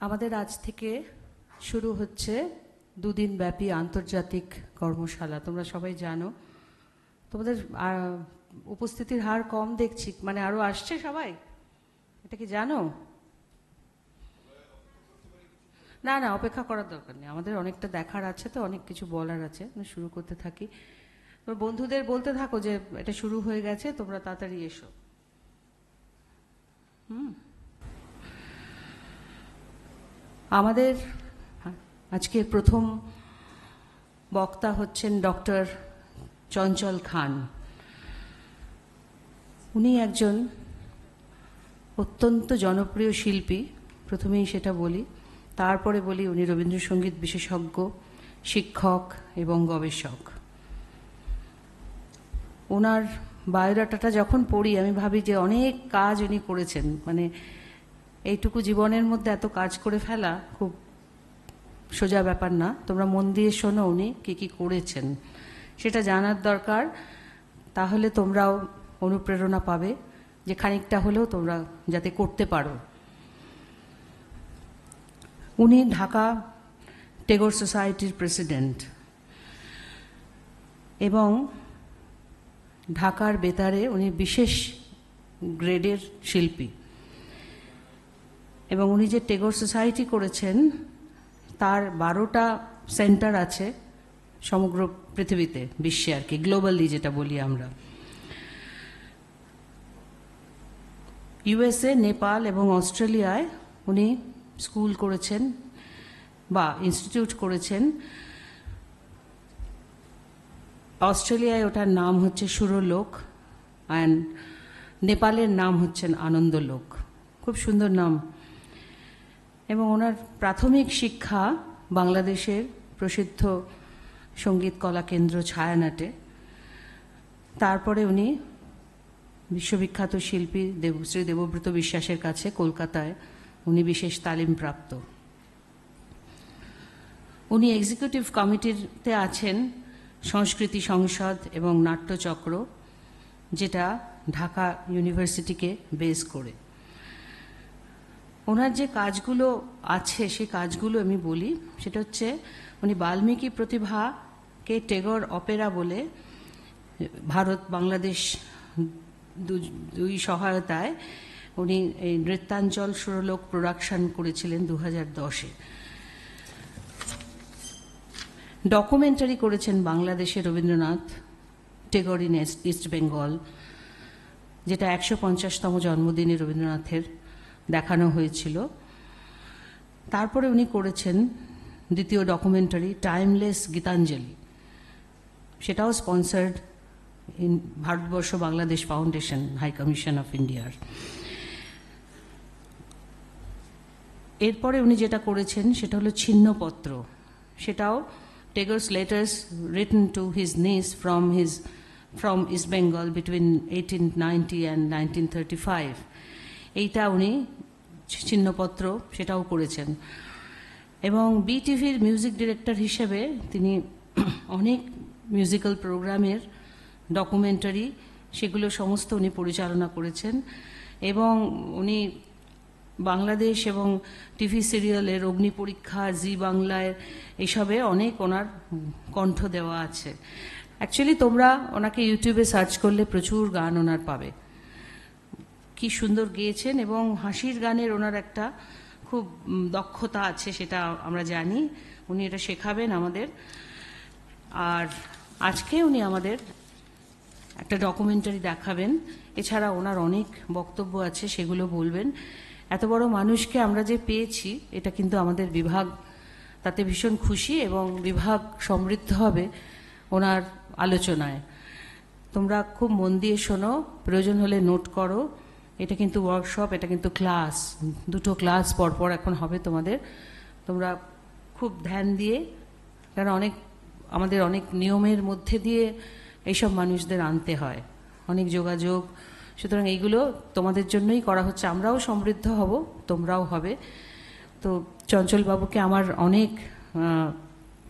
আমাদের আজ থেকে শুরু হচ্ছে দুদিন ব্যাপী আন্তর্জাতিক কর্মশালা। তোমরা সবাই জানো, তোমাদের উপস্থিতির হার কম দেখছি, মানে আরো আসছে সবাই, এটা কি জানো? না না, অপেক্ষা করার দরকার নেই, আমাদের অনেকটা দেখার আছে, তো অনেক কিছু বলার আছে। শুরু করতে থাকি। তোমার বন্ধুদের বলতে থাকো যে এটা শুরু হয়ে গেছে, তোমরা তাড়াতাড়ি এসো। আমাদের আজকের প্রথম বক্তা হচ্ছেন ডক্টর চঞ্চল খান। উনি একজন অত্যন্ত জনপ্রিয় শিল্পী, প্রথমেই সেটা বলি, তারপরে বলি উনি রবীন্দ্রসঙ্গীত বিশেষজ্ঞ, শিক্ষক এবং গবেষক। ওনার বায়োডাটাটা যখন পড়ি আমি ভাবি যে অনেক কাজ উনি করেছেন, মানে এইটুকু জীবনের মধ্যে এত কাজ করে ফেলা খুব সোজা ব্যাপার না। তোমরা মন দিয়ে শোনো উনি কী কী করেছেন, সেটা জানার দরকার, তাহলে তোমরাও অনুপ্রেরণা পাবে যে খানিকটা হলেও তোমরা যাতে করতে পারো। উনি ঢাকা টেগোর সোসাইটির প্রেসিডেন্ট এবং ঢাকার বেতারে উনি বিশেষ গ্রেডের শিল্পী, এবং উনি যে টেগোর সোসাইটি করেছেন তার 12টা সেন্টার আছে সমগ্র পৃথিবীতে, বিশ্বে আর কি, গ্লোবালি যেটা বলি আমরা। ইউএসএ, নেপাল এবং অস্ট্রেলিয়ায় উনি স্কুল করেছেন বা ইনস্টিটিউট করেছেন। অস্ট্রেলিয়ায় ওটার নাম হচ্ছে সুরলোক, অ্যান্ড নেপালের নাম হচ্ছেন আনন্দলোক। খুব সুন্দর নাম। এবং ওনার প্রাথমিক শিক্ষা বাংলাদেশের প্রসিদ্ধ সঙ্গীত কলা কেন্দ্র ছায়ানাটে। তারপরে উনি বিশ্ববিখ্যাত শিল্পী শ্রী দেবব্রত বিশ্বাসের কাছে কলকাতায় উনি বিশেষ তালিম প্রাপ্ত। উনি এক্সিকিউটিভ কমিটিতে আছেন সংস্কৃতি সংসদ এবং নাট্যচক্র, যেটা ঢাকা ইউনিভার্সিটিকে বেস করে। ওনার যে কাজগুলো আছে সেই কাজগুলো আমি বলি, সেটা হচ্ছে উনি বাল্মীকি প্রতিভাকে টেগোর অপেরা বলে ভারত বাংলাদেশ দুই সহায়তায় উনি এই নৃত্যাঞ্চল সুরলোক প্রোডাকশন করেছিলেন 2010-এ। ডকুমেন্টারি করেছেন বাংলাদেশে রবীন্দ্রনাথ টেগোর ইন ইস্ট বেঙ্গল, যেটা 150তম জন্মদিনে রবীন্দ্রনাথের দেখানো হয়েছিল। তারপরে উনি করেছেন দ্বিতীয় ডকুমেন্টারি টাইমলেস গীতাঞ্জলি, সেটাও sponsored in Bharatvarsha Bangladesh foundation, high commission of ইন্ডিয়ার। এরপরে উনি যেটা করেছেন সেটা হলো ছিন্নপত্র, সেটাও Tagore's letters written to his niece from East Bengal between 1890 and 1935। এইটা উনি ছিন্নপত্র সেটাও করেছেন। এবং বিটিভির মিউজিক ডিরেক্টর হিসেবে তিনি অনেক মিউজিক্যাল প্রোগ্রামের ডকুমেন্টারি সেগুলো সমস্ত উনি পরিচালনা করেছেন। এবং উনি বাংলাদেশ এবং টিভি সিরিয়ালের অগ্নি পরীক্ষা, জি বাংলায় এইসবে অনেক ওনার কণ্ঠ দেওয়া আছে। অ্যাকচুয়ালি তোমরা ওনাকে ইউটিউবে সার্চ করলে প্রচুর গান ওনার পাবে, কি সুন্দর গেয়েছেন। এবং হাসির গানের ওনার একটা খুব দক্ষতা আছে, সেটা আমরা জানি। উনি এটা শেখাবেন আমাদের। আর আজকে উনি আমাদের একটা ডকুমেন্টারি দেখাবেন, এছাড়া ওনার অনেক বক্তব্য আছে, সেগুলো বলবেন। এত বড় মানুষকে আমরা যে পেয়েছি, এটা কিন্তু আমাদের বিভাগ তাতে ভীষণ খুশি, এবং বিভাগ সমৃদ্ধ হবে ওনার আলোচনায়। তোমরা খুব মন দিয়ে শোনো, প্রয়োজন হলে নোট করো। এটা কিন্তু ওয়ার্কশপ, এটা কিন্তু ক্লাস, দুটো ক্লাস পরপর এখন হবে তোমাদের। তোমরা খুব ধ্যান দিয়ে, কারণ আমাদের অনেক নিয়মের মধ্যে দিয়ে এইসব মানুষদের আনতে হয়, অনেক যোগাযোগ, সুতরাং এইগুলো তোমাদের জন্যই করা হচ্ছে। আমরাও সমৃদ্ধ হব, তোমরাও হবে। তো চঞ্চলবাবুকে আমার অনেক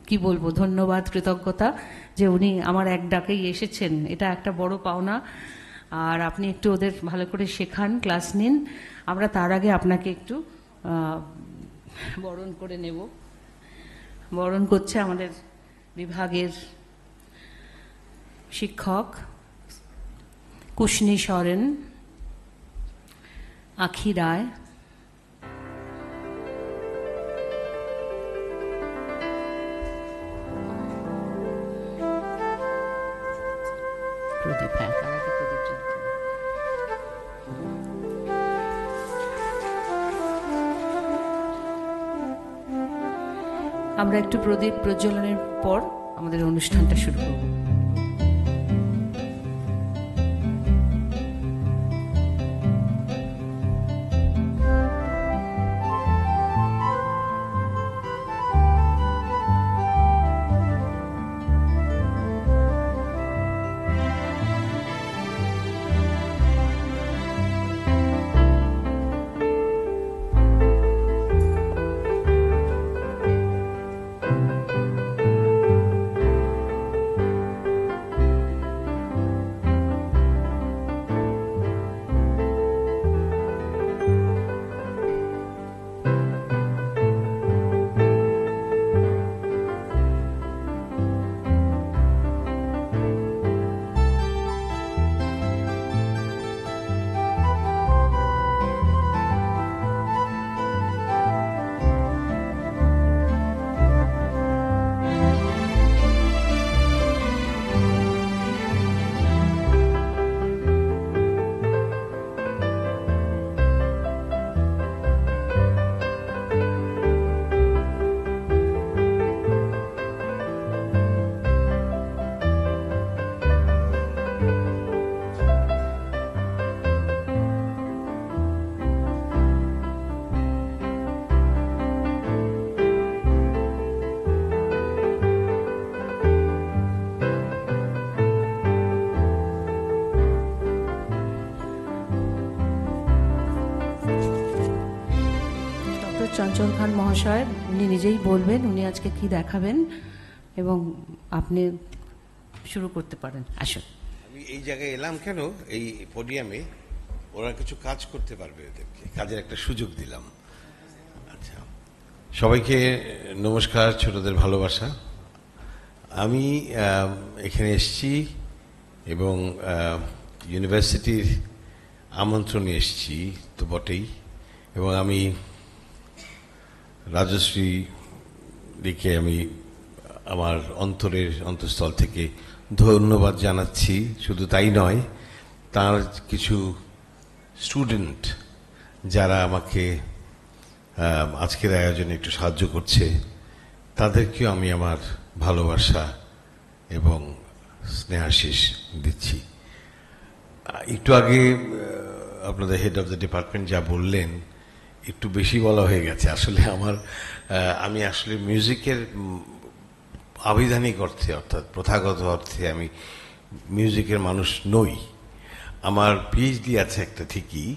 কি বলবো ধন্যবাদ, কৃতজ্ঞতা যে উনি আমার এক ডাকেই এসেছেন, এটা একটা বড় পাওনা। আর আপনি একটু ওদের ভালো করে শেখান, ক্লাস নিন। আমরা তার আগে আপনাকে একটু বরণ করে নেব। বরণ করছে আমাদের বিভাগের শিক্ষক কুশনী সরেন, আখি রায়, প্রদীপ। হ্যাঁ, তার আগে প্রদীপ জ্বালতে হবে। আমরা একটু প্রদীপ প্রজ্বলনের পর আমাদের অনুষ্ঠানটা শুরু করব। চঞ্চল খান মহাশয় উনি নিজেই বলবেন উনি আজকে কি দেখাবেন এবং আপনি শুরু করতে পারেন। আসুন। আমি এই জায়গায় এলাম কেন, এই পোডিয়ামে ওরা কিছু কাজ করতে পারবে, ওদেরকে কাজের একটা সুযোগ দিলাম। আচ্ছা, সবাইকে নমস্কার, ছোটদের ভালোবাসা। আমি এখানে এসেছি এবং ইউনিভার্সিটির আমন্ত্রণে এসেছি তো বটেই, এবং আমি রাজশ্রী দিকে আমি আমার অন্তঃস্থল থেকে ধন্যবাদ জানাচ্ছি। শুধু তাই নয়, তার কিছু স্টুডেন্ট যারা আমাকে আজকের আয়োজনে একটু সাহায্য করছে তাদেরকেও আমি আমার ভালোবাসা এবং স্নেহাশিস দিচ্ছি। একটু আগে আপনাদের হেড অফ দ্য ডিপার্টমেন্ট যা বললেন একটু বেশি বলা হয়ে গেছে। আসলে আমি আসলে মিউজিকের আবিধানিক অর্থে অর্থাৎ প্রথাগত অর্থে আমি মিউজিকের মানুষ নই। আমার পিএইচডি আছে একটা ঠিকই,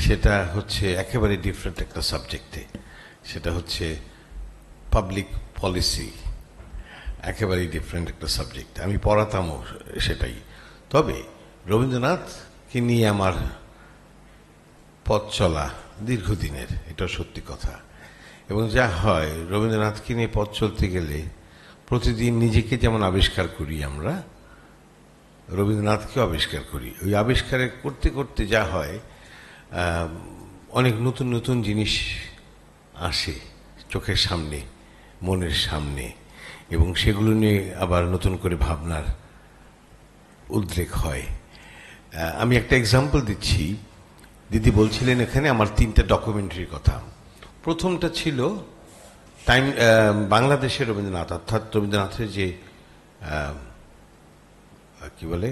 সেটা হচ্ছে একেবারে ডিফারেন্ট একটা সাবজেক্টে, সেটা হচ্ছে পাবলিক পলিসি, একেবারেই ডিফারেন্ট একটা সাবজেক্ট। আমি পড়াতামও সেটাই। তবে রবীন্দ্রনাথকে নিয়ে আমার পথ চলা দীর্ঘদিনের, এটা সত্যি কথা। এবং যা হয়, রবীন্দ্রনাথকে নিয়ে পথ চলতে গেলে প্রতিদিন নিজেকে যেমন আবিষ্কার করি, আমরা রবীন্দ্রনাথকেও আবিষ্কার করি। ওই আবিষ্কার করতে করতে যা হয়, অনেক নতুন নতুন জিনিস আসে চোখের সামনে, মনের সামনে, এবং সেগুলো নিয়ে আবার নতুন করে ভাবনার উদ্রেক হয়। আমি একটা এক্সাম্পল দিচ্ছি। দিদি বলছিলেন এখানে আমার 3টা ডকুমেন্টারির কথা। প্রথমটা ছিল বাংলাদেশের রবীন্দ্রনাথ, অর্থাৎ রবীন্দ্রনাথের যে কি বলে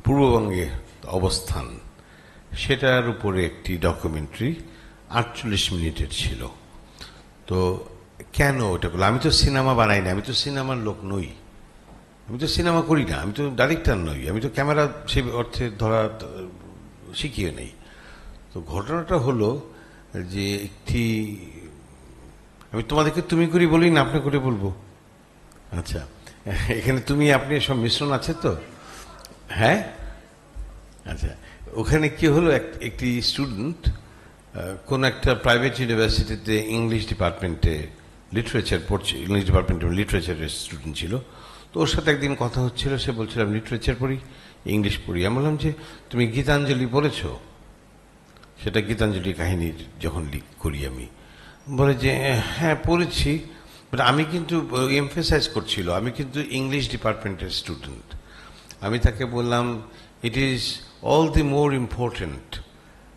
পূর্ববঙ্গে অবস্থান, সেটার উপরে একটি ডকুমেন্টারি 48 মিনিটের ছিল। তো কেন ওটা করলো? আমি তো সিনেমা বানাই না, আমি তো সিনেমার লোক নই, আমি তো সিনেমা করি না, আমি তো ডাইরেক্টর নই, আমি তো ক্যামেরা সেই অর্থে ধরা শিখিয়ে নেই। তো ঘটনাটা হলো যে আমি তোমাদেরকে তুমি করি বলি না আপনি করে বলবো? আচ্ছা, এখানে তুমি আপনি সব মিশ্রণ আছে তো? হ্যাঁ, আচ্ছা। ওখানে কি হলো, একটি স্টুডেন্ট কোন একটা প্রাইভেট ইউনিভার্সিটিতে ইংলিশ ডিপার্টমেন্টে লিটারেচার পড়ছে, ইংলিশ ডিপার্টমেন্টে লিটারেচারের স্টুডেন্ট ছিল। তো ওর সাথে একদিন কথা হচ্ছিল, সে বলছিল আমি লিটারেচার পড়ি, ইংলিশ পড়ি। আমি বললাম যে তুমি গীতাঞ্জলি পড়েছ? সেটা গীতাঞ্জলি কাহিনীর যখন করি আমি, বলে যে হ্যাঁ পড়েছি, বাট আমি কিন্তু এমফেসাইজ করছিল আমি কিন্তু ইংলিশ ডিপার্টমেন্টের স্টুডেন্ট। আমি তাকে বললাম it is all the more important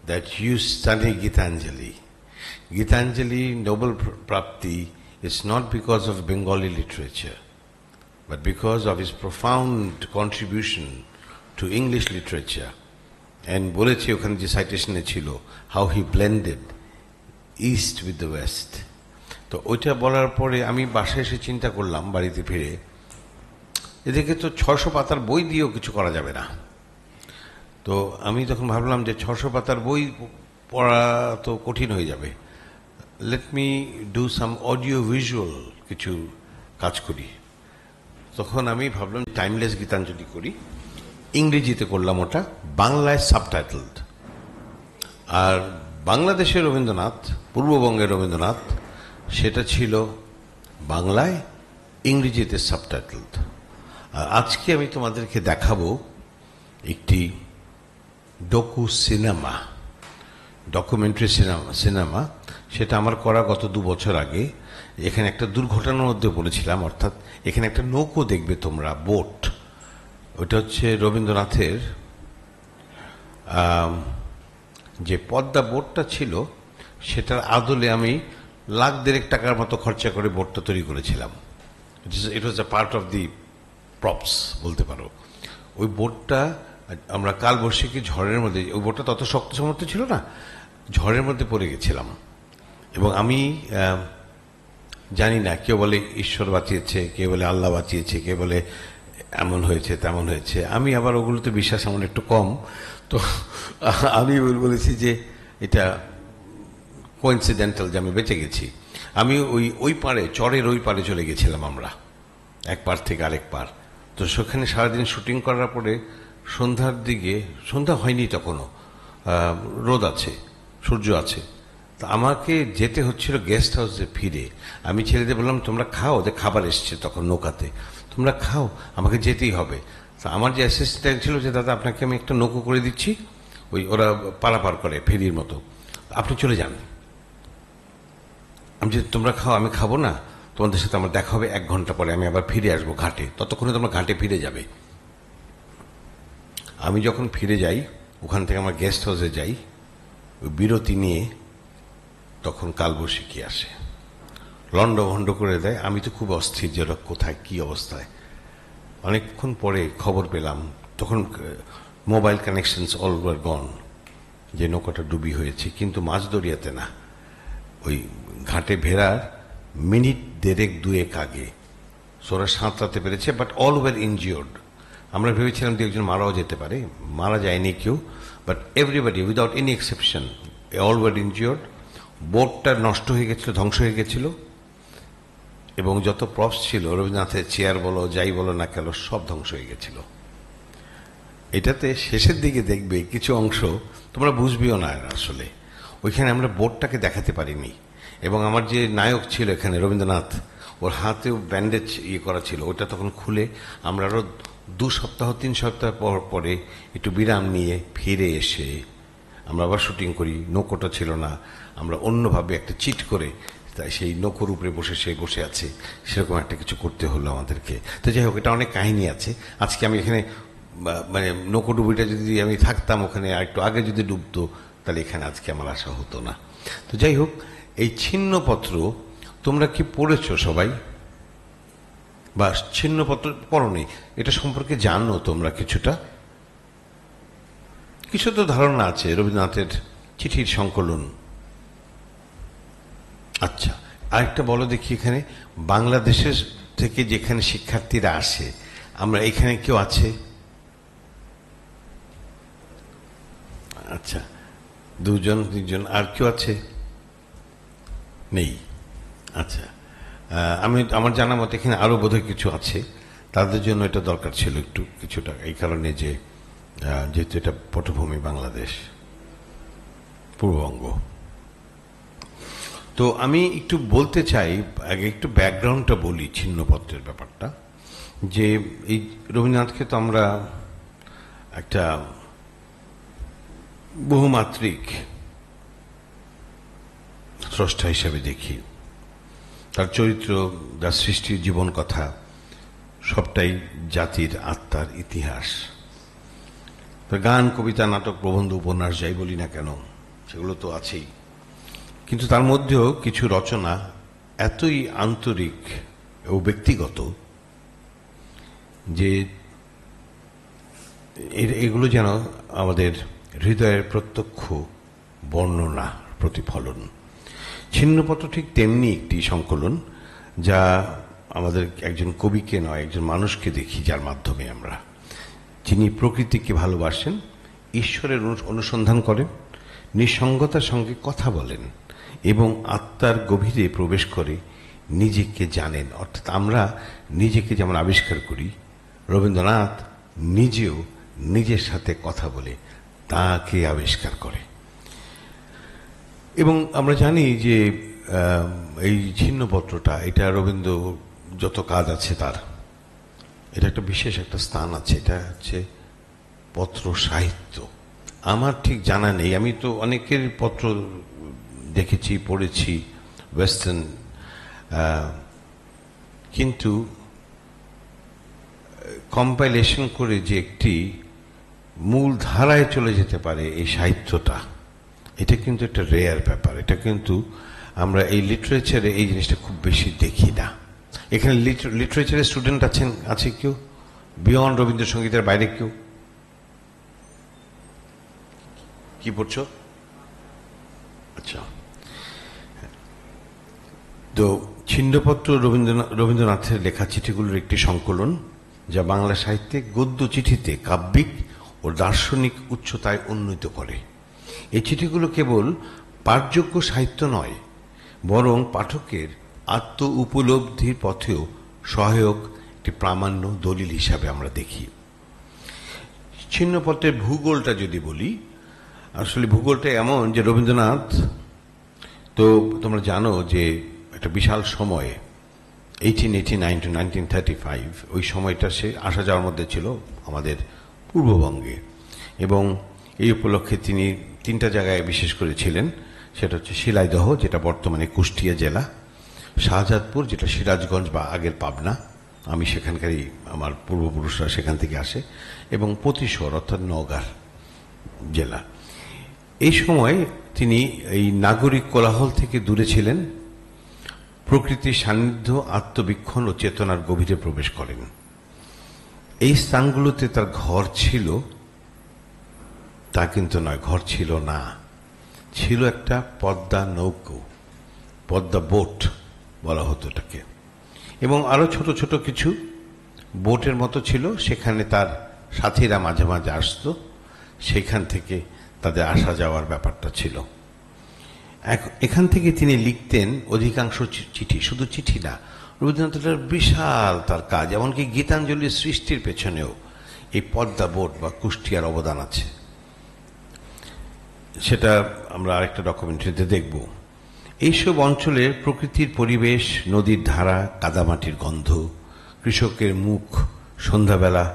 that you study Gitanjali. Gitanjali Nobel প্রাপ্তি is not because of Bengali literature, but because of his profound contribution to English literature. And বলেছি ওখানে যে সাইটেশনে ছিল, how he blended east with the west. তো ওইটা বলার পরে আমি বাসায় এসে চিন্তা করলাম বাড়িতে ফিরে, এদিকে তো 600 পাতার বই দিয়েও কিছু করা যাবে না। তো আমি তখন ভাবলাম যে 600 পাতার বই পড়া তো কঠিন হয়ে যাবে, let me do some audio visual কিছু কাজ করি। তখন আমি ভাবলাম টাইমলেস গীতাঞ্জলি করি, ইংরেজিতে করলাম ওটা, বাংলায় সাবটাইটেলড। আর বাংলাদেশের রবীন্দ্রনাথ, পূর্ববঙ্গের রবীন্দ্রনাথ, সেটা ছিল বাংলায় ইংরেজিতে সাবটাইটেলড। আর আজকে আমি তোমাদেরকে দেখাবো একটি ডকুমেন্টারি সিনেমা। সেটা আমার করা গত 2 বছর আগে। এখানে একটা দুর্ঘটনার মধ্যে বলেছিলাম, অর্থাৎ এখানে একটা নৌকো দেখবে তোমরা, বোট। ওটা হচ্ছে রবীন্দ্রনাথের যে পদ্মা বোটটা ছিল, সেটার আদলে আমি 1,50,000 টাকার মতো খরচা করে বোটটা তৈরি করেছিলাম। It was a part of the props বলতে পারো। ওই বোটটা আমরা কালবৈশাখী ঝড়ের মধ্যে, ওই বোটটা তত শক্ত সামর্থ্য ছিল না, ঝড়ের মধ্যে পড়ে গেছিলাম। এবং আমি জানি না, কেউ বলে ঈশ্বর বাঁচিয়েছে, কেউ বলে আল্লাহ বাঁচিয়েছে, কেউ বলে এমন হয়েছে তেমন হয়েছে। আমি আবার ওগুলোতে বিশ্বাস আমার একটু কম। তো আমি বলেছি যে এটা কোইন্সিডেন্টাল যে আমি বেঁচে গেছি। আমি ওই পাড়ে, চরের ওই পাড়ে চলে গেছিলাম আমরা, এক পাড় থেকে আরেক পাড়। তো সেখানে সারাদিন শুটিং করার পরে সন্ধ্যার দিকে, সন্ধ্যা হয়নি তখনও, রোদ আছে, সূর্য আছে, তা আমাকে যেতে হচ্ছিল গেস্ট হাউসে ফিরে। আমি ছেলেদের বললাম তোমরা খাও, যে খাবার এসছে তখন নৌকাতে, তোমরা খাও, আমাকে যেতেই হবে। তা আমার যে অ্যাসিস্ট্যান্ট ছিল, যে দাদা আপনাকে আমি একটা নৌকো করে দিচ্ছি, ওই ওরা পারাপার করে ফেরির মতো, আপনি চলে যান। আমি যে তোমরা খাও, আমি খাবো না, তোমাদের সাথে আমার দেখা হবে 1 ঘন্টা পরে, আমি আবার ফিরে আসবো ঘাটে, ততক্ষণে তোমরা ঘাটে ফিরে যাবে। আমি যখন ফিরে যাই, ওখান থেকে আমার গেস্ট হাউসে যাই, ওই বিরতি নিয়ে, তখন কালবৈশাখী আসে, লন্ডভন্ড করে দেয়। আমি তো খুব অস্থির যে ওরা কোথায়, কি অবস্থায়। অনেকক্ষণ পরে খবর পেলাম, তখন মোবাইল কানেকশনস অল ওয়ার গন, যে নৌকাটা ডুবি হয়েছে, কিন্তু মাছ দরিয়াতে না, ওই ঘাটে ভেড়ার মিনিট 1.5-2 আগে। ওরা সাঁতরাতে পেরেছে, বাট অল ওয়ার ইনজিওর্ড। আমরা ভেবেছিলাম যে একজন মারাও যেতে পারে, মারা যায়নি কেউ, but everybody without any exception all were injured. বোটটা নষ্ট হয়ে গেছিল, ধ্বংস হয়ে গেছিল, এবং যত প্রপস ছিল, রবীন্দ্রনাথের চেয়ার বলো, যাই বলো না কেন, সব ধ্বংস হয়ে গেছিল। এটাতে শেষের দিকে দেখবে কিছু অংশ তোমরা বুঝবিও না আসলে। ওইখানে আমরা বোটটাকে দেখাতে পারিনি। এবং আমার যে নায়ক ছিল এখানে, রবীন্দ্রনাথ, ওর হাতেও ব্যান্ডেজ করা ছিল, ওটা তখন খুলে আমরা আরো 2 সপ্তাহ 3 সপ্তাহ পরে একটু বিরাম নিয়ে ফিরে এসে আমরা আবার শুটিং করি। নৌকোটা ছিল না, আমরা অন্যভাবে একটা চিট করে, তাই সেই নৌকোর উপরে বসে আছে, সেরকম একটা কিছু করতে হলো আমাদেরকে। তো যাই হোক, এটা অনেক কাহিনী আছে। আজকে আমি এখানে মানে নৌকো ডুবিটা যদি আমি থাকতাম ওখানে, আর একটু আগে যদি ডুবতো, তাহলে এখানে আজকে আমার আসা হতো না। তো যাই হোক, এই ছিন্নপত্র তোমরা কি পড়েছো সবাই? বা ছিন্নপত্র পড়োনি, এটা সম্পর্কে জানো তোমরা কিছুটা? কিছু তো ধারণা আছে, রবীন্দ্রনাথের চিঠির সংকলন। আচ্ছা, আরেকটা বলো দেখি, এখানে বাংলাদেশের থেকে যেখানে শিক্ষার্থীরা আসে, আমরা এখানে কেউ আছে? আচ্ছা, 2জন 3জন, আর কেউ আছে? নেই। আচ্ছা, আমি আমার জানা মতে এখানে আরো বোধহয় কিছু আছে, তাদের জন্য এটা দরকার ছিল একটু কিছুটা, এই কারণে যে যেহেতু এটা পটভূমি বাংলাদেশ, পূর্ববঙ্গ। তো আমি একটু বলতে চাই, আগে একটু ব্যাকগ্রাউন্ডটা বলি ছিন্নপত্রের ব্যাপারটা, যে এই রবীন্দ্রনাথকে তো আমরা একটা বহুমাত্রিক স্রষ্টা হিসেবে দেখি। তার চরিত্র, তার সৃষ্টির জীবন কথা সবটাই জাতির আত্মার ইতিহাস। গান, কবিতা, নাটক, প্রবন্ধ, উপন্যাস যাই বলি না কেন, সেগুলো তো আছেই, কিন্তু তার মধ্যেও কিছু রচনা এতই আন্তরিক ও ব্যক্তিগত যে এগুলো যেন আমাদের হৃদয়ের প্রত্যক্ষ বর্ণনা, প্রতিফলন। ছিন্নপত্র ঠিক তেমনি একটি সংকলন, যা আমাদের একজন কবিকে নয়, একজন মানুষকে দেখি, যার মাধ্যমে আমরা, যিনি প্রকৃতিকে ভালোবাসেন, ঈশ্বরের অনুসন্ধান করেন, নিঃসঙ্গতার সঙ্গে কথা বলেন এবং আত্মার গভীরে প্রবেশ করে নিজেকে জানেন। অর্থাৎ আমরা নিজেকে যেমন আবিষ্কার করি, রবীন্দ্রনাথ নিজেও নিজের সাথে কথা বলে তাকে আবিষ্কার করে। এবং আমরা জানি যে এই ছিন্নপত্রটা, এটা রবীন্দ্র যত কাজ আছে তার, এটা একটা বিশেষ একটা স্থান আছে। এটা হচ্ছে পত্র সাহিত্য। আমার ঠিক জানা নেই, আমি তো অনেকের পত্র দেখেছি, পড়েছি, ওয়েস্টার্ন, কিন্তু কম্পাইলেশন করে যে একটি মূল ধারায় চলে যেতে পারে এই সাহিত্যটা, এটা কিন্তু একটা রেয়ার ব্যাপার। এটা কিন্তু আমরা এই লিটারেচারে এই জিনিসটা খুব বেশি দেখি না। এখানে লিটারেচারের স্টুডেন্ট আছে কেউ? বিয়ন্ড রবীন্দ্রসঙ্গীতের বাইরে কেউ? কি পড়ছো? আচ্ছা, তো ছিন্নপত্র রবীন্দ্রনাথের লেখা চিঠিগুলোর একটি সংকলন, যা বাংলা সাহিত্যে গদ্য চিঠিতে কাব্যিক ও দার্শনিক উচ্চতায় উন্নীত করে। এই চিঠিগুলো কেবল পাঠযোগ্য সাহিত্য নয়, বরং পাঠকের আত্ম উপলব্ধির পথেও সহায়ক একটি প্রামাণ্য দলিল হিসাবে আমরা দেখি। ছিন্নপত্রের ভূগোলটা যদি বলি, আসলে ভূগোলটা এমন যে রবীন্দ্রনাথ, তো তোমরা জানো যে একটা বিশাল সময়ে 1889 to 1935, ওই সময়টা সে আসা যাওয়ার মধ্যে ছিল আমাদের পূর্ববঙ্গে, এবং এই উপলক্ষে তিনি 3টা জায়গায় বিশেষ করে ছিলেন। সেটা হচ্ছে শিলাইদহ, যেটা বর্তমানে কুষ্টিয়া জেলা, শাহজাদপুর, যেটা সিরাজগঞ্জ বা আগের পাবনা, আমি সেখানকারই, আমার পূর্বপুরুষরা সেখান থেকে আসে, এবং পতিশোর অর্থাৎ নওগাঁ জেলা। এই সময় তিনি এই নাগরিক কোলাহল থেকে দূরে ছিলেন, প্রকৃতির সান্নিধ্য, আত্মবীক্ষণ ও চেতনার গভীরে প্রবেশ করেন। এই স্থানগুলোতে তার ঘর ছিল তা কিন্তু নয়, ঘর ছিল না, ছিল একটা পদ্মা নৌকো, পদ্মা বোট বলা হতো এটাকে, এবং আরো ছোট ছোট কিছু বোটের মতো ছিল। সেখানে তার সাথীরা মাঝে মাঝে আসতো, সেখান থেকে তাদের আসা যাওয়ার ব্যাপারটা ছিল। এখান থেকে তিনি লিখতেন অধিকাংশ চিঠি। শুধু চিঠি না, রবীন্দ্রনাথের বিশাল তার কাজ, এমনকি গীতাঞ্জলির সৃষ্টির পেছনেও এই পদ্মা বোট বা কুষ্টিয়ার অবদান আছে। সেটা আমরা আরেকটা ডকুমেন্টারিতে দেখব। এইসব অঞ্চলের প্রকৃতির পরিবেশ, নদীর ধারা, কাদামাটির গন্ধ, কৃষকের মুখ সন্ধ্যাবেলা,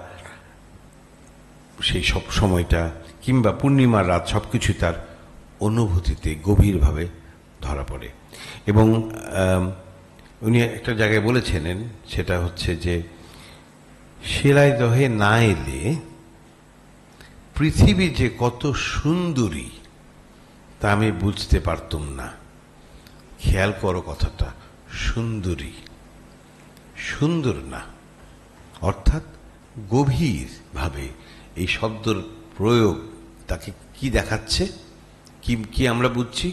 সেই সব সময়টা, কিংবা পূর্ণিমার রাত, সবকিছু তার অনুভূতিতে গভীরভাবে ধরা পড়ে। এবং উনি একটা জায়গায় বলেছিলেন, সেটা হচ্ছে যে শিলাইদহে না এলে পৃথিবী যে কত সুন্দরী তা আমি বুঝতে পারতাম না। খেয়াল করো কথাটা, সুন্দরী, সুন্দর না, অর্থাৎ গভীরভাবে এই শব্দের প্রয়োগ তাকে কি দেখাচ্ছে, কি আমরা বুঝছি,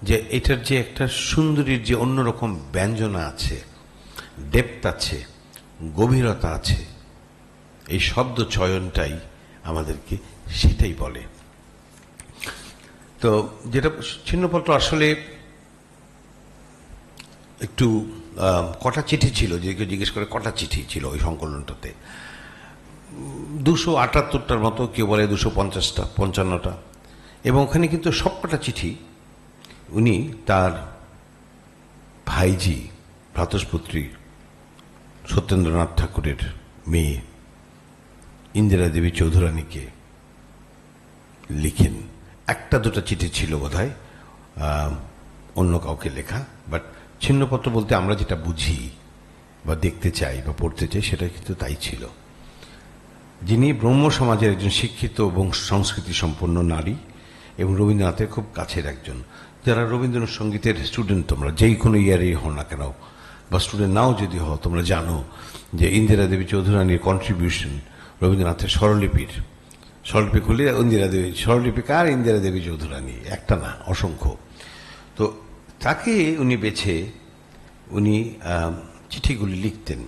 যে এটার যে একটা সুন্দরীর যে অন্যরকম ব্যঞ্জনা আছে, ডেপথ আছে, গভীরতা আছে, এই শব্দ চয়নটাই আমাদেরকে সেটাই বলে। তো যেটা ছিন্নপত্র আসলে একটু কটা চিঠি ছিল, যে কেউ জিজ্ঞেস করে কটা চিঠি ছিল ওই সংকলনটাতে, 278টার মতো, কেউ বলে 250টা, 55টা। এবং ওখানে কিন্তু সবকটা চিঠি উনি তার ভাইজি ভ্রাতুষ্পুত্রী সত্যেন্দ্রনাথ ঠাকুরের মেয়ে ইন্দিরা দেবী চৌধুরানীকে লিখেন। একটা দুটো চিঠি ছিল বোধহয় অন্য কাউকে লেখা, বাট ছিন্নপত্র বলতে আমরা যেটা বুঝি বা দেখতে চাই বা পড়তে চাই সেটা কিন্তু তাই ছিল। যিনি ব্রহ্ম সমাজের একজন শিক্ষিত এবং সংস্কৃতি সম্পন্ন নারী এবং রবীন্দ্রনাথের খুব কাছের একজন। যারা রবীন্দ্রনাথ সঙ্গীতের স্টুডেন্ট, তোমরা যেই কোনো ইয়ারেই হও না কেন বা স্টুডেন্ট নাও যদি হও, তোমরা জানো যে ইন্দিরা দেবী চৌধুরানীর কন্ট্রিবিউশন রবীন্দ্রনাথের স্বরলিপি খুলে ইন্দিরা দেবী স্বরলিপিকার ইন্দিরা দেবী চৌধুরানী, একটা না অসংখ্য। তো তাকে উনি বেছে উনি চিঠিগুলি লিখতেন।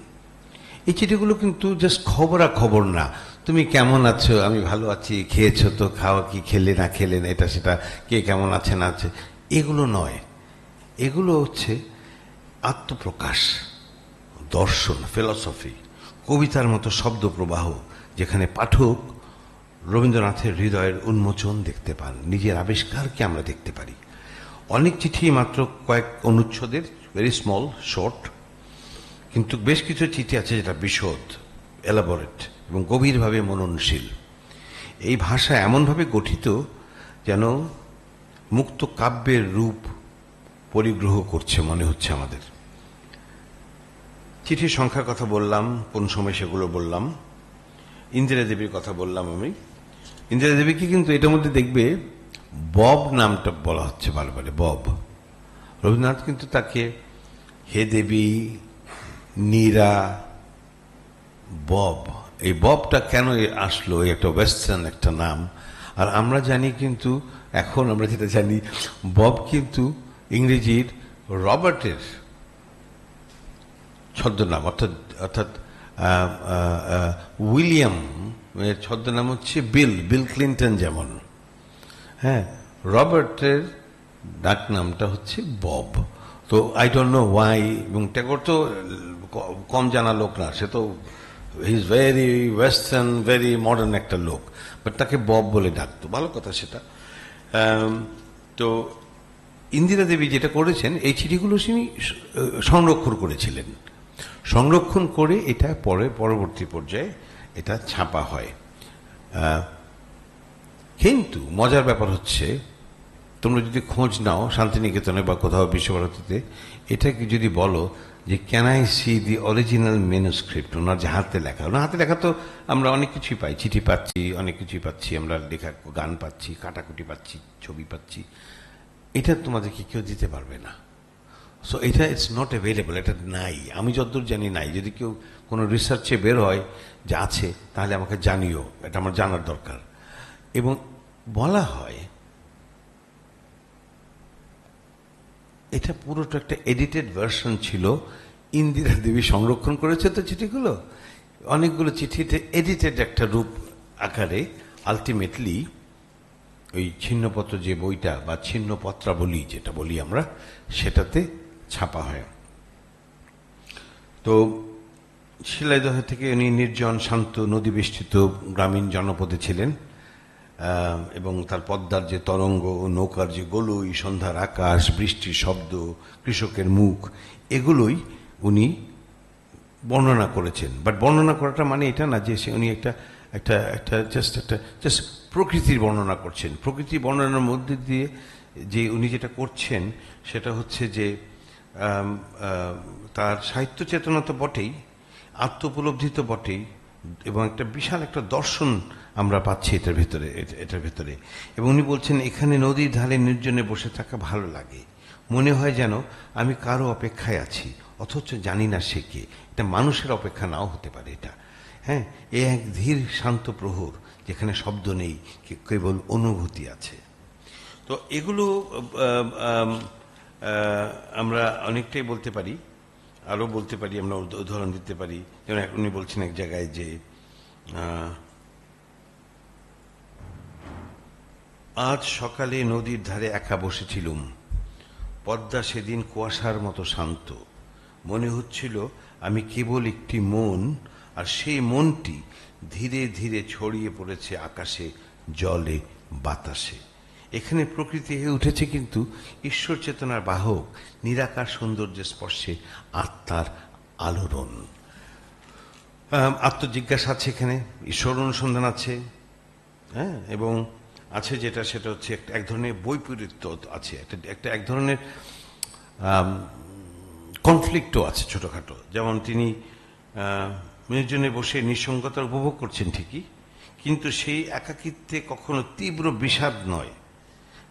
এই চিঠিগুলো কিন্তু জাস্ট খবরাখবর না, তুমি কেমন আছো, আমি ভালো আছি, খেয়েছো তো, খাওয়া কি খেলে না খেলে না, এটা সেটা, কে কেমন আছে না আছে, এগুলো নয়। এগুলো হচ্ছে আত্মপ্রকাশ, দর্শন, ফিলসফি, কবিতার মতো শব্দ প্রবাহ, যেখানে পাঠক রবীন্দ্রনাথের হৃদয়ের উন্মোচন দেখতে পান, নিজের আবিষ্কারকে আমরা দেখতে পারি। অনেক চিঠি মাত্র কয়েক অনুচ্ছেদের, ভেরি স্মল শর্ট, কিন্তু বেশ কিছু চিঠি আছে যেটা বিশদ, এলাবোরেট এবং গভীরভাবে মননশীল। এই ভাষা এমনভাবে গঠিত যেন মুক্ত কাব্যের রূপ পরিগ্রহ করছে মনে হচ্ছে আমাদের। চিঠির সংখ্যার কথা বললাম, কোন সময় সেগুলো বললাম। ইন্দিরা দেবীর কথা বললাম আমি। ইন্দিরা দেবীকে কিন্তু এটার মধ্যে দেখবে বব নামটা বলা হচ্ছে বারবারে, বব। রবীন্দ্রনাথ কিন্তু তাকে হে দেবী, নীরা, বব, এই ববটা কেন আসলো, একটা ওয়েস্টার্ন একটা নাম। আর আমরা জানি কিন্তু, এখন আমরা যেটা জানি, বব কিন্তু ইংরেজির রবার্টের ছদ্মনাম, অর্থাৎ উইলিয়াম এর ছদ্মনাম হচ্ছে বিল ক্লিন্টন যেমন, হ্যাঁ, রবার্টের ডাক নামটা হচ্ছে বব। তো আই ডোন্ট নো ওয়াই। এবং ট্যাগর তো কম জানা লোক না, সে তো he is very western, very modern একটা লোক, বাট তাকে বব বলে ডাকতো, ভালো কথা সেটা। তো ইন্দিরা দেবী যেটা করেছেন, এই চিঠিগুলো তিনি সংরক্ষণ করেছিলেন। সংরক্ষণ করে এটা পরবর্তী পর্যায়ে এটা ছাপা হয়। কিন্তু মজার ব্যাপার হচ্ছে, তোমরা যদি খোঁজ নাও শান্তিনিকেতনে বা কোথাও বিশ্বভারতীতে, এটাকে যদি বলো যে can I see the original manuscript, ওনার যে হাতে লেখা, ওনার হাতে লেখা তো আমরা অনেক কিছুই পাই, চিঠি পাচ্ছি, অনেক কিছুই পাচ্ছি, আমরা লেখা গান পাচ্ছি, কাটাকুটি পাচ্ছি, ছবি পাচ্ছি, এটা তোমাদেরকে কেউ দিতে পারবে না। সো এটা ইটস নট অ্যাভেলেবল, এটা নাই, আমি যতদূর জানি নাই। যদি কেউ কোনো রিসার্চে বের হয় যে আছে, তাহলে আমাকে জানিও, এটা আমার জানার দরকার। এবং বলা হয় এটা পুরোটা একটা এডিটেড ভার্সন ছিল, ইন্দিরা দেবী সংরক্ষণ করেছে তো চিঠিগুলো, অনেকগুলো চিঠিতে এডিটেড একটা রূপ আকারে আলটিমেটলি ওই ছিন্নপত্র যে বইটা বা ছিন্নপত্রাবলী যেটা বলি আমরা, সেটাতে ছাপা হয়। তো শিলাইদহ থেকে উনি নির্জন, শান্ত, নদী বেষ্টিত গ্রামীণ জনপদে ছিলেন, এবং তার পদ্মার যে তরঙ্গ, নৌকার যে গলুই, সন্ধ্যার আকাশ, বৃষ্টির শব্দ, কৃষকের মুখ, এগুলোই উনি বর্ণনা করেছেন। বাট বর্ণনা করাটা মানে এটা না যে উনি একটা জাস্ট প্রকৃতির বর্ণনা করছেন। প্রকৃতির বর্ণনার মধ্যে দিয়ে যে উনি যেটা করছেন সেটা হচ্ছে যে তার সাহিত্য চেতনা তো বটেই, আত্মোপলব্ধি তো বটেই, এবং একটা বিশাল একটা দর্শন আমরা পাচ্ছি এটার ভেতরে। এবং উনি বলছেন, এখানে নদীর ধারে নির্জনে বসে থাকা ভালো লাগে, মনে হয় যেন আমি কারো অপেক্ষায় আছি, অথচ জানি না সে কে। এটা মানুষের অপেক্ষা নাও হতে পারে এটা, হ্যাঁ। এ এক ধীর শান্ত প্রহর, যেখানে শব্দ নেই, কেবল অনুভূতি আছে। তো এগুলো আমরা অনেকটাই বলতে পারি, আরও বলতে পারি, আমরা উদাহরণ দিতে পারি। যেমন উনি বলছেন এক জায়গায় যে আজ সকালে নদীর ধারে একা বসেছিলুম, পদ্মা সেদিন কুয়াশার মতো শান্ত, মনে হচ্ছিল আমি কেবল একটি মন, আর সেই মনটি ধীরে ধীরে ছড়িয়ে পড়েছে আকাশে, জলে, বাতাসে। এখানে প্রকৃতি হয়ে উঠেছে কিন্তু ঈশ্বর চেতনার বাহক, নিরাকার সৌন্দর্যের স্পর্শে আত্মার আলোড়ন। আত্মজিজ্ঞাসা আছে এখানে, ঈশ্বর অনুসন্ধান আছে, হ্যাঁ, এবং আছে যেটা সেটা হচ্ছে এক ধরনের বৈপরীত্য আছে, এক ধরনের কনফ্লিক্টও আছে ছোটখাটো। যেমন তিনি নির্জনে বসে নিঃসঙ্গতা উপভোগ করছেন ঠিকই, কিন্তু সেই একাকিত্বে কখনো তীব্র বিষাদ নয়,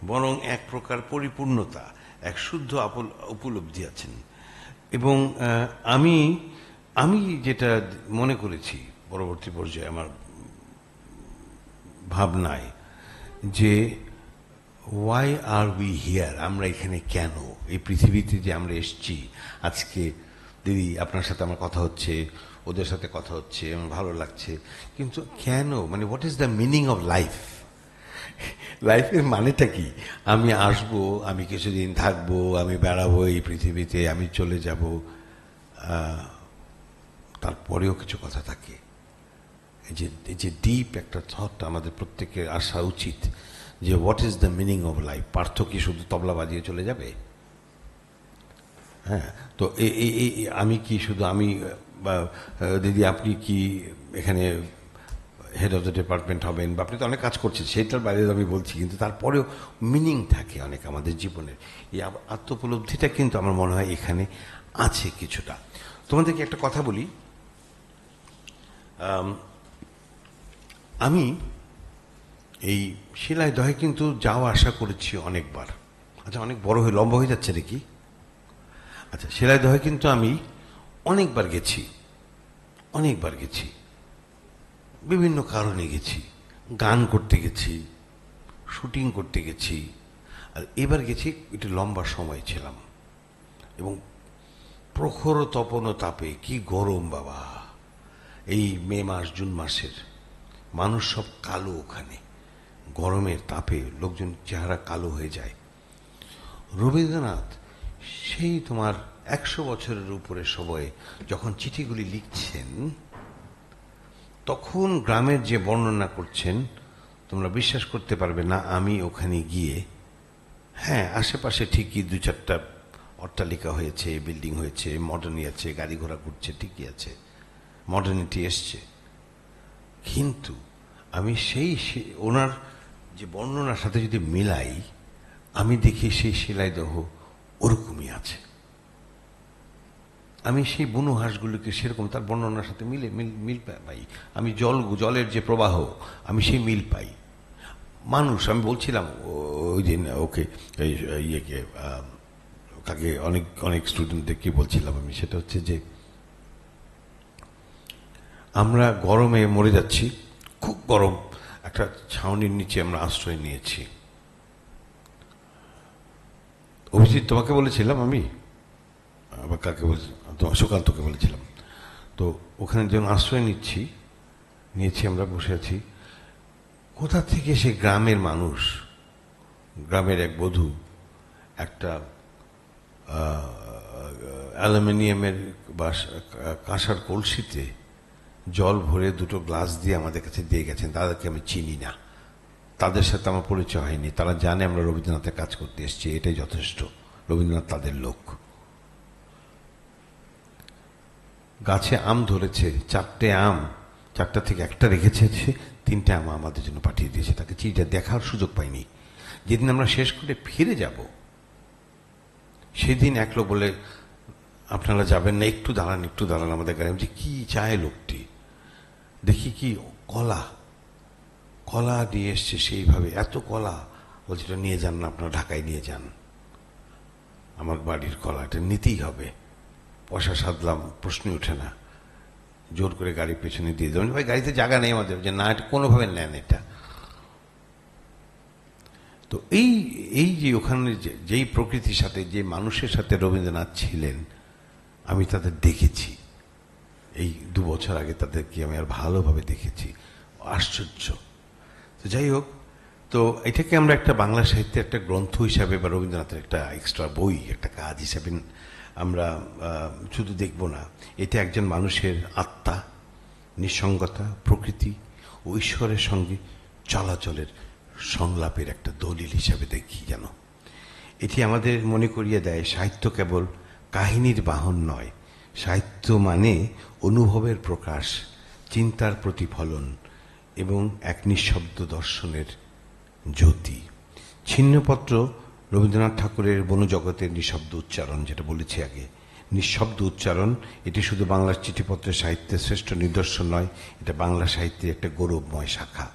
বরং এক প্রকার পরিপূর্ণতা, এক শুদ্ধ উপলব্ধি আছেন। এবং আমি আমি যেটা মনে করেছি পরবর্তী পর্যায়ে আমার ভাবনায়, যে ওয়াই আর উই হিয়ার, আমরা এখানে কেন, এই পৃথিবীতে যে আমরা এসছি। আজকে দিদি আপনার সাথে আমার কথা হচ্ছে, ওদের সাথে কথা হচ্ছে, আমার ভালো লাগছে, কিন্তু কেন, মানে what is the meaning of life? লাইফের মানেটা কি? আমি আসবো, আমি কিছুদিন থাকবো, আমি বেড়াবো এই পৃথিবীতে, আমি চলে যাব, তারপরেও কিছু কথা থাকে। এই যে ডিপ একটা থট আমাদের প্রত্যেকের আসা উচিত, যে what is the meaning of life? Partha কি শুধু তবলা বাজিয়ে চলে যাবে? হ্যাঁ, তো আমি কি শুধু আমি বা দিদি আপনি কি এখানে হেড অফ দ্য ডিপার্টমেন্ট হবেন, বা আপনি তো অনেক কাজ করছেন, সেটার বাইরে আমি বলছি, কিন্তু তারপরেও মিনিং থাকে অনেক আমাদের জীবনের। এই আত্মোপলব্ধিটা কিন্তু আমার মনে হয় এখানে আছে কিছুটা। তোমাদেরকে একটা কথা বলি, আমি এই শিলাইদহে কিন্তু যাওয়া আসা করেছি অনেকবার। আচ্ছা, অনেক বড় হয়ে লম্বা হয়ে যাচ্ছে নাকি? আচ্ছা, শিলাইদহে কিন্তু আমি অনেকবার গেছি, বিভিন্ন কারণে গেছি। গান করতে গেছি, শুটিং করতে গেছি, আর এবার গেছি একটু লম্বা সময় ছিলাম। এবং প্রখর তপন তাপে, কি গরম বাবা! এই মে মাস, জুন মাসের মানুষ সব কালো, ওখানে গরমের তাপে লোকজন চেহারা কালো হয়ে যায়। রবীন্দ্রনাথ সেই তোমার 100 বছরের উপরে সময়ে যখন চিঠিগুলি লিখছেন, তখন গ্রামের যে বর্ণনা করছেন, তোমরা বিশ্বাস করতে পারবে না, আমি ওখানে গিয়ে, হ্যাঁ আশেপাশে ঠিকই 2-4টা অট্টালিকা হয়েছে, বিল্ডিং হয়েছে, মডার্নি আছে, গাড়ি ঘোড়া ঘুরছে, ঠিকই আছে, মডার্নিটি এসছে, কিন্তু আমি সেই ওনার যে বর্ণনার সাথে যদি মিলাই, আমি দেখি সেই শিলাইদহ ওরকমই আছে। আমি সেই বুনো হাঁসগুলোকে সেরকম তার বর্ণনার সাথে মিল পাই। আমি জলের যে প্রবাহ, আমি সেই মিল পাই। মানুষ, আমি বলছিলাম ওই দিন ওকে, ইয়েকে কাকে, অনেক স্টুডেন্টদেরকে বলছিলাম আমি, সেটা হচ্ছে যে আমরা গরমে মরে যাচ্ছি, খুব গরম, একটা ছাউনির নিচে আমরা আশ্রয় নিয়েছি। অভিজিৎ তোমাকে বলেছিলাম, আমি আবার কাকে বলছি, সুকান্তকে বলেছিলাম। তো ওখানে যখন আশ্রয় নিয়েছি আমরা, বসে আছি, কোথা থেকে সে গ্রামের মানুষ, গ্রামের এক বধূ একটা অ্যালুমিনিয়ামের বা কাঁসার কলসিতে জল ভরে 2টো গ্লাস দিয়ে আমাদের কাছে দিয়ে গেছেন। তাদেরকে আমি চিনি না, তাদের সাথে আমার পরিচয় হয়নি, তারা জানে আমরা রবীন্দ্রনাথের কাজ করতে এসেছি, এটাই যথেষ্ট। রবীন্দ্রনাথ তাদের লোক। গাছে আম ধরেছে, 4টে আম, 4টা থেকে একটা রেখেছে, 3টে আম আমাদের জন্য পাঠিয়ে দিয়েছে। তাকে চিঠিটা দেখার সুযোগ পাইনি। যেদিন আমরা শেষ করে ফিরে যাব, সেদিন এক লোক বলে, আপনারা যাবেন না, একটু দাঁড়ান আমাদের গাড়ি। বলছি কি চায় লোকটি? দেখি কি কলা নিয়ে এসছে, সেইভাবে এত কলা। বলছি এটা নিয়ে যান না, আপনারা ঢাকায় নিয়ে যান, আমার বাড়ির কলা, এটা নিতেই হবে। পয়সা সাধলাম, প্রশ্নই ওঠে না, জোর করে গাড়ির পেছনে দিয়ে দেবেন। ভাই গাড়িতে জায়গা নেই আমাদের, যে না এটা কোনোভাবে নেন এটা। তো এই যে ওখানে যেই প্রকৃতির সাথে, যে মানুষের সাথে রবীন্দ্রনাথ ছিলেন, আমি তাদের দেখেছি। এই 2 বছর আগে তাদেরকে আমি আর ভালোভাবে দেখেছি। আশ্চর্য। তো যাই হোক, তো এটাকে আমরা একটা বাংলা সাহিত্যের একটা গ্রন্থ হিসাবে, বা রবীন্দ্রনাথের একটা এক্সট্রা বই, একটা কাজ হিসাবে আমরা শুধু দেখব না। এটা একজন মানুষের আত্মা, নিঃসঙ্গতা, প্রকৃতি ও ঈশ্বরের সঙ্গে চলাচলের সংলাপের একটা দলিল হিসাবে দেখি যেন। এটি আমাদের মনে করিয়ে দেয় সাহিত্য কেবল কাহিনীর বাহন নয়, সাহিত্য মানে অনুভবের প্রকাশ, চিন্তার প্রতিফলন এবং এক নিঃশব্দ দর্শনের জ্যোতি। ছিন্নপত্র রবীন্দ্রনাথ ঠাকুরের বনজগতের নিঃশব্দ উচ্চারণ, যেটা বলেছি আগে, নিঃশব্দ উচ্চারণ। এটি শুধু বাংলার চিঠিপত্রের সাহিত্যের শ্রেষ্ঠ নিদর্শন নয়, এটা বাংলা সাহিত্যের একটা গৌরবময় শাখা।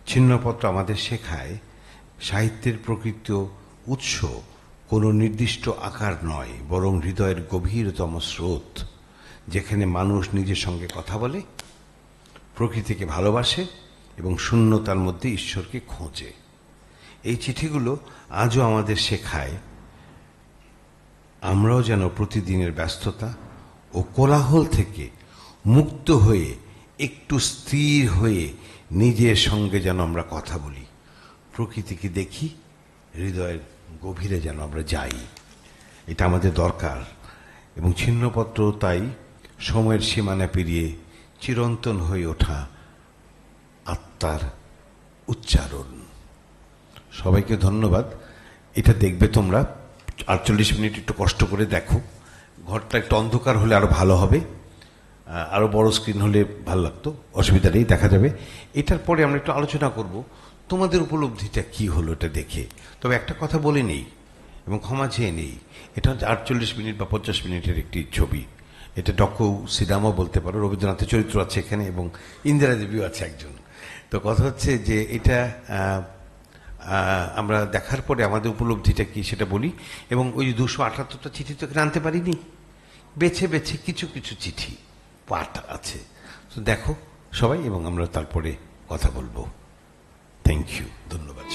ছিন্নপত্র আমাদের শেখায় সাহিত্যের প্রকৃত উৎস কোনো নির্দিষ্ট আকার নয়, বরং হৃদয়ের গভীরতম স্রোত, যেখানে মানুষ নিজের সঙ্গে কথা বলে, প্রকৃতিকে ভালোবাসে এবং শূন্যতার মধ্যে ঈশ্বরকে খোঁজে। এই চিঠিগুলো আজও আমাদের শেখায় আমরাও যেন প্রতিদিনের ব্যস্ততা ও কোলাহল থেকে মুক্ত হয়ে একটু স্থির হয়ে নিজের সঙ্গে যেন আমরা কথা বলি, প্রকৃতিকে দেখি, হৃদয়ের গভীরে যেন আমরা যাই। এটা আমাদের দরকার। এবং ছিন্নপত্র তাই সময়ের সীমানা পেরিয়ে চিরন্তন হয়ে ওঠা আত্মার উচ্চারণ। সবাইকে ধন্যবাদ। এটা দেখবে তোমরা 48 মিনিট একটু কষ্ট করে দেখো। ঘরটা একটু অন্ধকার হলে আরো ভালো হবে, আরো বড় স্ক্রিন হলে ভালো লাগতো, অসুবিধা নেই, দেখা যাবে। এটার পরে আমরা একটু আলোচনা করব তোমাদের উপলব্ধিটা কি হলো এটা দেখে। তবে একটা কথা বলে নেই এবং ক্ষমা চেয়ে নেই, এটা 48 মিনিট বা 50 মিনিটের একটি ছবি। এটা ডক্টর সিদামও বলতে পারো, রবীন্দ্রনাথের চরিত্র আছে এখানে এবং ইন্দিরা দেবীও আছে একজন। তো কথা হচ্ছে যে এটা আমরা দেখার পরে আমাদের উপলব্ধিটা কি সেটা বলি। এবং ওই 278টা চিঠি তো এখানে আনতে পারিনি, বেছে বেছে কিছু কিছু চিঠি পাঠ আছে। তো দেখো সবাই, এবং আমরা তারপরে কথা বলবো। থ্যাংক ইউ, ধন্যবাদ।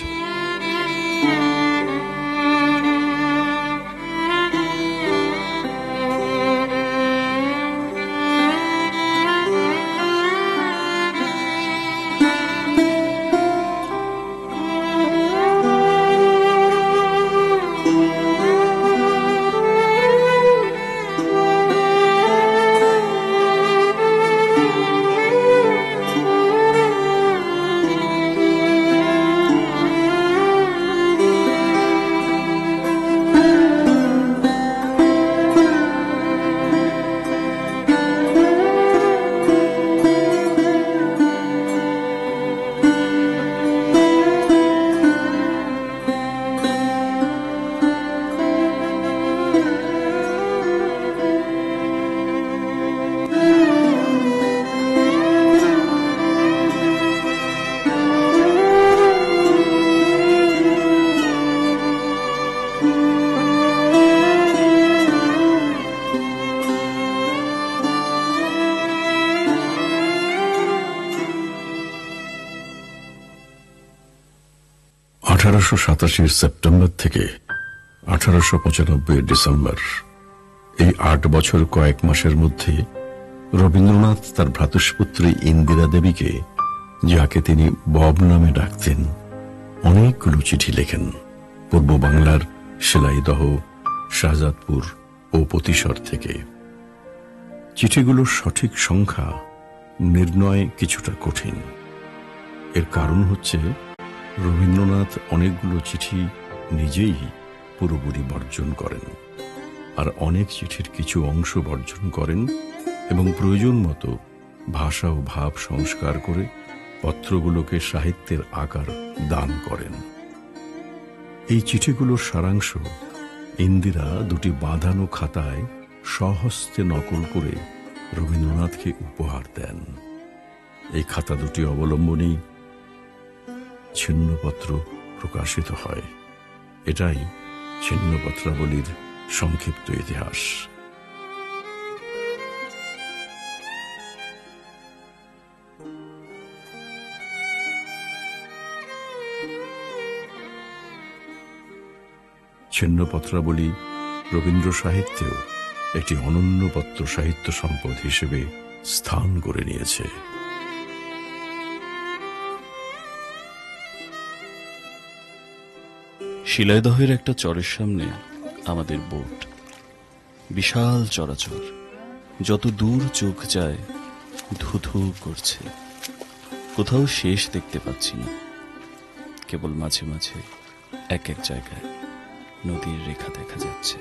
সেপ্টেম্বর থেকে 1895 ডিসেম্বর, এই 8 বছর কয়েক মাসের মধ্যে রবীন্দ্রনাথ তার ভ্রাতুষ্পুত্রী ইন্দিরা দেবীকে, যাকে তিনি বব নামে ডাকতেন, অনেকগুলো চিঠি লেখেন পূর্ব বাংলার সেলাইদহ, শাহজাদপুর ও পতিশর থেকে। চিঠিগুলোর সঠিক সংখ্যা নির্ণয় কিছুটা কঠিন। এর কারণ হচ্ছে রবীন্দ্রনাথ অনেকগুলো চিঠি নিজেই পুরোপুরি বর্জন করেন, আর অনেক চিঠির কিছু অংশ বর্জন করেন এবং প্রয়োজন মতো ভাষা ও ভাব সংস্কার করে পত্রগুলোকে সাহিত্যের আকার দান করেন। এই চিঠিগুলোর সারাংশ ইন্দিরা দুটি বাঁধানো খাতায় স্বহস্তে নকল করে রবীন্দ্রনাথকে উপহার দেন। এই খাতা দুটি অবলম্বনেই ছিন্নপত্র প্রকাশিত হয়। এটাই ছিন্নপত্রাবলীর সংক্ষিপ্ত ইতিহাস। ছিন্নপত্রাবলী রবীন্দ্র সাহিত্যেও একটি অনন্য পত্র সাহিত্য সম্পদ হিসেবে স্থান করে নিয়েছে। শিলাইদহের একটা চরের সামনে আমাদের বোট, বিশাল চরাচর, যত দূর চোখ যায় ধু ধু করছে, কোথাও শেষ দেখতে পাচ্ছি না। কেবল মাঝে মাঝে এক এক জায়গায় নদীর রেখা দেখা যাচ্ছে।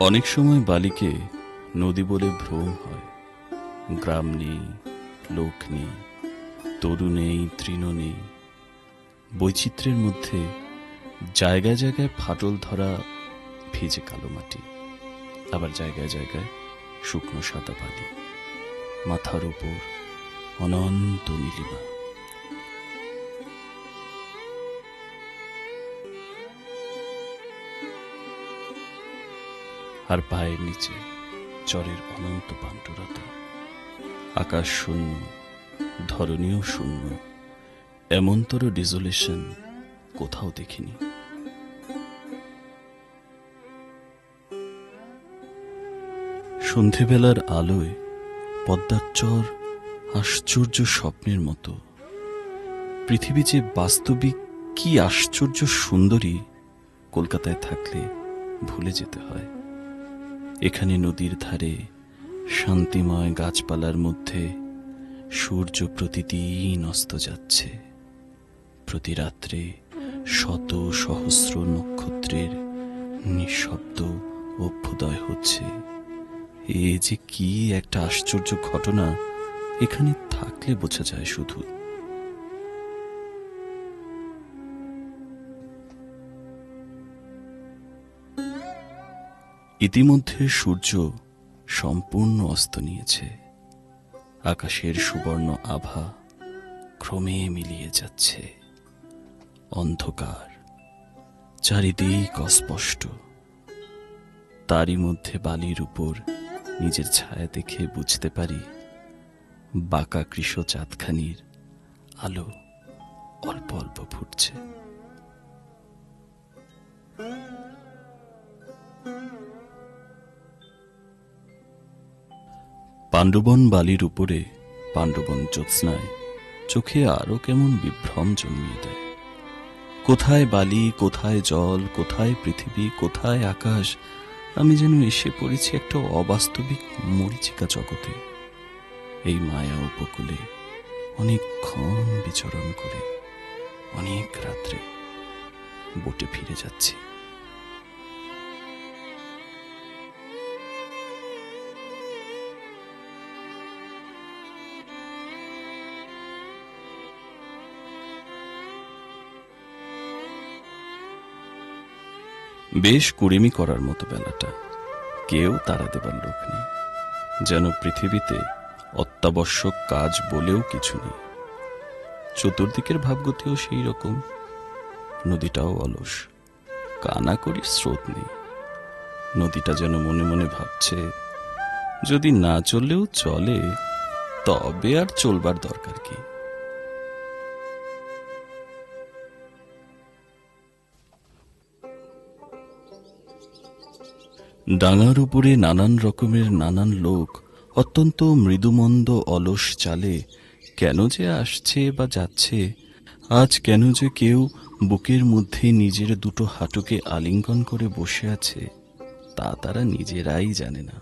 অনেক সময় বালিকে নদী বলে ভ্রম হয়। গ্রাম নেই, লোক নেই, তরু নেই, তৃণ নেই। বৈচিত্র্যের মধ্যে জায়গায় জায়গায় ফাটল ধরা ভিজে কালো মাটি, আবার জায়গায় জায়গায় শুকনো সাদা বালি, মাথার উপর অনন্ত নীলিমা। আর পায়ের নিচে চরের অনন্ত পাণ্ডুরতা। আকাশ শূন্য, ধরণীও শূন্য, এমনতর ডিজোলেশন কোথাও দেখিনি। সন্ধেবেলার আলোয় পদ্মার চর আশ্চর্য স্বপ্নের মতো। পৃথিবী যে বাস্তবিক কি আশ্চর্য সুন্দরী, কলকাতায় থাকলে ভুলে যেতে হয়। এখানে নদীর ধারে শান্তিময় গাছপালার মধ্যে সূর্য প্রতিদিন অস্ত যাচ্ছে। প্রতি রাত্রে শত সহস্র নক্ষত্রের নিঃশব্দ অভ্যুদয় হচ্ছে। এ যে কি একটা আশ্চর্য ঘটনা, এখানে থাকলে বোঝা যায় শুধু। ইতিমধ্যে সূর্য সম্পূর্ণ অস্ত নিয়েছে। আকাশের সুবর্ণ আভা ক্রমে মিলিয়ে যাচ্ছে। অন্ধকার, চারিদিক অস্পষ্ট। তারই মধ্যে বালির উপর নিজের ছায়া দেখে বুঝতে পারি বাঁকা কৃষ চাঁদখানির আলো অল্প অল্প ফুটছে। পাণ্ডবন বালির উপরে পাণ্ডবন জ্যোৎস্নায় চোখে আরো কেমন বিভ্রম জন্মিয়ে দেয়। কোথায় বালি, কোথায় জল, কোথায় পৃথিবী, কোথায় আকাশ। আমি যেন এসে পড়েছি একটা অবাস্তবিক মরীচিকা জগতে। এই মায়া উপকূলে অনেকক্ষণ বিচরণ করে অনেক রাত্রে বোটে ফিরে যাচ্ছি। বেশ কুড়েমি করার মতো বেলাটা, কেউ তাড়া দেবার লোক নেই। যেন পৃথিবীতে অত্যাবশ্যক কাজ বলেও কিছু নেই। চতুর্দিকের ভাবগতিও সেই রকম। নদীটাও অলস, কানাকড়ির স্রোত নেই। নদীটা যেন মনে মনে ভাবছে, যদি না চললেও চলে, তবে আর চলবার দরকার কি। ডাঙার উপরে নানান রকমের নানান লোক অত্যন্ত মৃদুমন্দ অলস চালে কেন যে আসছে বা যাচ্ছে, আজ কেন যে কেউ বুকের মধ্যে নিজের দুটো হাঁটুকে আলিঙ্গন করে বসে আছে, তা তারা নিজেরাই জানে না।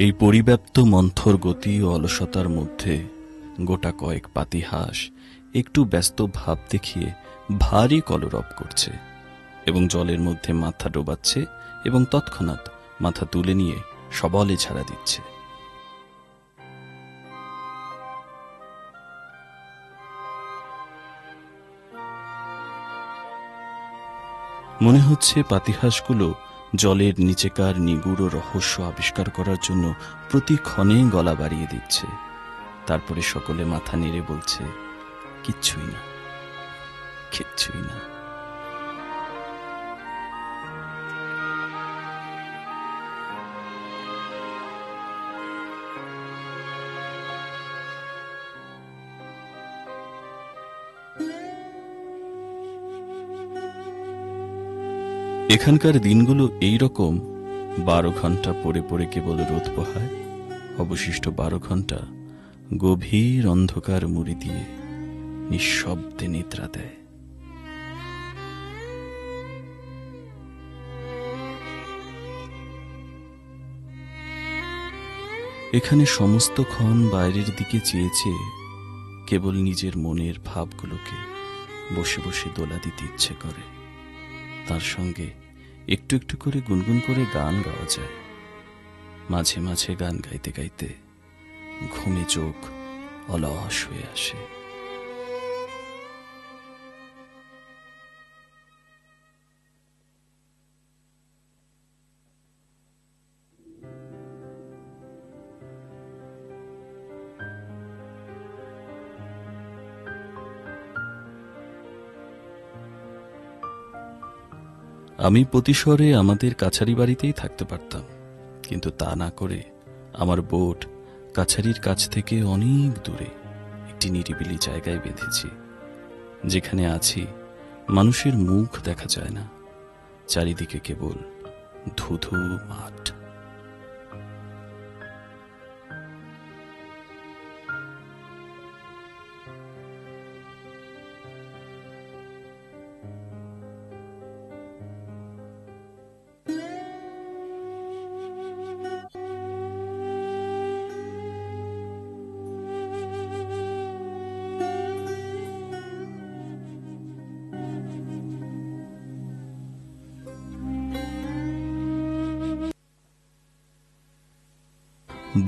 এই পরিব্যাপ্ত মন্থর গতি ও অলসতার মধ্যে গোটা কয়েক পাতিহাঁস একটু ব্যস্ত ভাব দেখিয়ে ভারী কলরব করছে এবং জলের মধ্যে মাথা ডোবাচ্ছে এবং তৎক্ষণাৎ মাথা তুলে নিয়ে সবলে ছাড়া দিচ্ছে। মনে হচ্ছে পাতিহাঁসগুলো জলের নিচেকার নিগূঢ় রহস্য আবিষ্কার করার জন্য প্রতি ক্ষণে গলা বাড়িয়ে দিচ্ছে। তারপরে সকলে মাথা নেড়ে বলছে, কিচ্ছুই না, কিচ্ছুই না। এখানকার দিনগুলো এই রকম 12 ঘন্টা পড়ে পড়ে কেবল রোদ পোহায়, অবশিষ্ট 12 ঘন্টা গভীর অন্ধকার মুড়ি দিয়ে নিঃশব্দে নিদ্রা দেয়। এখানে সমস্ত ক্ষণ বাইরের দিকে চেয়ে চেয়ে কেবল নিজের মনের ভাবগুলোকে বসে বসে দোলা দিতে ইচ্ছে করে। তার সঙ্গে একটু একটু করে গুনগুন করে গান গাওয়া যায়। মাঝে মাঝে গান গাইতে গাইতে ঘুমে চোখ অলস হয়ে আসে। আমি প্রতিশরে আমাদের কাছারি বাড়িতেই থাকতে পারতাম, কিন্তু তা না করে আমার বোট কাছারির কাছ থেকে অনেক দূরে একটি নিরিবিলি জায়গায় বেঁধেছি। যেখানে আছি মানুষের মুখ দেখা যায় না, চারিদিকে কেবল ধুধু মাঠ।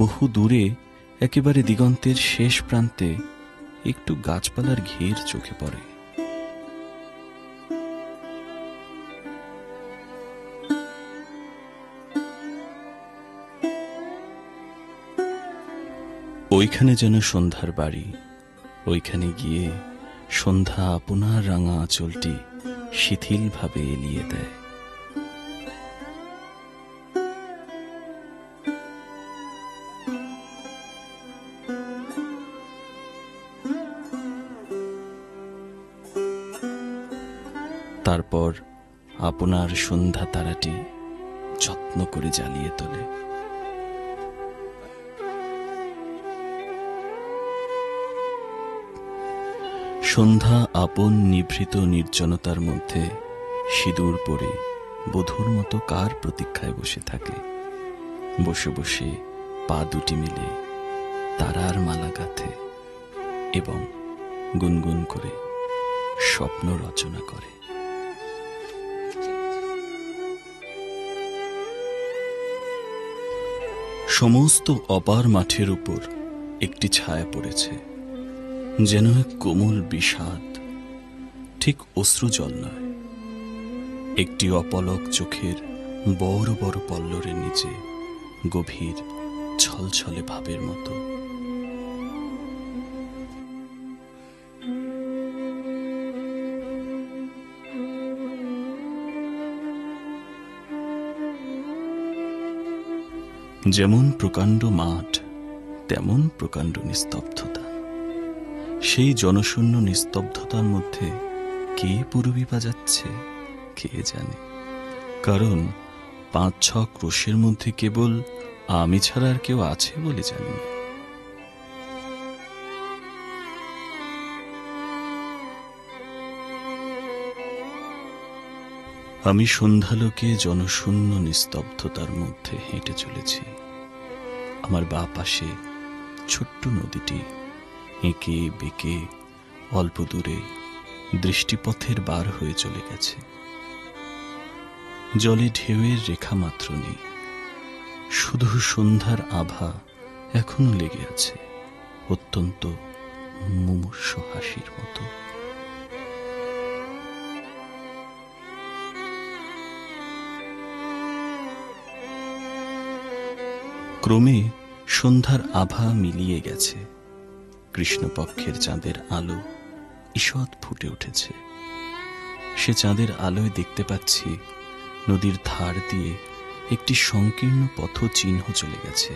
বহু দূরে একেবারে দিগন্তের শেষ প্রান্তে একটু গাছপালার ঘের চোখে পড়ে। ওইখানে যেন সন্ধ্যার বাড়ি। ওইখানে গিয়ে সন্ধ্যা আপনার রাঙা আঁচলটি শিথিলভাবে এলিয়ে দেয়। তারপর আপনার সন্ধ্যা তারাটি যত্ন করে জ্বালিয়ে তোলে। সন্ধ্যা আপন নিভৃত নির্জনতার মধ্যে সিঁদুর পরে বধূর মতো কার প্রতীক্ষায় বসে থাকে। বসে বসে পা দুটি মিলে তারার মালা গাঁথে এবং গুনগুন করে স্বপ্ন রচনা করে। সমস্ত অপার মাঠের উপর একটি ছায়া পড়েছে, যেন এক কোমল বিষাদ, ঠিক অশ্রুজল নয়, একটি অপলক চোখের বড় বড় পল্লরের নিচে গভীর ছলছলে ভাবের মতো। যেমন প্রকাণ্ড মাঠ, তেমন প্রকাণ্ড নিস্তব্ধতা। সেই জনশূন্য নিস্তব্ধতার মধ্যে কে পুরবি বাজাচ্ছে কে জানে, কারণ 5-6 ক্রোশের মধ্যে কেবল আমি ছাড়া আর কেউ আছে বলে জানি না। আমি সন্ধ্যালোকে জনশূন্য নিস্তব্ধতার মধ্যে হেঁটে চলেছি। আমার বাঁ পাশে ছোট্ট নদীটি এঁকে বেঁকে অল্প দূরে দৃষ্টিপথের বার হয়ে চলে গেছে। জলে ঢেউয়ের রেখা মাত্র নেই, শুধু সন্ধ্যার আভা এখনো লেগে আছে, অত্যন্ত মুমূর্ষ হাসির মতো। ক্রমে সন্ধ্যার আভা মিলিয়ে গেছে। কৃষ্ণপক্ষের চাঁদের আলো ঈষৎ ফুটে উঠেছে। সে চাঁদের আলোয় দেখতে পাচ্ছি নদীর ধার দিয়ে একটি সংকীর্ণ পথ চিহ্ন চলে গেছে।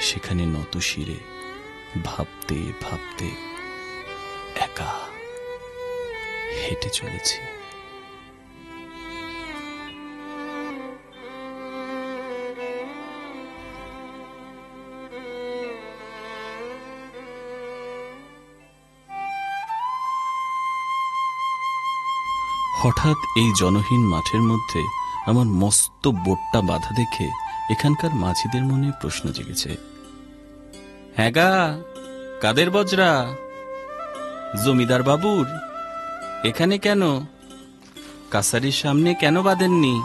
সেখানে নত শিরে ভাবতে ভাবতে একা হেঁটে চলেছি। হঠাৎ এই জনহীন মাঠের মধ্যে আমার মস্ত বোটটা বাধা দেখে এখানকার মাঝিদের মনে প্রশ্ন জেগেছে। হ্যাঁ গা, কাদের বজরা? জমিদার বাবুর? এখানে কেন? কাছারির সামনে কেন বাঁধেননি?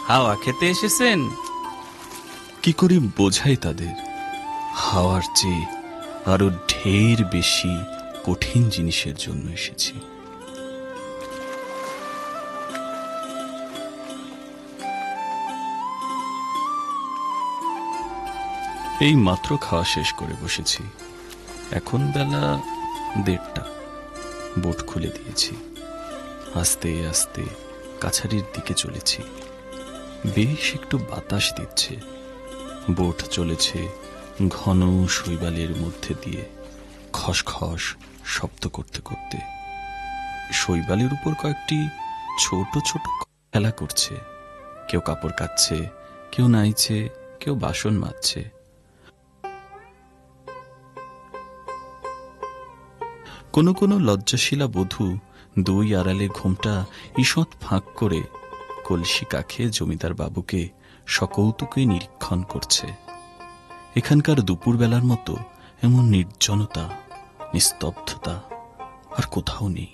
হাওয়া খেতে এসেছেন? কি করে বোঝাই তাদের হাওয়ার চেয়ে আরো ঢের বেশি কঠিন জিনিসের জন্য এসেছি। এই মাত্র খাওয়া শেষ করে বসেছি। এখন বেলা 1:30। বোট খুলে দিয়েছি। আস্তে আস্তে কাছারির দিকে চলেছি। বেশ একটু বাতাস দিচ্ছে। বোট চলেছে ঘন শৈবালের মধ্যে দিয়ে, খসখস শব্দ করতে করতে। শৈবালের উপর কয়েকটি ছোট ছোট খেলা করছে। কেউ কাপড় কাচ্ছে, কেউ নাইছে, কেউ বাসন মাজছে। কোনো কোনো লজ্জাশীলা বধূ দুই আড়ালে ঘোমটা ঈষৎ ফাঁক করে কলসি কাখে জমিদার বাবুকে সকৌতুকে নিরীক্ষণ করছে। এখানকার দুপুরবেলার মতো এমন নির্জনতা, নিস্তব্ধতা আর কোথাও নেই।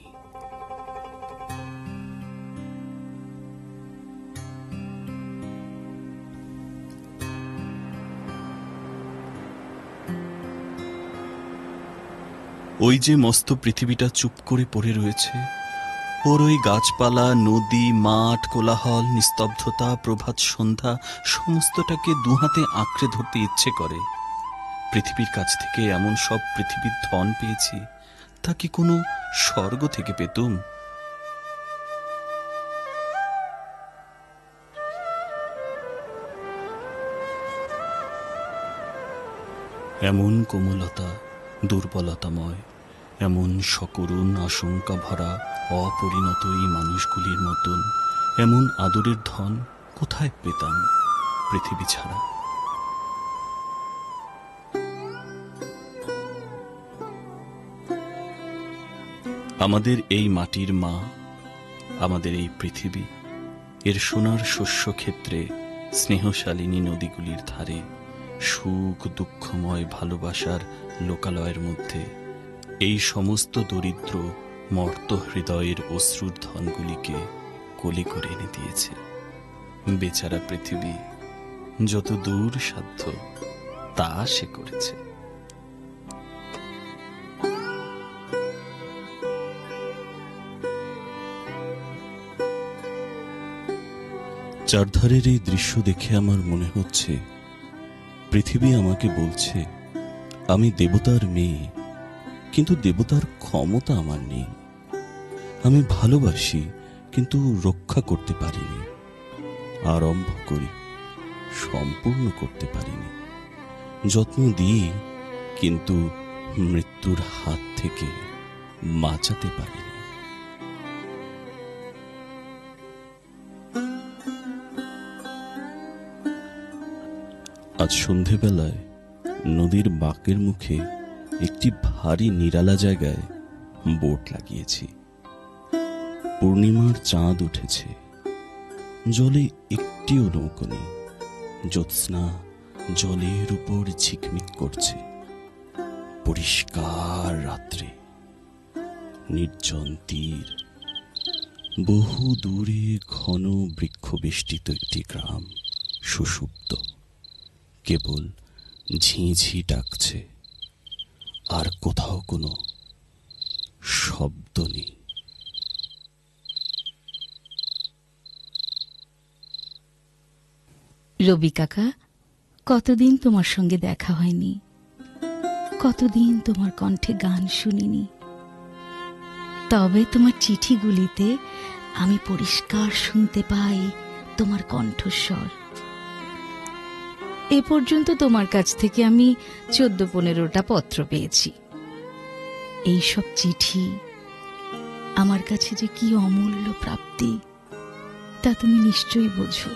ওই যে মস্ত পৃথিবীটা চুপ করে পড়ে রয়েছে, ওর ওই গাছপালা, নদী, মাঠ, কোলাহল, নিস্তব্ধতা, প্রভাত সন্ধ্যা সমস্তটাকে দুহাতে আঁকড়ে ধরতে ইচ্ছে করে। পৃথিবীর কাছ থেকে এমন সব পৃথিবীর ধন পেয়েছি, তা কি কোনো স্বর্গ থেকে পেতুম? এমন কোমলতা, দুর্বলতাময়, এমন সকরুণ আশঙ্কা ভরা অপরিণত এই মানুষগুলির মতন এমন আদরের ধন কোথায় পেতাম পৃথিবী ছাড়া? আমাদের এই মাটির মা, আমাদের এই পৃথিবী, এর সোনার শস্য ক্ষেত্রে স্নেহশালিনী নদীগুলির ধারে, সুখ দুঃখময় ভালোবাসার লোকালয়ের মধ্যে এই সমস্ত দরিদ্র মর্ত হৃদয়ের অশ্রুর ধনগুলিকে কোলে করে এনে দিয়েছে। বেচারা পৃথিবী যত দূর সাধ্য তা সে করেছে। চারধারের এই দৃশ্য দেখে আমার মনে হচ্ছে পৃথিবী আমাকে বলছে আমি দেবতার মেয়ে, কিন্তু দেবতার ক্ষমতা আমার নেই। আমি ভালোবাসি কিন্তু রক্ষা করতে পারিনি, আরম্ভ করি সম্পূর্ণ করতে পারিনি, যত্ন দিই কিন্তু মৃত্যুর হাত থেকে বাঁচাতে পারিনি। আজ সন্ধেবেলায় নদীর বাঁকের মুখে একটি ভারী নিরালা জায়গায় বোট লাগিয়েছি। পূর্ণিমার চাঁদ উঠেছে, জলে একটিও নৌকো নেই। জ্যোৎস্না জলের উপর ঝিকমিক করছে। পরিষ্কার রাত্রে, নির্জন তীর, বহু দূরে ঘন বৃক্ষ বেষ্টিত একটি গ্রাম সুষুপ্ত, কেবল ঝিঁঝি ডাকছে, আর কোথাও কোনো শব্দ নেই। রবি কাকা, কতদিন তোমার সঙ্গে দেখা হয়নি, কতদিন তোমার কণ্ঠে গান শুনিনি। তবে তোমার চিঠিগুলিতে আমি পরিষ্কার শুনতে পাই তোমার কণ্ঠস্বর। এ পর্যন্ত তোমার কাছ থেকে আমি 14-15টা পত্র পেয়েছি। এই সব চিঠি আমার কাছে যে কি অমূল্য প্রাপ্তি তা তুমি নিশ্চয়ই বোঝো।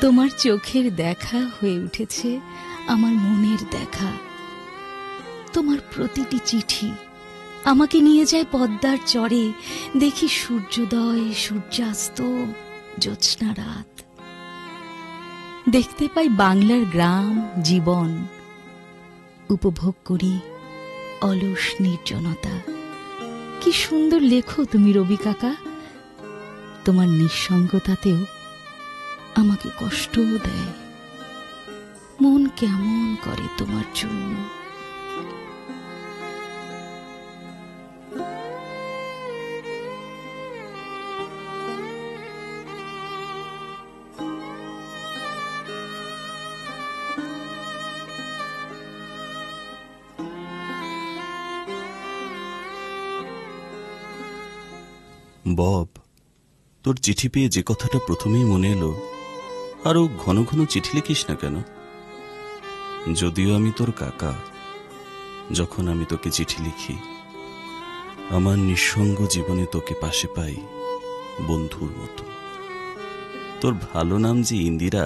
তোমার চোখের দেখা হয়ে উঠেছে আমার মনের দেখা। তোমার প্রতিটি চিঠি আমাকে নিয়ে যায় পদ্মার চরে, দেখি সূর্যোদয়, সূর্যাস্ত, জ্যোৎস্না রাত। দেখতে পাই বাংলার গ্রাম জীবন, উপভোগ করি অলস নির্জনতা। কি সুন্দর লেখো তুমি রবি কাকা, তোমার নিঃসঙ্গতাতেও আমাকে কষ্টও দেয়। মন কেমন করে তোমার জন্য। বব, তোর চিঠি পেয়ে যে কথাটা প্রথমেই মনে এলো, আরো ঘন ঘন চিঠি লিখিস না কেন? যদিও আমি তোর কাকা, যখন আমি তোকে চিঠি লিখি, আমার নিঃসঙ্গ জীবনে তোকে পাশে পাই বন্ধুর মতো। তোর ভালো নাম যে ইন্দিরা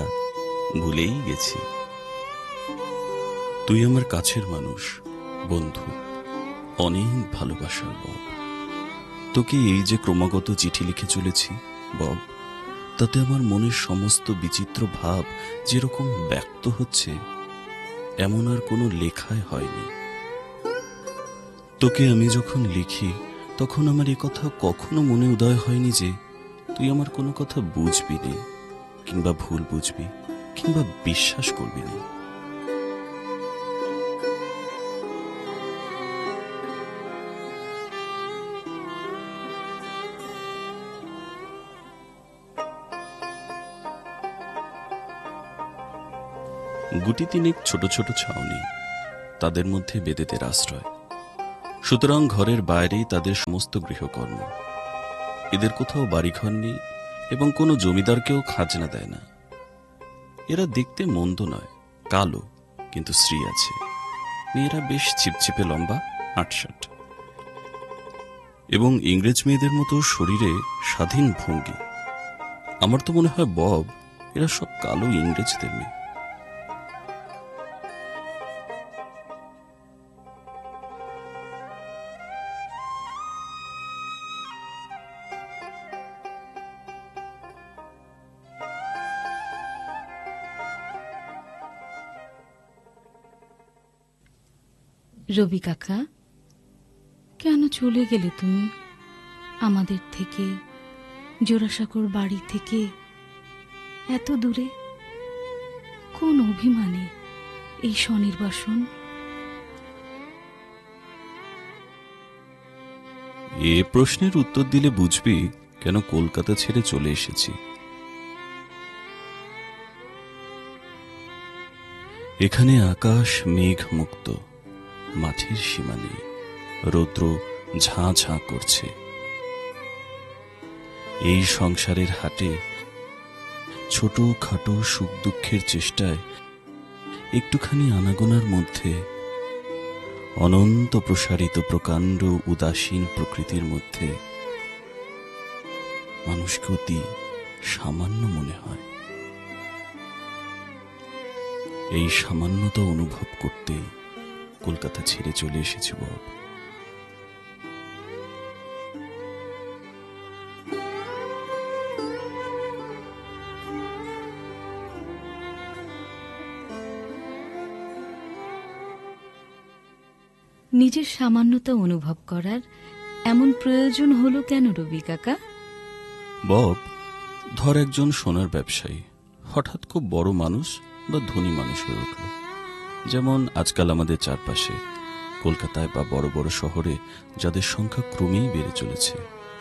ভুলেই গেছি। তুই আমার কাছের মানুষ, বন্ধু, অনেক ভালোবাসার বব। তোকে এই যে ক্রমাগত চিঠি লিখে চলেছি বব, তাতে আমার মনের সমস্ত বিচিত্র ভাব যেরকম ব্যক্ত হচ্ছে, এমন আর কোনো লেখায় হয়নি। তোকে আমি যখন লিখি তখন আমার এ কথা কখনো মনে উদয় হয়নি যে তুই আমার কোনো কথা বুঝবি না, কিংবা ভুল বুঝবি, কিংবা বিশ্বাস করবি না। গুটি তিনেক ছোট ছোট ছাউনি, তাদের মধ্যে বেদেদের আশ্রয়। সুতরাং ঘরের বাইরেই তাদের সমস্ত গৃহকর্ম। এদের কোথাও বাড়িঘর নেই এবং কোনো জমিদারকেও খাজনা দেয় না। এরা দেখতে মন্দ নয়, কালো, কিন্তু স্ত্রী আছে। মেয়েরা বেশ ছিপছিপে লম্বা, আটসাট, এবং ইংরেজ মেয়েদের মতো শরীরে স্বাধীন ভঙ্গি। আমার তো মনে হয় বব, এরা সব কালো ইংরেজদের মেয়ে। রবি কাকা, কেন চলে গেলে তুমি আমাদের থেকে, জোড়াসাঁকোর বাড়ি থেকে এত দূরে? কোন অভিমানে এই স্বনির্বাসন? এ প্রশ্নের উত্তর দিলে বুঝবি কেন কলকাতা ছেড়ে চলে এসেছি। এখানে আকাশ মেঘ মুক্ত, মাঠের সীমা নেই, রৌদ্র ঝাঁ ঝাঁ করছে। এই সংসারের হাটে ছোট খাটো সুখ দুঃখের চেষ্টায় একটুখানি আনাগোনার মধ্যে, অনন্ত প্রসারিত প্রকাণ্ড উদাসীন প্রকৃতির মধ্যে মানুষকে অতি সামান্য মনে হয়। এই সামান্যতা অনুভব করতে কলকাতা ছেড়ে চলে এসেছি বব। নিজের সামান্যতা অনুভব করার এমন প্রয়োজন হলো কেন রবি কাকা? বব, ধর একজন সোনার ব্যবসায়ী হঠাৎ খুব বড় মানুষ বা ধনী মানুষ হয়ে উঠল, যেমন আজকাল আমাদের চারপাশে কলকাতায় বা বড় বড় শহরে যাদের সংখ্যা ক্রমেই বেড়ে চলেছে।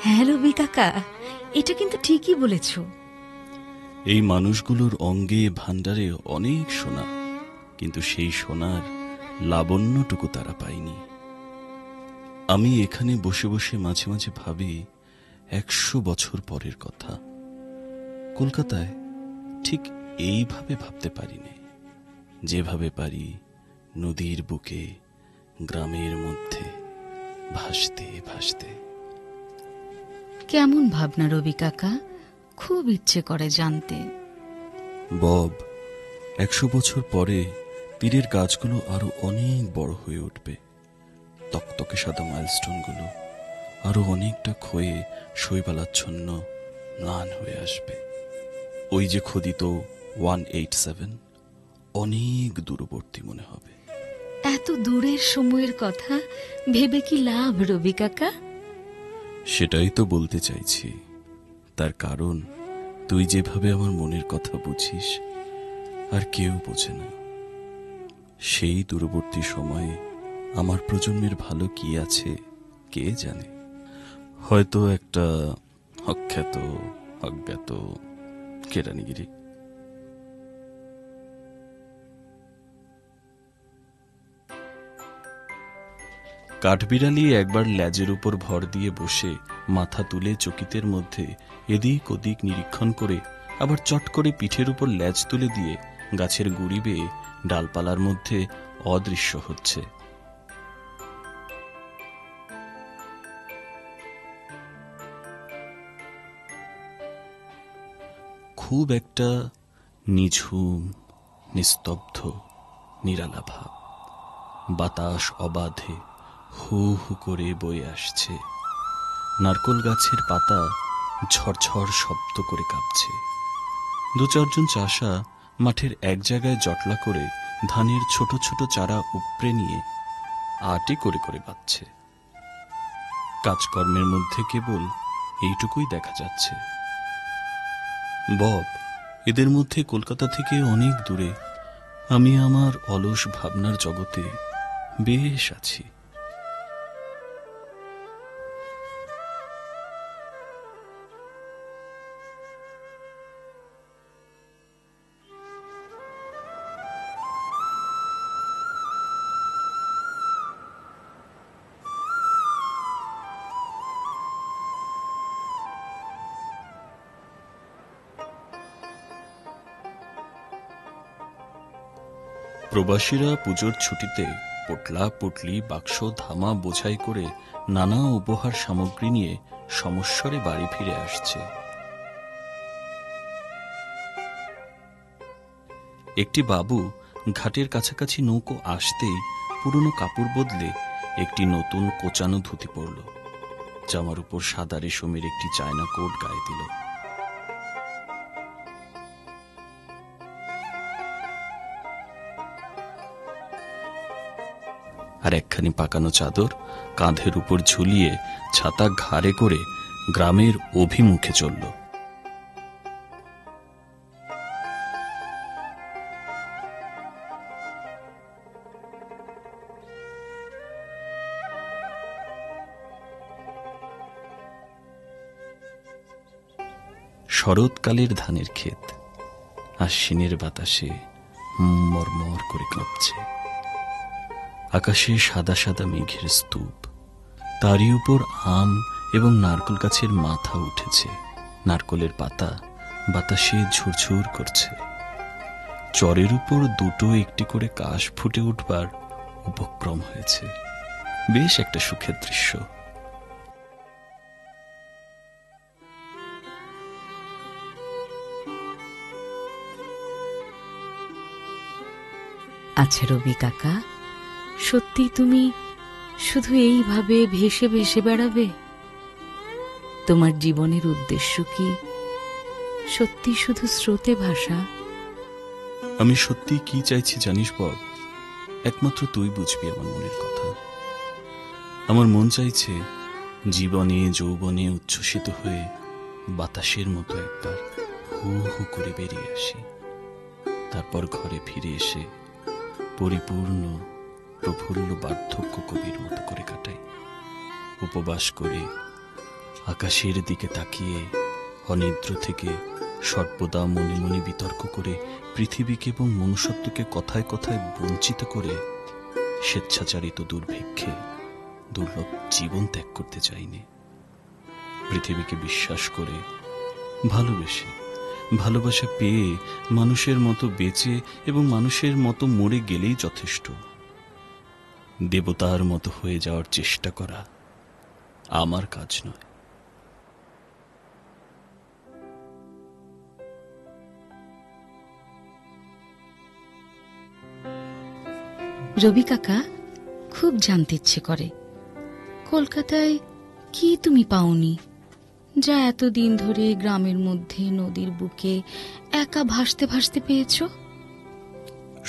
হ্যাঁ রবি কাকা, এটা কিন্তু ঠিকই বলেছ। এই মানুষগুলোর অঙ্গে ভাণ্ডারে অনেক সোনা, কিন্তু সেই সোনার লাবণ্যটুকু তারা পায়নি। আমি এখানে বসে বসে মাঝে মাঝে ভাবি 100 বছর পরের কথা। কলকাতায় ঠিক এইভাবে ভাবতে পারিনি, যেভাবে পারি নদীর বুকে, গ্রামের মধ্যে ভাসতে ভাসতে। কেমন ভাবনা রবি কাকা? খুব ইচ্ছে করে জানতে। বব, 100 বছর পরে তীরের গাছগুলো আরো অনেক বড় হয়ে উঠবে, তকতকে সাদা মাইলস্টোনগুলো আরো অনেকটা ক্ষয়ে শৈবালাচ্ছন্ন ম্লান হয়ে আসবে। ওই যে খোদিত 187 অনেক দূরবর্তী মনে হবে। এত দূরের সময়ের কথা ভেবে কি লাভ রবি কাকা? সেটাই তো বলতে চাইছি। তার কারণ তুই যেভাবে আমার মনের কথা বুঝিস আর কেউ বোঝে না। সেই দূরবর্তী সময়ে আমার প্রজন্মের ভালো কি আছে কে জানে। হয়তো একটা অখ্যাত অজ্ঞাত কেরানিগিরি। কাঠবিড়ালি একবার ল্যাজের উপর ভর দিয়ে বসে মাথা তুলে চকিতের মধ্যে এদিক ওদিক নিরীক্ষণ করে আবার চট করে পিঠের উপর ল্যাজ তুলে দিয়ে গাছের গুড়ি বেয়ে ডালপালার মধ্যে অদৃশ্য হচ্ছে। খুব একটা নিঝুম, নিস্তব্ধ, নিরালা ভাব। বাতাস অবাধে হু হু করে বয়ে আসছে। নারকোল গাছের পাতা ঝরঝর শব্দ করে কাঁপছে। দু চারজন চাষা মাঠের এক জায়গায় জটলা করে ধানের ছোট ছোট চারা উপড়ে নিয়ে আটি করে করে বাঁধছে। কাজকর্মের মধ্যে কেবল এইটুকুই দেখা যাচ্ছে। বব, এদের মধ্যে কলকাতা থেকে অনেক দূরে আমি আমার অলস ভাবনার জগতে বেশ আছি। প্রবাসীরা পুজোর ছুটিতে পোটলা পুটলি বাক্স ধামা বোঝাই করে নানা উপহার সামগ্রী নিয়ে সমস্বরে বাড়ি ফিরে আসছে। একটি বাবু ঘাটের কাছাকাছি নৌকো আসতেই পুরনো কাপড় বদলে একটি নতুন কোচানো ধুতি পরল। জামার উপর সাদা রেশমের একটি চায়না কোট গায়ে দিল। আর একখানি পাকানো চাদর কাঁধের উপর ঝুলিয়ে ছাতা ঘাড়ে করে গ্রামের অভিমুখে চলল। শরৎকালের ধানের ক্ষেত আশ্বিনের বাতাসে মরমর করে কাঁপছে। আকাশে সাদা সাদা মেঘের স্তূপ, তারই উপর আম এবং নারকেল গাছের মাথা উঠেছে। নারকেলের পাতা বাতাসে ঝুরঝুর করছে। চরের উপর দুটো একটি করে কাশ ফুটে উঠবার উপক্রম হয়েছে। বেশ একটা সুখের দৃশ্য। আচ্ছা রবি কাকা, সত্যি তুমি শুধু এইভাবে ভেসে ভেসে বেড়াবে? তোমার জীবনের উদ্দেশ্য কি সত্যি শুধু স্রোতে ভাসা? আমি সত্যি কি চাইছি জানিস বব? একমাত্র তুই বুঝবি আমার মনের কথা। আমার মন চাইছে জীবনে যৌবনে উচ্ছ্বসিত হয়ে বাতাসের মতো একবার হু হু করে বেরিয়ে আসি। তারপর ঘরে ফিরে এসে পরিপূর্ণ প্রফুল্ল বার্ধক্য কবির মতো করে কাটাই। উপবাস করে আকাশের দিকে তাকিয়ে অনিদ্র থেকে সর্বদা মনে মনে বিতর্ক করে পৃথিবীকে এবং মনুষ্যত্বকে কথায় কথায় বঞ্চিত করে স্বেচ্ছাচারিত দুর্ভিক্ষে দুর্লভ জীবন ত্যাগ করতে চাইনি। পৃথিবীকে বিশ্বাস করে ভালোবেসে ভালোবাসা পেয়ে মানুষের মতো বেঁচে এবং মানুষের মতো মরে গেলেই যথেষ্ট। দেবতার মতো হয়ে যাওয়ার চেষ্টা করা আমার কাজ নয়। রবি কাকা, খুব জানতে ইচ্ছে করে কলকাতায় কি তুমি পাওনি যা এতদিন ধরে গ্রামের মধ্যে নদীর বুকে একা ভাসতে ভাসতে পেয়েছ?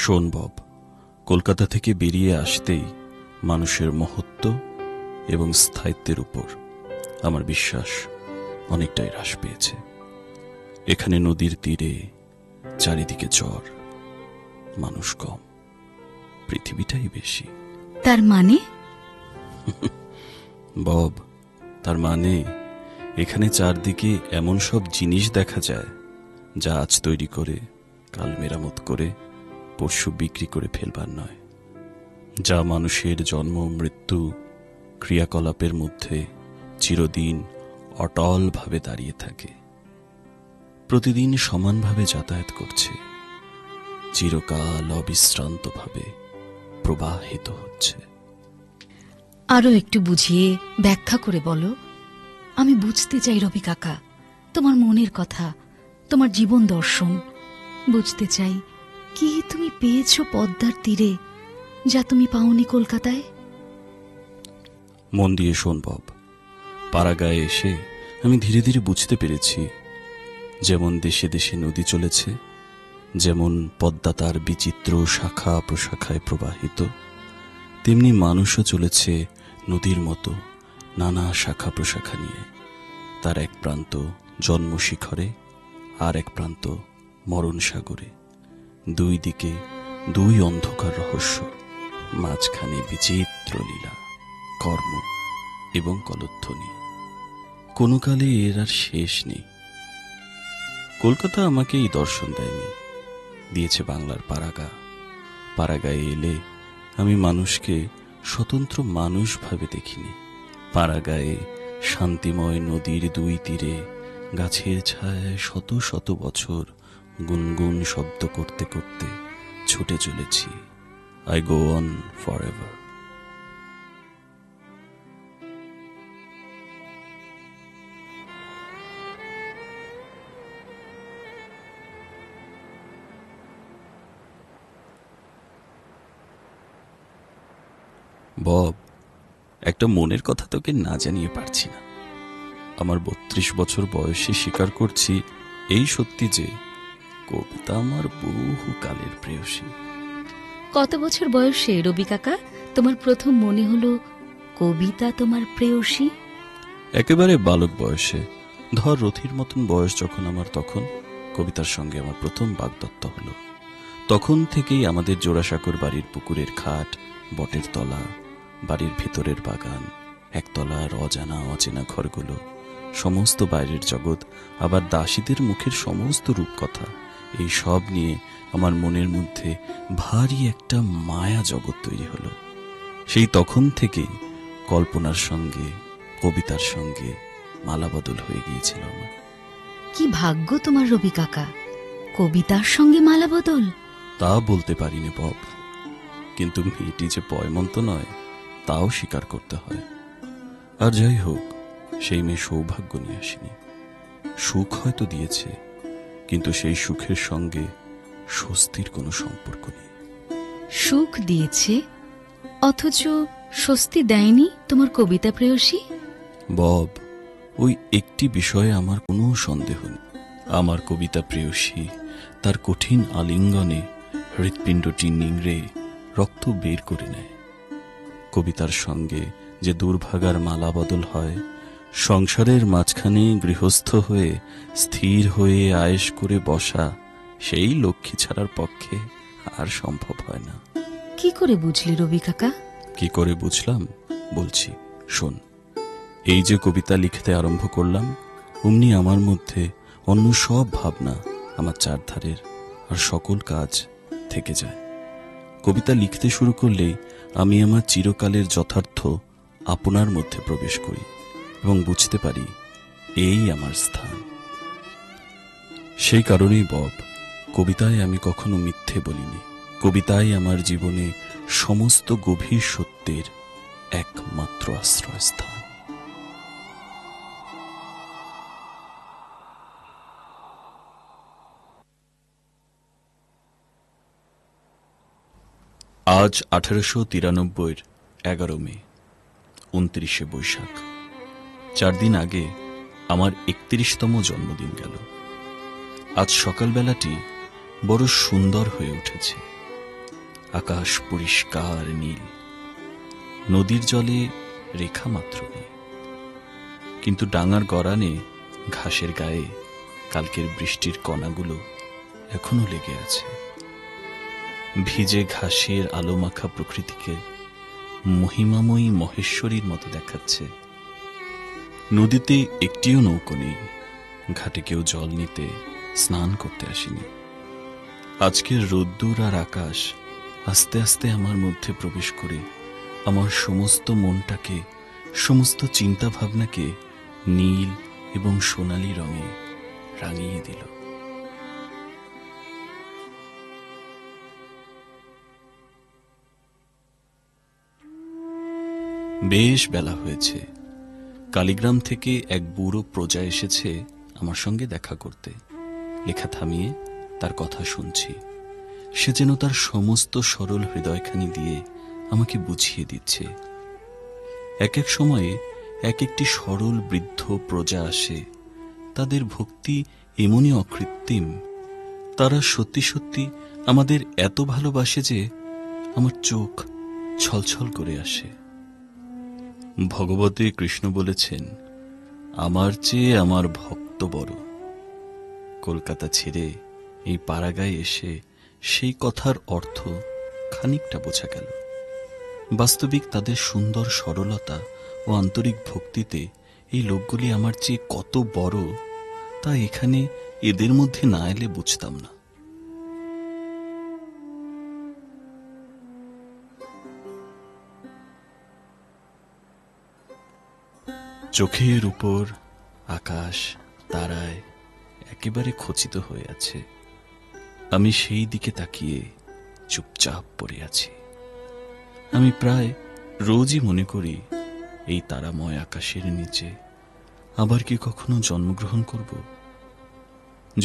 শোন বব, কলকাতা থেকে বেরিয়ে আসতেই মানুষের মহত্ব এবং স্থায়িত্বের উপর আমার বিশ্বাস অনেকটাই হ্রাস পেয়েছে। এখানে নদীর তীরে চারিদিকে জ্বর, মানুষ কম, পৃথিবীটাই বেশি। তার মানে? বব, তার মানে এখানে চারদিকে এমন সব জিনিস দেখা যায় যা আজ তৈরি করে কাল মেরামত করে পরশু বিক্রি করে ফেলবার নয়, যা মানুষের জন্ম মৃত্যু ক্রিয়াকলাপের মধ্যে চিরদিন অটলভাবে দাঁড়িয়ে থাকে, প্রতিদিন সমানভাবে যাতায়াত করছে, চিরকাল অবিশ্রান্তভাবে প্রবাহিত হচ্ছে। আরো একটু বুঝিয়ে ব্যাখ্যা করে বলো। আমি বুঝতে চাই রবি কাকা, তোমার মনের কথা, তোমার জীবন দর্শন বুঝতে চাই। কি তুমি পেয়েছো পদ্মার তীরে যা তুমি পাওনি কলকাতায়? মন দিয়ে শোন বব, পাড়াগাঁয়ে এসে আমি ধীরে ধীরে বুঝতে পেরেছি, যেমন দেশে দেশে নদী চলেছে, যেমন পদ্মা তার বিচিত্র শাখা প্রশাখায় প্রবাহিত, তেমনি মানুষও চলেছে নদীর মতো নানা শাখা প্রশাখা নিয়ে। তার এক প্রান্ত জন্মশিখরে, আর এক প্রান্ত মরণ সাগরে। দুই দিকে দুই অন্ধকার রহস্য, মাঝখানে বিচিত্র লীলা, কর্ম এবং কলধ্বনি। কোনো কালে এর আর শেষ নেই। কলকাতা আমাকে এই দর্শন দেয়নি, দিয়েছে বাংলার পাড়াগা। পাড়াগায়ে এলে আমি মানুষকে স্বতন্ত্র মানুষ ভাবে দেখিনি। পাড়াগায়ে শান্তিময় নদীর দুই তীরে গাছের ছায়ায় শত শত বছর গুনগুন শব্দ করতে করতে ছুটে চলেছি। I go on for ever. Bob, একটা মনের কথা তোকে না জানিয়ে পারছি না। আমার 32 বছর বয়সে স্বীকার করছি এই সত্যি যে কবিতা আমার বহু কালের প্রেয়সী। কত বছর বয়সে রবি কাকা তোমার প্রথম মনে হলো কবিতা তোমার প্রেয়সী? একেবারে বালক বয়সে, ধর রথির মতন বয়স যখন আমার, তখন কবিতার সঙ্গে আমার প্রথম বাগদত্ত হলো। তখন থেকেই আমাদের জোড়াসাঁকোর বাড়ির পুকুরের খাট, বটের তলা, বাড়ির ভেতরের বাগান, একতলার অজানা অচেনা ঘরগুলো, সমস্ত বাইরের জগৎ, আবার দাসীদের মুখের সমস্ত রূপকথা, এই সব নিয়ে আমার মনের মধ্যে ভারী একটা মায়া জগৎ তৈরি হলো। সেই তখন থেকেই কল্পনার সঙ্গে কবিতার সঙ্গে মালাবদল হয়ে গিয়েছিল আমার। কি ভাগ্য তোমার রবি কাকা, কবিতার সঙ্গে মালা বদল। তা বলতে পারিনি বব, কিন্তু মেয়েটি যে পয়মন্ত নয় তাও স্বীকার করতে হয়। আর যাই হোক, সেই মেয়ে সৌভাগ্য নিয়ে আসেনি। সুখ হয়তো দিয়েছে, কিন্তু সেই সুখের সঙ্গে স্বস্তির কোনো সম্পর্ক নেই। সুখ দিয়েছে অথচ স্বস্তি দেয়নি তোমার কবিতা প্রেয়সী? বব, ওই একটি বিষয়ে আমার কোনো সন্দেহ নেই। আমার কবিতা প্রেয়সী তার কঠিন আলিঙ্গনে হৃৎপিণ্ডটি নিংড়ে রক্ত বের করে নেয়। কবিতার সঙ্গে যে দুর্ভাগার মালা বদল হয়, সংসারের মাঝখানে গৃহস্থ হয়ে স্থির হয়ে আয়েশ করে বসা, সেই লক্ষ্মী ছাড়ার পক্ষে আর সম্ভব হয় না। কি করে বুঝলি রবি কাকা? কি করে বুঝলাম বলছি, শোন। এই যে কবিতা লিখতে আরম্ভ করলাম, অমনি আমার মধ্যে অন্য সব ভাবনা, আমার চারধারের আর সকল কাজ থেকে যায়। কবিতা লিখতে শুরু করলেই আমি আমার চিরকালের যথার্থ আপনার মধ্যে প্রবেশ করি এবং বুঝতে পারি এই আমার স্থান। সেই কারণেই বব, কবিতায় আমি কখনো মিথ্যে বলিনি। কবিতাই আমার জীবনে সমস্ত গভীর সত্যের একমাত্র আশ্রয়স্থান। আজ 1893 11 মে। 29শে বৈশাখ। 4 দিন আগে আমার 31তম জন্মদিন গেল। আজ সকালবেলাটি বড় সুন্দর হয়ে উঠেছে। আকাশ পরিষ্কার নীল, নদীর জলে রেখা মাত্র নেই, কিন্তু ডাঙার গড়ানে ঘাসের গায়ে কালকের বৃষ্টির কণাগুলো এখনো লেগে আছে। ভিজে ঘাসের আলোমাখা প্রকৃতিকে মহিমাময়ী মহেশ্বরীর মতো দেখাচ্ছে। নদীতে একটিও নৌকো নেই, ঘাটে কেউ জল নিতে স্নান করতে আসেনি। আজকের রোদ্দুর আর আকাশ আস্তে আস্তে আমার মধ্যে প্রবেশ করে আমার সমস্ত মনটাকে, সমস্ত চিন্তা ভাবনাকে নীল এবং সোনালী রঙে রাঙিয়ে দিল। বেশ বেলা হয়েছে। কালীগ্রাম থেকে এক বুড়ো প্রজা এসেছে আমার সঙ্গে দেখা করতে। লেখা থামিয়ে তার কথা শুনছি। সে যেন তার সমস্ত সরল হৃদয়খানি দিয়ে আমাকে বুঝিয়ে দিচ্ছে। এক এক সময়ে এক একটি সরল বৃদ্ধ প্রজা আসে। তাদের ভক্তি এমনই অকৃত্রিম, তারা সত্যি সত্যি আমাদের এত ভালোবাসে যে আমার চোখ ছলছল করে আসে। ভগবতে কৃষ্ণ বলেছেন, আমার চেয়ে আমার ভক্ত বড়। কলকাতা ছেড়ে এই পাড়াগায় এসে সেই কথার অর্থ খানিকটা বোঝা গেল। বাস্তবিক তাদের সুন্দর সরলতা ও আন্তরিক ভক্তিতে এই লোকগুলি আমার চেয়ে কত বড়, তা এখানে এদের মধ্যে না এলে বুঝতাম না। চোখের উপর আকাশ তারায় একেবারে খচিত হয়ে আছে। আমি সেই দিকে তাকিয়ে চুপচাপ পড়ে আছি। আমি প্রায় রোজই মনে করি, এই তারাময় আকাশের নিচে আবার কি কখনো জন্মগ্রহণ করব?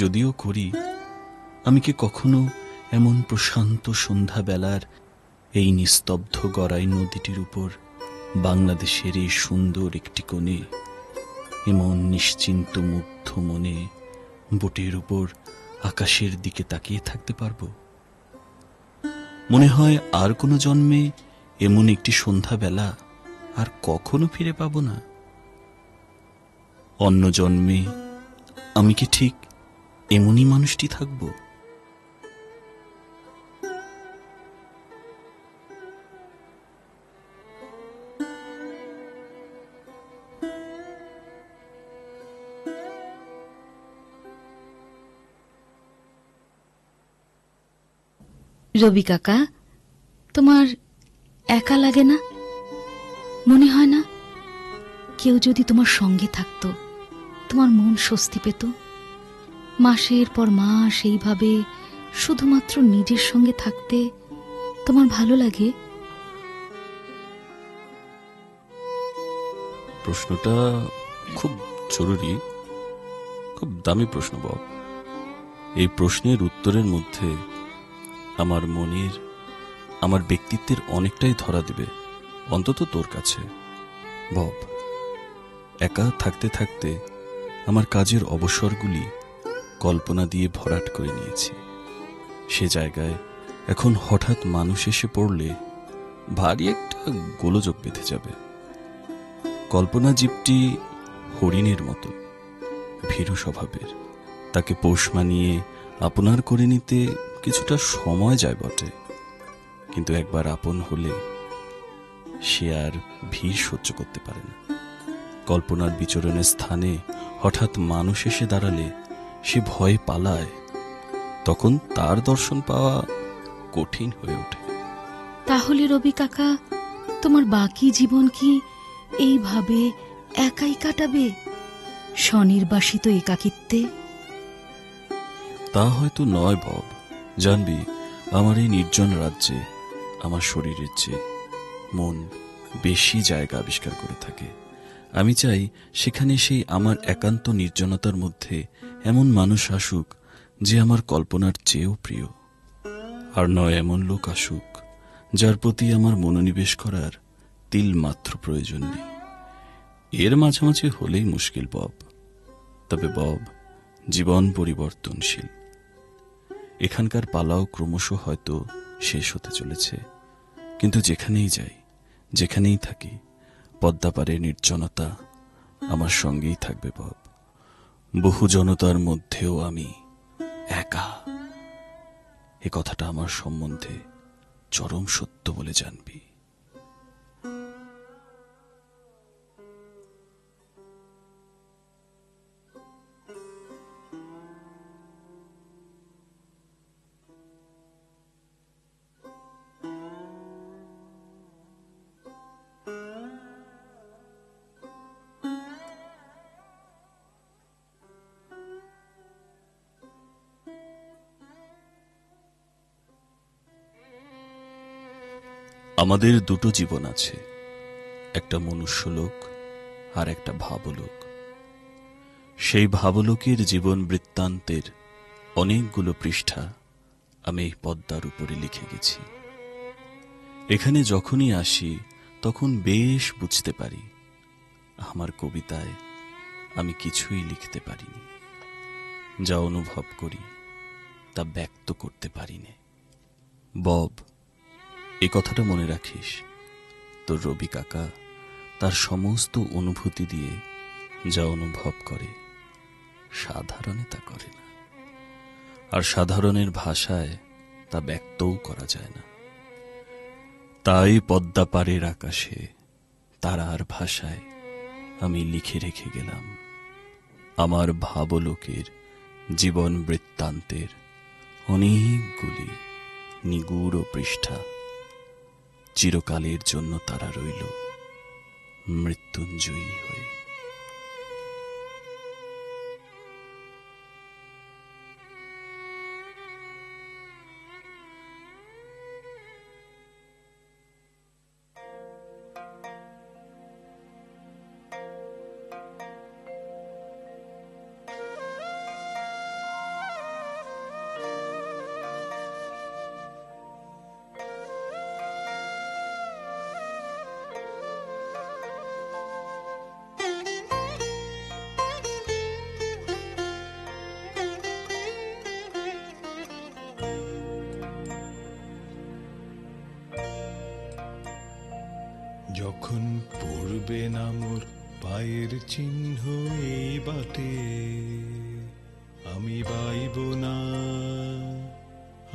যদিও করি, আমি কি কখনো এমন প্রশান্ত সন্ধ্যাবেলার এই নিস্তব্ধ গড়াই নদীটির উপর বাংলাদেশের এই সুন্দর একটি কোণে এমন নিশ্চিন্ত মুগ্ধ মনে বোটের উপর আকাশের দিকে তাকিয়ে থাকতে পারবো? মনে হয় আর কোনো জন্মে এমন একটি সন্ধ্যাবেলা আর কখনো ফিরে পাবো না। অন্য জন্মে আমি কি ঠিক এমনই মানুষটি থাকবো? রবি কাকা, তোমার একা লাগে না? মনে হয় না কেউ যদি তোমার সঙ্গে থাকতো, তোমার মন স্বস্তি পেত? মাসের পর মাস এইভাবে শুধুমাত্র নিজের সঙ্গে থাকতে তোমার ভালো লাগে? প্রশ্নটা খুব জরুরি, খুব দামি প্রশ্ন বব। এই প্রশ্নের উত্তরের মধ্যে আমার মনের, আমার ব্যক্তিত্বের অনেকটাই ধরা দেবে, অন্তত তোর কাছে। বব, একা থাকতে থাকতে আমার কাজের অবসরগুলি কল্পনা দিয়ে ভরাট করে নিয়েছি। সে জায়গায় এখন হঠাৎ মানুষ এসে পড়লে ভারী একটা গোলযোগ বেঁধে যাবে। কল্পনা জীবটি হরিণের মতো, ভীরু স্বভাবের। তাকে পোষ মানিয়ে আপনার করে নিতে কিছুটা সময় যায় বটে, কিন্তু একবার আপন হলে সে আর ভিড় সহ্য করতে পারে না। কল্পনার বিচরণের স্থানে হঠাৎ মানুষ এসে দাঁড়ালে সে ভয়ে পালায়। তখন তার দর্শন পাওয়া কঠিন হয়ে ওঠে। তাহলে রবি কাকা, তোমার বাকি জীবন কি এইভাবে একাই কাটাবে, স্বনির্বাসিত একাকিত্বে? তা হয়তো নয় বব। জানবি, আমার এই নির্জন রাজ্যে আমার শরীরের চেয়ে মন বেশি জায়গা আবিষ্কার করে থাকে। আমি চাই সেখানে সেই আমার একান্ত নির্জনতার মধ্যে এমন মানুষ আসুক যে আমার কল্পনার চেয়েও প্রিয়, আর নয় এমন লোক আসুক যার প্রতি আমার মনোনিবেশ করার তিল মাত্র প্রয়োজন নেই। এর মাঝামাঝি হলেই মুশকিল বব। তবে বব জীবন পরিবর্তনশীল। এখানকার পালাও ক্রমশ হয়তো শেষ হতে চলেছে, কিন্তু যেখানেই যাই, যেখানেই থাকি, পদ্মাপাড়ের নির্জনতা আমার সঙ্গেই থাকবে বব। বহু জনতার মধ্যেও আমি একা। এ কথাটা আমার সম্বন্ধে চরম সত্য বলে জানবি। আমাদের দুটো জীবন আছে, একটা মনুষ্যলোক আর একটা ভাবলোক। সেই ভাবলোকের জীবন বৃত্তান্তের অনেকগুলো পৃষ্ঠা আমি এই পদ্মার উপরে লিখে গেছি। এখানে যখনই আসি তখন বেশ বুঝতে পারি আমার কবিতায় আমি কিছুই লিখতে পারিনি। যা অনুভব করি তা ব্যক্ত করতে পারিনি। বব, এই কথাটা মনে রাখিস। তোর রবি কাকা তার সমস্ত অনুভূতি দিয়ে যা অনুভব করে, সাধারণে তা করে না, আর সাধারণের ভাষায় তা ব্যক্তও করা যায় না। তাই পদ্মা পাড়ের আকাশে তারার ভাষায় আমি লিখে রেখে গেলাম আমার ভাবলোকের জীবন বৃত্তান্তের অনেকগুলি নিগূঢ় পৃষ্ঠা। চিরকালের জন্য তারা রইল মৃত্যুঞ্জয়ী হয়ে। যখন পড়বে না মোর পায়ের চিহ্ন এই বাটে, আমি বাইব না,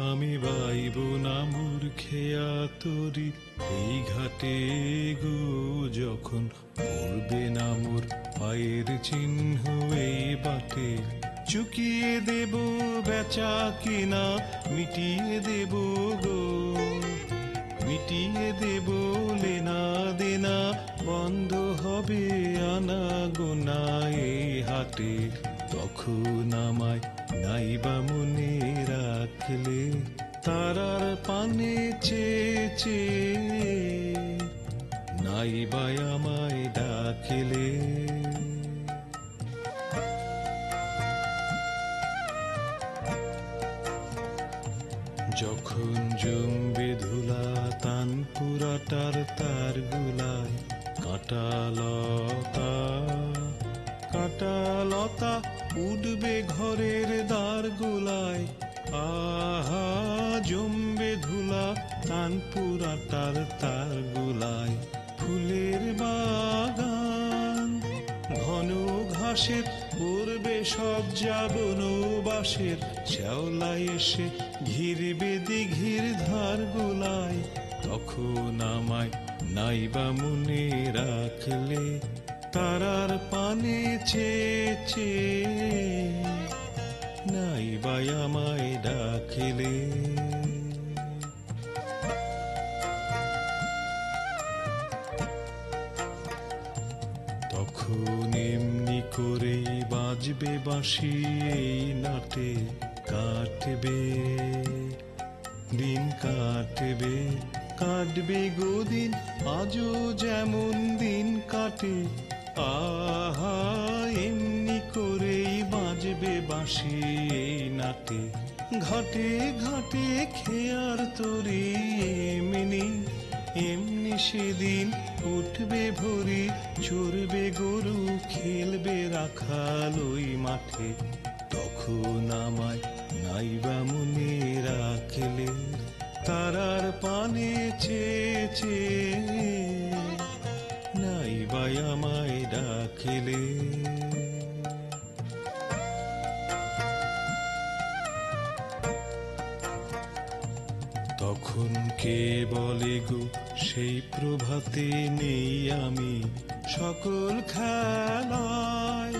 আমি বাইব না মোর খেয়া তরি এই ঘাটে গো। যখন পড়বে না মোর পায়ের চিহ্ন এই বাটে, চুকিয়ে দেব বেচা কিনা, মিটিয়ে দেব গো, মিটিয়ে দেব লেনা দেনা, বন্ধ হবে আনা গোনা এই হাটে। তখন আমায় নাইবা মনে রাখলে, তারার পানে চেয়ে চেয়ে নাইবা আমায় ডাকলে। যখন জমবে ধুলা তানপুরাটার তার গুলায়, কাঁটা লতা কাঁটা লতা উঠবে ঘরের দ্বার গুলায়। আহা জমবে ধুলা তানপুরাটার তার গুলায়। ফুলের বাগান ঘন ঘাসের করবে সজ্জা বনবাসের, শ্যাওলায় এসে ঘিরবে দিঘির ধার গোলায়। তখন আমায় নাইবা মনে রাখলে, তারার পানে চেয়ে চেয়ে নাইবা আমায় ডাকলে। তখন এমনি করেই বাজবে বাঁশি এই নাটে, কাটবে দিন কাটবে, কাটবে গো দিন আজও যেমন দিন কাটে। আহা এমনি করেই বাজবে বাঁশি এই নাটে। ঘাটে ঘাটে খেয়ার তরি এমনি এমনি সেদিন উঠবে ভোরে, চড়বে গরু, খেলবে রাখাল ওই মাঠে। তখন আমায় নাইবা মনে রাখলে, তারার পানে চেয়ে চেয়ে নাইবা আমায় ডাকলে। তখন কে বলে গো সেই প্রভাতে নেই আমি, সকল খেলায়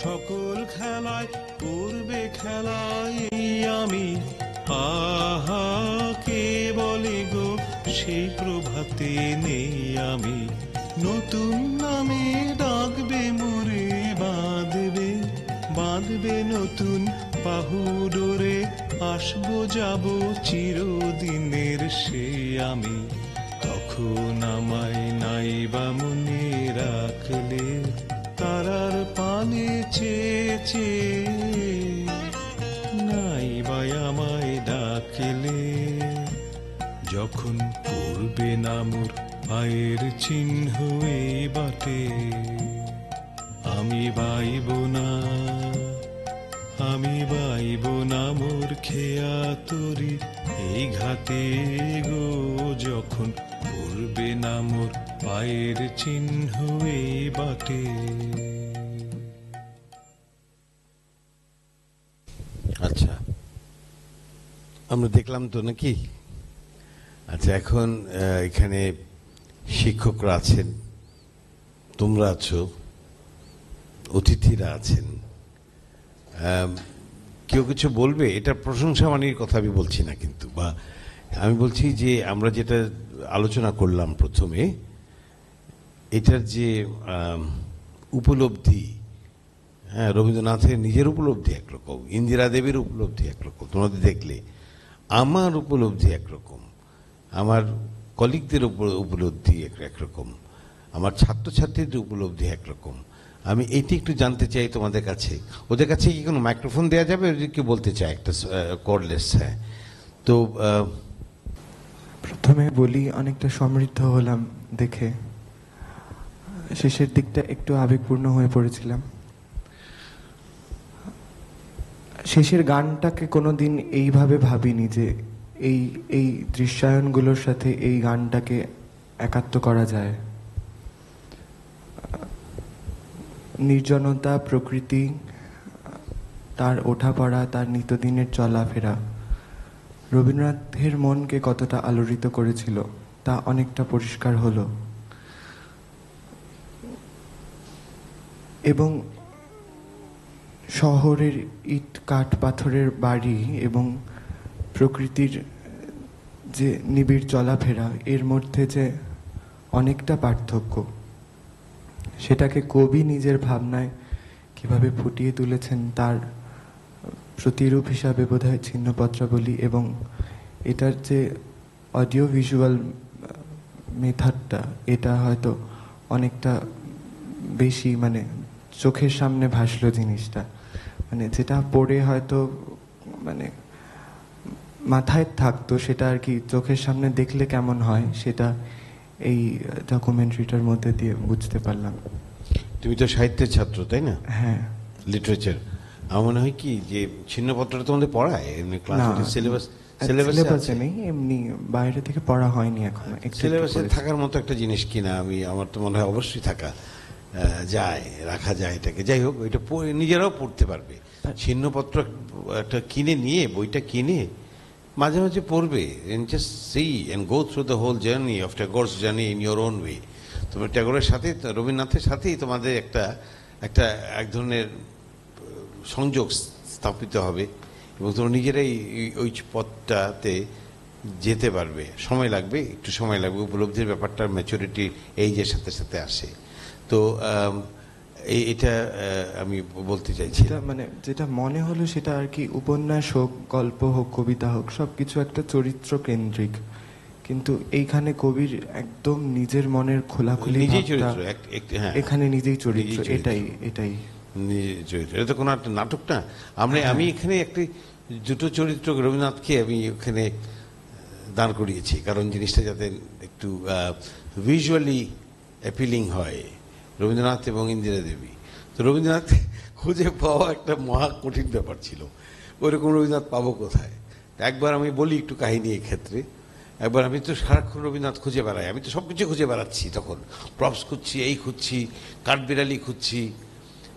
সকল খেলায় করবে খেলায় এই আমি। আহা কে বলে গো সেই প্রভাতে নেই আমি, নতুন নামে ডাকবে মোরে, বাঁধবে বাঁধবে নতুন বাহুডোরে, আসবো যাব চিরদিনের সে আমি। তখন আমায় নাইবা মনে রাখলে, তারার পানে চেয়ে চেয়ে নাইবা আমায় ডাকলে। যখন পড়বে না মোর পায়ের চিহ্ন এই বাটে, আমি বাইব না, আমি বাইব না মোর খেয়া তরি এই ঘাটে গো। যখন পড়বে না মোর পায়ের চিহ্ন এই বাটে। আচ্ছা, আমরা দেখলাম তো নাকি? আচ্ছা, এখন এখানে শিক্ষকরা আছেন, তোমরা আছো, অতিথিরা আছেন, কেউ কিছু বলবে? এটা প্রশংসাবাণীর কথা আমি বলছি না কিন্তু, বা আমি বলছি যে আমরা যেটা আলোচনা করলাম প্রথমে, এটার যে উপলব্ধি, হ্যাঁ, রবীন্দ্রনাথের নিজের উপলব্ধি একরকম, ইন্দিরা দেবীর উপলব্ধি একরকম, তোমাদের দেখলে আমার উপলব্ধি একরকম, আমার কলিগদের উপলব্ধি একরকম, আমার ছাত্রছাত্রীদের উপলব্ধি একরকম। আমি এইটি একটু জানতে চাই তোমাদের কাছে। ওদের কাছে কি কোনো মাইক্রোফোন দেওয়া যাবে? কি বলতে চাই একটা কর্ডলেস? হ্যাঁ, তো প্রথমে বলি, অনেকটা সমৃদ্ধ হলাম দেখে। শেষের দিকটা একটু আবেগপূর্ণ হয়ে পড়েছিলাম। শেষের গানটাকে কোনোদিন এইভাবে ভাবিনি যে এই দৃশ্যায়নগুলোর সাথে এই গানটাকে একাত্ম করা যায়। নির্জনতা, প্রকৃতি, তার ওঠাপড়া, তার নিত্যদিনের চলাফেরা রবীন্দ্রনাথের মনকে কতটা আলোড়িত করেছিল তা অনেকটা পরিষ্কার হলো। এবং শহরের ইট কাঠ পাথরের বাড়ি এবং প্রকৃতির যে নিবিড় চলাফেরা, এর মধ্যে যে অনেকটা পার্থক্য, সেটাকে কবি নিজের ভাবনায় কিভাবে ফুটিয়ে তুলেছেন তার প্রতিরূপ হিসাবে বোধহয় ছিন্নপত্রাবলী। এবং এটার যে অডিও ভিজুয়াল মেথডটা, এটা হয়তো অনেকটা বেশি মানে চোখের সামনে ভাসলো জিনিসটা, মানে যেটা পড়ে হয়তো মানে মাথায় থাকতো, সেটা আর কি চোখের সামনে দেখলে কেমন হয় সেটা এই ডকুমেন্টারিটার মধ্যে দিয়ে বুঝতে পারলাম। তুমি তো সাহিত্যের ছাত্র, তাই না? হ্যাঁ, লিটারেচার। আমার মনে হয় কি যে ছিন্নপত্রটা তোমাদের পড়ায় এমনি ক্লাস, সিলেবাসে নেই, এমনি বাইরে থেকে পড়া হয়নি এখনো। সিলেবাসে থাকার মতো একটা জিনিস কিনা, আমার তো মনে হয় অবশ্যই থাকা যায়, রাখা যায় এটাকে। যাই হোক, ওইটা নিজেরাও পড়তে পারবে। ছিন্নপত্র একটা কিনে নিয়ে, বইটা কিনে মাঝে মাঝে পড়বে, and just see and go through the whole journey of Tagore's journey in your own way. তোমরা ট্যাগোরের সাথে, রবীন্দ্রনাথের সাথেই তোমাদের এক ধরনের সংযোগ স্থাপিত হবে এবং তোমরা নিজেরাই ওই পথটাতে যেতে পারবে। সময় লাগবে, একটু সময় লাগবে, উপলব্ধির ব্যাপারটা ম্যাচুরিটি এইজের সাথে সাথে আসে। তো এটা আমি বলতে চাইছি, মানে যেটা মনে হলো সেটা আর কি, উপন্যাস হোক, গল্প হোক, কবিতা হোক, সবকিছু একটা চরিত্র কেন্দ্রিক, কিন্তু এইখানে কবির একদম নিজের মনের খোলাখুলি ভাবটা, এখানে নিজেই চরিত্র। এটাই চরিত্র। এটা তো কোনো একটা নাটক না। আমি এখানে দুটো চরিত্র রবীন্দ্রনাথকে আমি ওখানে দাঁড় করিয়েছি, কারণ জিনিসটা যাতে একটু ভিজুয়ালি অ্যাপিলিং হয়, রবীন্দ্রনাথ এবং ইন্দিরা দেবী। তো রবীন্দ্রনাথ খুঁজে পাওয়া একটা মহা কঠিন ব্যাপার ছিল, ওইরকম রবীন্দ্রনাথ পাবো কোথায়। একবার আমি বলি একটু কাহিনী এই ক্ষেত্রে। একবার আমি তো সারাক্ষণ রবীন্দ্রনাথ খুঁজে বেড়াই, আমি তো সব কিছু খুঁজে বেড়াচ্ছি, তখন প্রপস খুঁজছি, এই খুঁজছি, কাঠবিড়ালি খুঁজছি,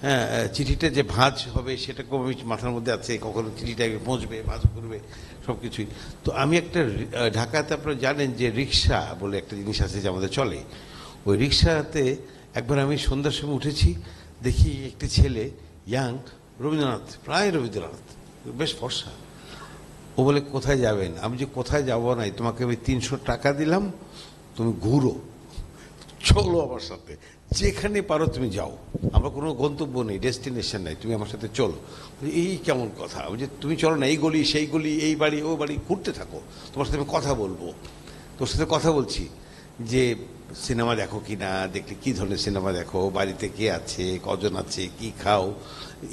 হ্যাঁ, চিঠিটা যে ভাঁজ হবে সেটা আমি মাথার মধ্যে আছে, কখনো চিঠিটা পৌঁছবে, ভাঁজ করবে, সব কিছুই। তো আমি একটা ঢাকাতে আপনারা জানেন যে রিক্সা বলে একটা জিনিস আছে যে আমাদের চলে, ওই রিক্সাতে একবার আমি সন্ধ্যার সময় উঠেছি, দেখি একটি ছেলে ইয়াং, রবীন্দ্রনাথ, প্রায় রবীন্দ্রনাথ, বেশ ফর্সা। ও বলে কোথায় যাবেন? আমি যে কোথায় যাবো নাই, তোমাকে আমি 300 টাকা দিলাম, তুমি ঘুরো, চলো আমার সাথে, যেখানে পারো তুমি যাও, আমার কোনো গন্তব্য নেই, ডেস্টিনেশন নেই, তুমি আমার সাথে চলো। এই কেমন কথা? যে তুমি চলো না, এই গলি সেই গলি, এই বাড়ি ও বাড়ি, ঘুরতে থাকো, তোমার সাথে আমি কথা বলবো। তোর সাথে কথা বলছি যে সিনেমা দেখো কি না, দেখলে কী ধরনের সিনেমা দেখো, বাড়িতে কে আছে, কজন আছে, কি খাও,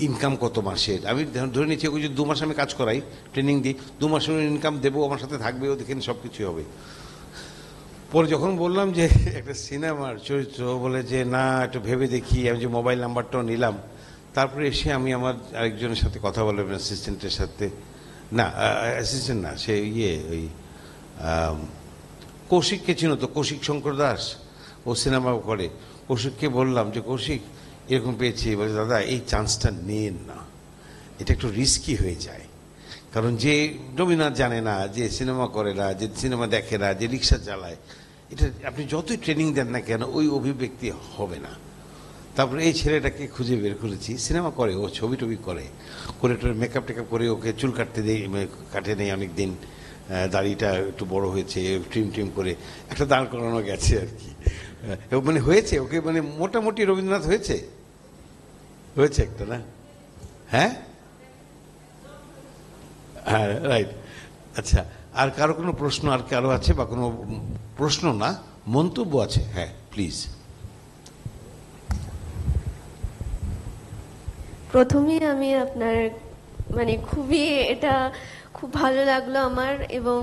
ইনকাম কত মাসের। আমি ধরে নিচ্ছি ওই যে 2 মাস আমি কাজ করাই, ট্রেনিং দিই, 2 মাসের ইনকাম দেবো, আমার সাথে থাকবে, ও দেখেন সব কিছুই হবে। পরে যখন বললাম যে একটা সিনেমার চরিত্র, বলে যে না একটু ভেবে দেখি। আমি যে মোবাইল নাম্বারটাও নিলাম, তারপরে এসে আমি আমার আরেকজনের সাথে কথা বললাম, অ্যাসিস্ট্যান্টের সাথে, না অ্যাসিস্ট্যান্ট না, সে ওই কৌশিককে চিনো তো, কৌশিক শঙ্কর দাস, ও সিনেমা করে। কৌশিককে বললাম যে কৌশিক এরকম পেয়েছি, বলে দাদা এই চান্সটা নেন না, এটা একটু রিস্কি হয়ে যায়। কারণ যে রবীন্দ্রনাথ জানে না, যে সিনেমা করে না, যে সিনেমা দেখে না, যে রিক্সা চালায়, এটা আপনি যতই ট্রেনিং দেন না কেন ওই অভিব্যক্তি হবে না। তারপরে এই ছেলেটাকে খুঁজে বের করেছি, সিনেমা করে, ও ছবি টবি করে, মেকআপ টেকআপ করে, ওকে চুল কাটতে দেয়, কাটে নেই অনেক দিন, দাড়িটা একটু বড় হয়েছে, ট্রিম করে একটা দাঁড় করানো গেছে আর কি, মানে হয়েছে ওকে, মানে মোটামুটি রবীন্দ্রনাথ হয়েছে, হয়েছে একটা, না? হ্যাঁ হ্যাঁ, রাইট। আচ্ছা, আর কারো কোনো প্রশ্ন, আর কারো আছে, বা কোনো প্রশ্ন না, মন্তব্য আছে? হ্যাঁ প্লিজ। প্রথমেই আমি আপনার মানে খুবই এটা খুব ভালো লাগলো আমার, এবং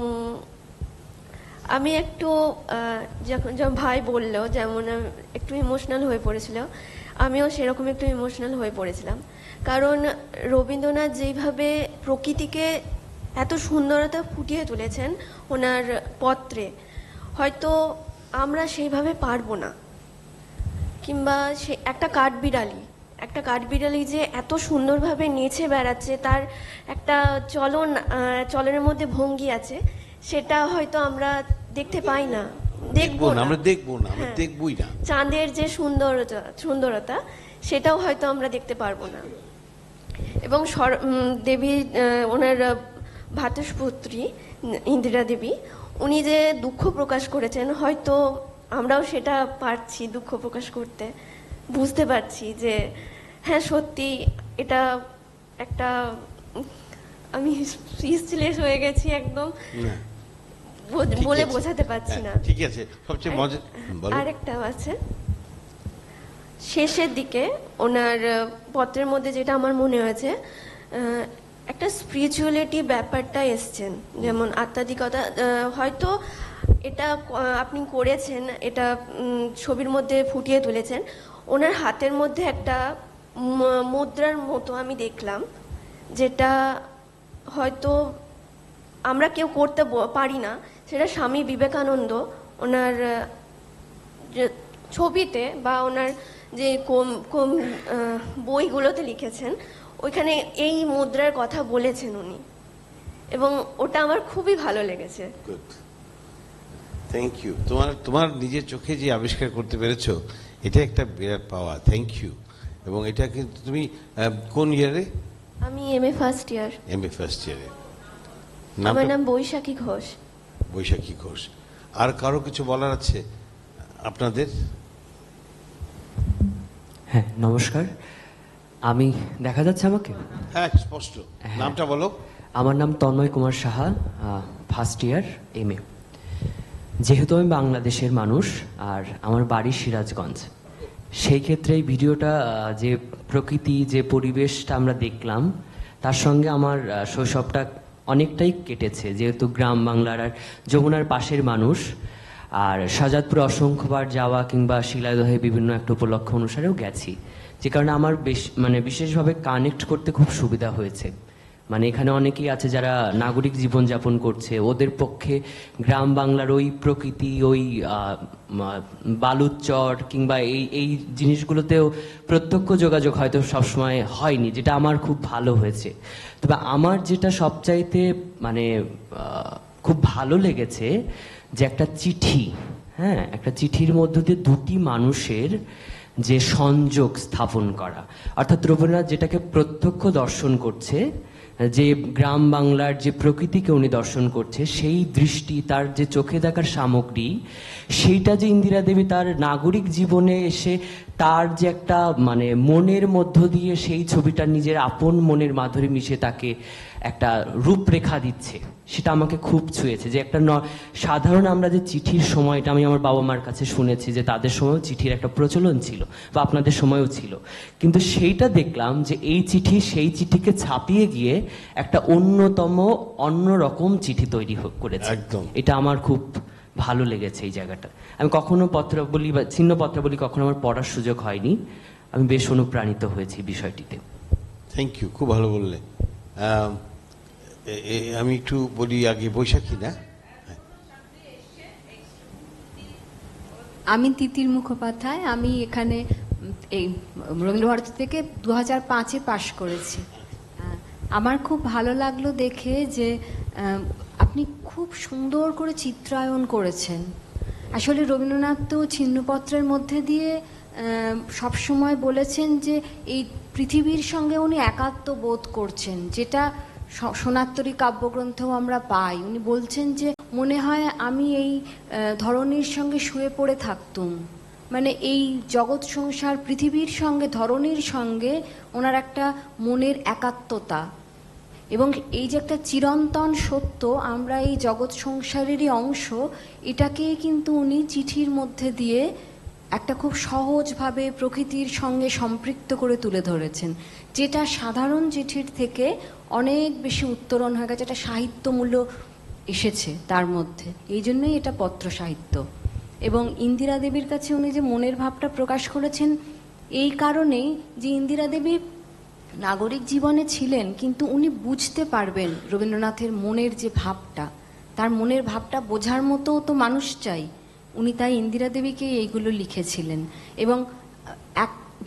আমি একটু যখন ভাই বললো যেমন একটু ইমোশনাল হয়ে পড়েছিল, আমিও সেরকম একটু ইমোশনাল হয়ে পড়েছিলাম। কারণ রবীন্দ্রনাথ যেইভাবে প্রকৃতিকে এত সুন্দরতা ফুটিয়ে তুলেছেন ওনার পত্রে, হয়তো আমরা সেইভাবে পারবো না। কিংবা সে একটা কাঠবিড়ালি যে এত সুন্দরভাবে নেচে বেড়াচ্ছে, তার একটা চলনের মধ্যে ভঙ্গি আছে, সেটা হয়তো আমরা দেখতে পাই না, দেখবো না, আমরা দেখবই না। চাঁদের যে সুন্দরতা সেটাও হয়তো আমরা দেখতে পারবো না। এবং দেবী, ওনার ভ্রাতুষ্পুত্রী ইন্দিরা দেবী, উনি যে দুঃখ প্রকাশ করেছেন, হয়তো আমরাও সেটা পারছি দুঃখ প্রকাশ করতে, বুঝতে পারছি যে হ্যাঁ সত্যি এটা একটা, আমি স্পিচলেস হয়ে গেছি একদম, বলে বোঝাতে পারছি না। ঠিক আছে, সবচেয়ে মজা আরেকটা আছে শেষের দিকে ওনার পত্রের মধ্যে, যেটা আমার মনে হয়েছে একটা স্পিরিচুয়ালিটি ব্যাপারটা এসছেন, যেমন আধ্যাত্মিকতা, হয়তো এটা আপনি করেছেন, এটা ছবির মধ্যে ফুটিয়ে তুলেছেন। ওনার হাতের মধ্যে একটা মুদ্রার মতো আমি দেখলাম, যেটা হয়তো আমরা কেউ করতে পারি না, সেটা স্বামী বিবেকানন্দ ওনার ছবিতে বা ওনার যে বইগুলোতে লিখেছেন, ওইখানে এই মুদ্রার কথা বলেছেন উনি, এবং ওটা আমার খুবই ভালো লেগেছে। Thank you. তোমার নিজের চোখে যে আবিষ্কার করতে পেরেছো, এটা একটা বিরাট পাওয়া, থ্যাংক ইউ। এবং এটা কিন্তু তুমি কোন ইয়ারে? আমি MA first year. MA first ইয়ারে। আমার নাম বৈশাখী ঘোষ। বৈশাখী ঘোষ। আর কারো কিছু বলার আছে আপনাদের? হ্যাঁ, নমস্কার। আমি, দেখা যাচ্ছে আমাকে? হ্যাঁ, স্পষ্ট। নামটা বলো। আমার নাম Tanmoy Kumar Saha, first year MA. যেহেতু আমি বাংলাদেশের মানুষ আর আমার বাড়ি সিরাজগঞ্জ, সেই ক্ষেত্রে এই ভিডিওটা, যে প্রকৃতি, যে পরিবেশটা আমরা দেখলাম, তার সঙ্গে আমার শৈশবটা অনেকটাই কেটেছে, যেহেতু গ্রাম বাংলার আর যমুনার পাশের মানুষ। আর শাহজাদপুরে অসংখ্যবার যাওয়া কিংবা শিলাদহে বিভিন্ন একটা উপলক্ষ অনুসারেও গেছি, যে কারণে আমার বিশেষভাবে কানেক্ট করতে খুব সুবিধা হয়েছে। মানে এখানে অনেকেই আছে যারা নাগরিক জীবনযাপন করছে, ওদের পক্ষে গ্রাম বাংলার ওই প্রকৃতি, ওই বালুর চর কিংবা এই জিনিসগুলোতেও প্রত্যক্ষ যোগাযোগ হয়তো সবসময় হয়নি, যেটা আমার খুব ভালো হয়েছে। তবে আমার যেটা সবচাইতে খুব ভালো লেগেছে যে একটা চিঠি, হ্যাঁ, একটা চিঠির মধ্য দিয়ে দুটি মানুষের যে সংযোগ স্থাপন করা, অর্থাৎ রবীন্দ্রনাথ যেটাকে প্রত্যক্ষ দর্শন করছে, যে গ্রাম বাংলার যে প্রকৃতিকে উনি দর্শন করছে, সেই দৃষ্টি, তার যে চোখে দেখার সামগ্রী, সেইটা যে ইন্দিরা দেবী তার নাগরিক জীবনে এসে তার যে একটা মনের মধ্য দিয়ে সেই ছবিটা নিজের আপন মনের মাধুরী মিশে তাকে একটা রূপরেখা দিচ্ছে, সেটা আমাকে খুব ছুঁয়েছে। যে একটা সাধারণ আমরা যে চিঠির সময়টা, আমি আমার বাবা মার কাছে শুনেছি যে তাদের সময়ও চিঠির একটা প্রচলন ছিল, বা আপনাদের সময়ও ছিল, কিন্তু সেইটা দেখলাম যে এই চিঠি সেই চিঠিকে ছাপিয়ে গিয়ে একটা অন্যরকম চিঠি তৈরি করেছে। একদম, এটা আমার খুব ভালো লেগেছে এই জায়গাটা। আমি কখনো পত্রাবলী বা ছিন্ন পত্রাবলী কখনো আমার পড়ার সুযোগ হয়নি, আমি বেশ অনুপ্রাণিত হয়েছি বিষয়টিতে। থ্যাংক ইউ, খুব ভালো বললে। আমি একটু বলি আগে, বৈশাখী না? আমি তিতির মুখোপাধ্যায়, আমি এখানে এই রবীন্দ্রভারতী থেকে 2005-এ পাশ করেছি। আমার খুব ভালো লাগলো দেখে যে আপনি খুব সুন্দর করে চিত্রায়ন করেছেন। আসলে রবীন্দ্রনাথ তো ছিন্নপত্রের মধ্যে দিয়ে সবসময় বলেছেন যে এই পৃথিবীর সঙ্গে উনি একাত্ম বোধ করছেন, যেটা সোনাত্তরী কাব্যগ্রন্থেও আমরা পাই। উনি বলছেন যে মনে হয় আমি এই ধরনীর সঙ্গে শুয়ে পড়ে থাকতুম, এই জগৎ সংসার পৃথিবীর সঙ্গে ধরনীর সঙ্গে ওনার একটা মনের একাত্মতা, এবং এই যে একটা চিরন্তন সত্য, আমরা এই জগৎ সংসারেরই অংশ, এটাকেই কিন্তু উনি চিঠির মধ্যে দিয়ে একটা খুব সহজভাবে প্রকৃতির সঙ্গে সম্পৃক্ত করে তুলে ধরেছেন, যেটা সাধারণ চিঠির থেকে অনেক বেশি উত্তরণ হয়ে গেছে, একটা সাহিত্যমূল্য এসেছে তার মধ্যে। এই জন্যই এটা পত্র সাহিত্য। এবং ইন্দিরা দেবীর কাছে উনি যে মনের ভাবটা প্রকাশ করেছেন, এই কারণেই যে ইন্দিরা দেবী নাগরিক জীবনে ছিলেন, কিন্তু উনি বুঝতে পারবেন রবীন্দ্রনাথের মনের যে ভাবটা, তার মনের ভাবটা বোঝার মতো তো মানুষ চাই। উনি তাই ইন্দিরা দেবীকে এইগুলো লিখেছিলেন, এবং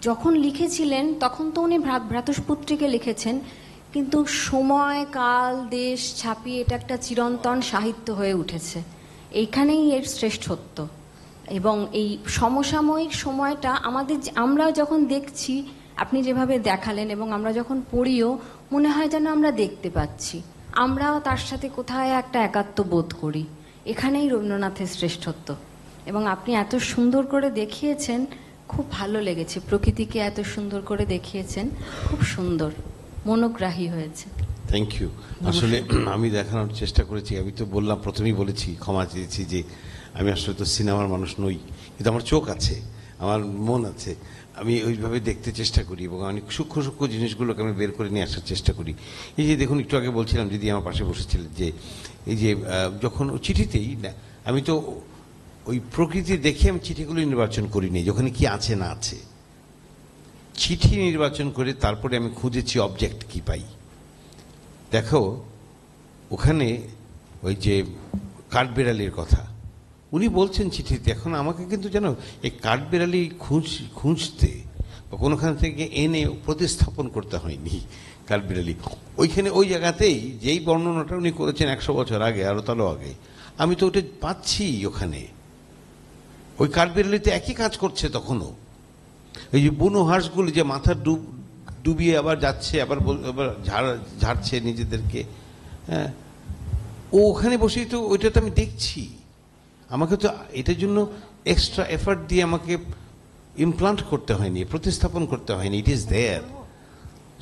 যখন লিখেছিলেন তখন তো উনি ভ্রাতুষ্পুত্রীকে লিখেছেন, কিন্তু সময়, কাল, দেশ ছাপিয়ে এটা একটা চিরন্তন সাহিত্য হয়ে উঠেছে। এইখানেই এর শ্রেষ্ঠত্ব। এবং এই সমসাময়িক সময়টা আমরা যখন দেখছি, আপনি যেভাবে দেখালেন, এবং আমরা যখন পড়িও মনে হয় যেন আমরা দেখতে পাচ্ছি, আমরাও তার সাথে কোথায় একটা একাত্ম বোধ করি। এখানেই রবীন্দ্রনাথের শ্রেষ্ঠত্ব। এবং আপনি এত সুন্দর করে দেখিয়েছেন, খুব ভালো লেগেছে। প্রকৃতিকে এত সুন্দর করে দেখিয়েছেন, খুব সুন্দর, মনোগ্রাহী হয়েছে। Thank you. আসলে আমি দেখানোর চেষ্টা করেছি, আমি তো বললাম, প্রথমেই বলেছি, ক্ষমা চেয়েছি যে আমি আসলে তো সিনেমার মানুষ নই, কিন্তু আমার চোখ আছে, আমার মন আছে, আমি ওইভাবে দেখতে চেষ্টা করি, এবং অনেক সূক্ষ্ম সূক্ষ্ম জিনিসগুলোকে আমি বের করে নিয়ে আসার চেষ্টা করি। এই যে দেখুন, একটু আগে বলছিলাম, দিদি আমার পাশে বসেছিলেন, যে এই যে যখন চিঠিতেই না, আমি তো ওই প্রকৃতি দেখে আমি চিঠিগুলো নির্বাচন করিনি, যেখানে কি আছে না আছে, চিঠি নির্বাচন করে তারপরে আমি খুঁজেছি অবজেক্ট কি পাই। দেখো, ওখানে ওই যে কাঠবেড়ালির কথা উনি বলছেন চিঠিতে, এখন আমাকে কিন্তু জানো এই কাঠবেড়ালি খুঁজতে বা কোনোখান থেকে এনে প্রতিস্থাপন করতে হয়নি। কাঠবেড়ালি ওইখানে ওই জায়গাতেই যেই বর্ণনাটা উনি করেছেন 100 বছর আগে, আরো তালো আগে, আমি তো ওটা পাচ্ছি ওখানে। ওই কাঠবেড়ালিতে একই কাজ করছে তখনও। এই যে বুনো হাঁসগুলো যে মাথা ডুবিয়ে আবার যাচ্ছে, আবার ঝাড়ছে নিজেদেরকে, হ্যাঁ, ও ওখানে বসেই তো ওইটা তো আমি দেখছি। আমাকে তো এটার জন্য এক্সট্রা এফার্ট দিয়ে আমাকে ইমপ্লান্ট করতে হয়নি, প্রতিস্থাপন করতে হয়নি, ইট ইজ দেয়ার।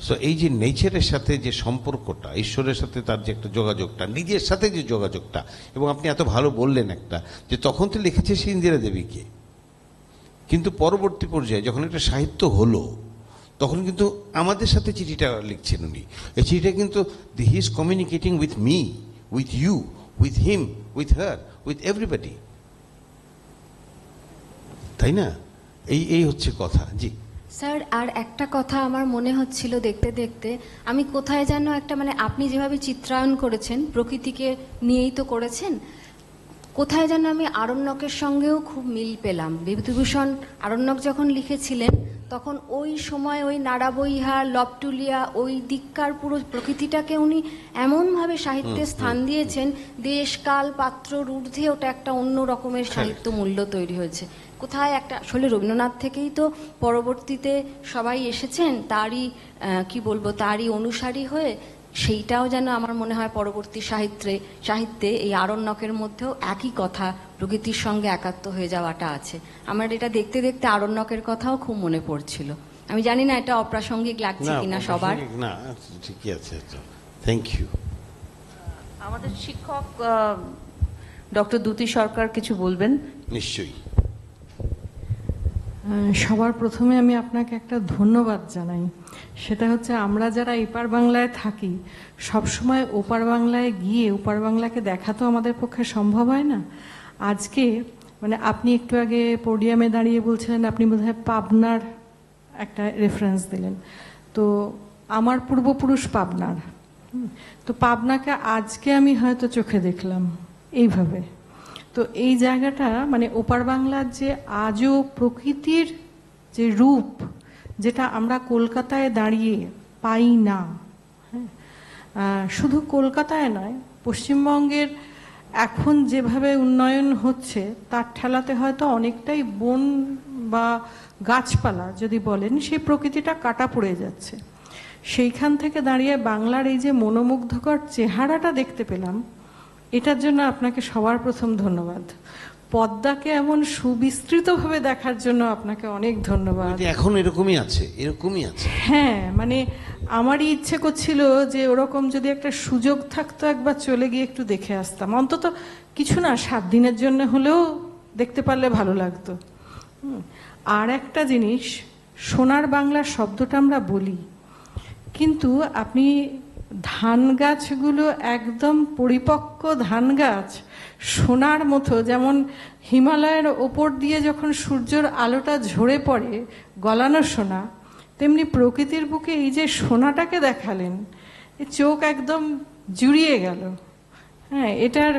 সো এই যে নেচারের সাথে যে সম্পর্কটা, ঈশ্বরের সাথে তার যে একটা যোগাযোগটা, নিজের সাথে যে যোগাযোগটা, এবং আপনি এত ভালো বললেন একটা, যে তখন তো লিখেছে সে ইন্দিরা দেবীকে, কিন্তু পরবর্তী পর্যায়ে যখন একটা সাহিত্য হলো, তখন কিন্তু আমাদের সাথে চিঠিটা লিখছেন উনি। এই চিঠিটা কিন্তু he is communicating with me, with you, with him, with her, with everybody. তাই না? এই হচ্ছে কথা। জি স্যার, আর একটা কথা আমার মনে হচ্ছিল দেখতে দেখতে, আমি কোথায় যেন একটা, মানে আপনি যেভাবে চিত্রায়ন করেছেন প্রকৃতিকে নিয়েই তো করেছেন, কোথায় যেন আমি আরণ্যকের সঙ্গেও খুব মিল পেলাম। বিভূতিভূষণ আরণ্যক যখন লিখেছিলেন তখন ওই সময় ওই নাড়াবইহার, লবটুলিয়া, ওই দিককার পুরো প্রকৃতিটাকে উনি এমনভাবে সাহিত্যে স্থান দিয়েছেন, দেশ কাল পাত্রর ঊর্ধ্বে ওটা একটা অন্য রকমের সাহিত্য মূল্য তৈরি হয়েছে। কোথায় একটা, আসলে রবীন্দ্রনাথ থেকেই তো পরবর্তীতে সবাই এসেছেন, তারই অনুসারী হয়ে। সেইটাও যেন আমার মনে হয় পরবর্তী সাহিত্যে এই আরণ্যকের মধ্যেও একই কথা, প্রকৃতির সঙ্গে একাত্ম হয়ে যাওয়াটা আছে। আমার এটা দেখতে দেখতে আরণ্যকের কথাও খুব মনে পড়ছিল। আমি জানি না এটা অপ্রাসঙ্গিক লাগছে কিনা সবার। না, ঠিকই আছে। Thank you. আমাদের শিক্ষক ডক্টর দ্যুতি সরকার কিছু বলবেন। নিশ্চয়ই। সবার প্রথমে আমি আপনাকে একটা ধন্যবাদ জানাই। সেটা হচ্ছে, আমরা যারা এপার বাংলায় থাকি সবসময় ওপার বাংলায় গিয়ে ওপার বাংলাকে দেখা তো আমাদের পক্ষে সম্ভব হয় না। আজকে মানে আপনি একটু আগে পোডিয়ামে দাঁড়িয়ে বলছিলেন, আপনি বোধহয় পাবনার একটা রেফারেন্স দিলেন। তো আমার পূর্বপুরুষ পাবনার, তো পাবনাকে আজকে আমি হয়তো চোখে দেখলাম এইভাবে। তো এই জায়গাটা মানে ওপার বাংলার যে আজও প্রকৃতির যে রূপ, যেটা আমরা কলকাতায় দাঁড়িয়ে পাই না, হ্যাঁ, শুধু কলকাতায় নয়, পশ্চিমবঙ্গের এখন যেভাবে উন্নয়ন হচ্ছে তার ঠেলাতে হয়তো অনেকটাই বন বা গাছপালা যদি বলেন, সেই প্রকৃতিটা কাটা পড়ে যাচ্ছে। সেইখান থেকে দাঁড়িয়ে বাংলার এই যে মনোমুগ্ধকর চেহারাটা দেখতে পেলাম, এটার জন্য আপনাকে সবার প্রথম ধন্যবাদ। পদ্মাকে এমন সুবিস্তৃতভাবে দেখার জন্য আপনাকে অনেক ধন্যবাদ। এখন এরকমই আছে। হ্যাঁ, মানে আমারই ইচ্ছে করছিল যে ওরকম যদি একটা সুযোগ থাকতো একবার চলে গিয়ে একটু দেখে আসতাম, অন্তত কিছু না 7 দিনের জন্য হলেও দেখতে পারলে ভালো লাগতো। আর একটা জিনিস, সোনার বাংলা শব্দটা আমরা বলি, কিন্তু আপনি ধান গাছগুলো একদম পরিপক্ক ধান গাছ, সোনার মতো, যেমন হিমালয়ের ওপর দিয়ে যখন সূর্যের আলোটা ঝরে পড়ে গলানো সোনা, তেমনি প্রকৃতির বুকে এই যে সোনাটাকে দেখালেন, চোখ একদম জুড়িয়ে গেল। হ্যাঁ, এটার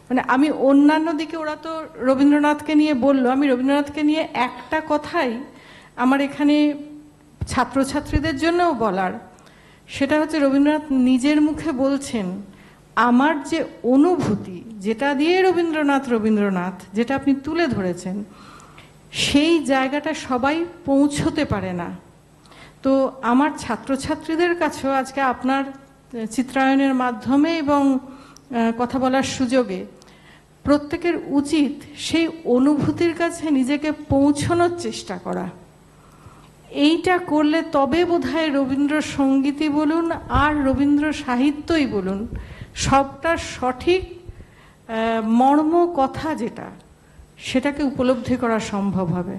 মানে আমি অন্যান্য দিকে, ওরা তো রবীন্দ্রনাথকে নিয়ে বললো, আমি রবীন্দ্রনাথকে নিয়ে একটা কথাই আমার এখানে ছাত্রছাত্রীদের জন্যও বলার, সেটা হচ্ছে রবীন্দ্রনাথ নিজের মুখে বলছেন, আমার যে অনুভূতি, যেটা দিয়ে রবীন্দ্রনাথ যেটা আপনি তুলে ধরেছেন, সেই জায়গাটা সবাই পৌঁছতে পারে না। তো আমার ছাত্রছাত্রীদের কাছেও আজকে আপনার চিত্রায়নের মাধ্যমে এবং কথা বলার সুযোগে প্রত্যেকের উচিত সেই অনুভূতির কাছে নিজেকে পৌঁছানোর চেষ্টা করা। এইটা করলে তবে বোধহয় রবীন্দ্রসঙ্গীতই বলুন আর রবীন্দ্র সাহিত্যই বলুন, সবটা সঠিক মর্ম কথা যেটা, সেটাকে উপলব্ধি করা সম্ভব হবে।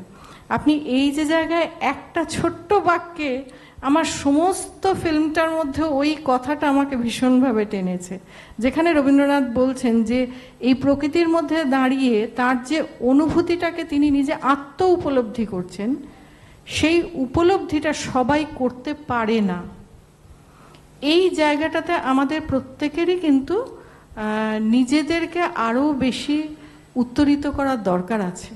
আপনি এই যে জায়গায় একটা ছোট্ট বাক্যে আমার সমস্ত ফিল্মটার মধ্যে ওই কথাটা আমাকে ভীষণভাবে টেনেছে, যেখানে রবীন্দ্রনাথ বলছেন যে এই প্রকৃতির মধ্যে দাঁড়িয়ে তার যে অনুভূতিটাকে তিনি নিজে আত্ম উপলব্ধি করছেন, সেই উপলব্ধিটা সবাই করতে পারে না। এই জায়গাটাতে আমাদের প্রত্যেকেরই কিন্তু নিজেদেরকে আরও বেশি উত্তরিত করার দরকার আছে।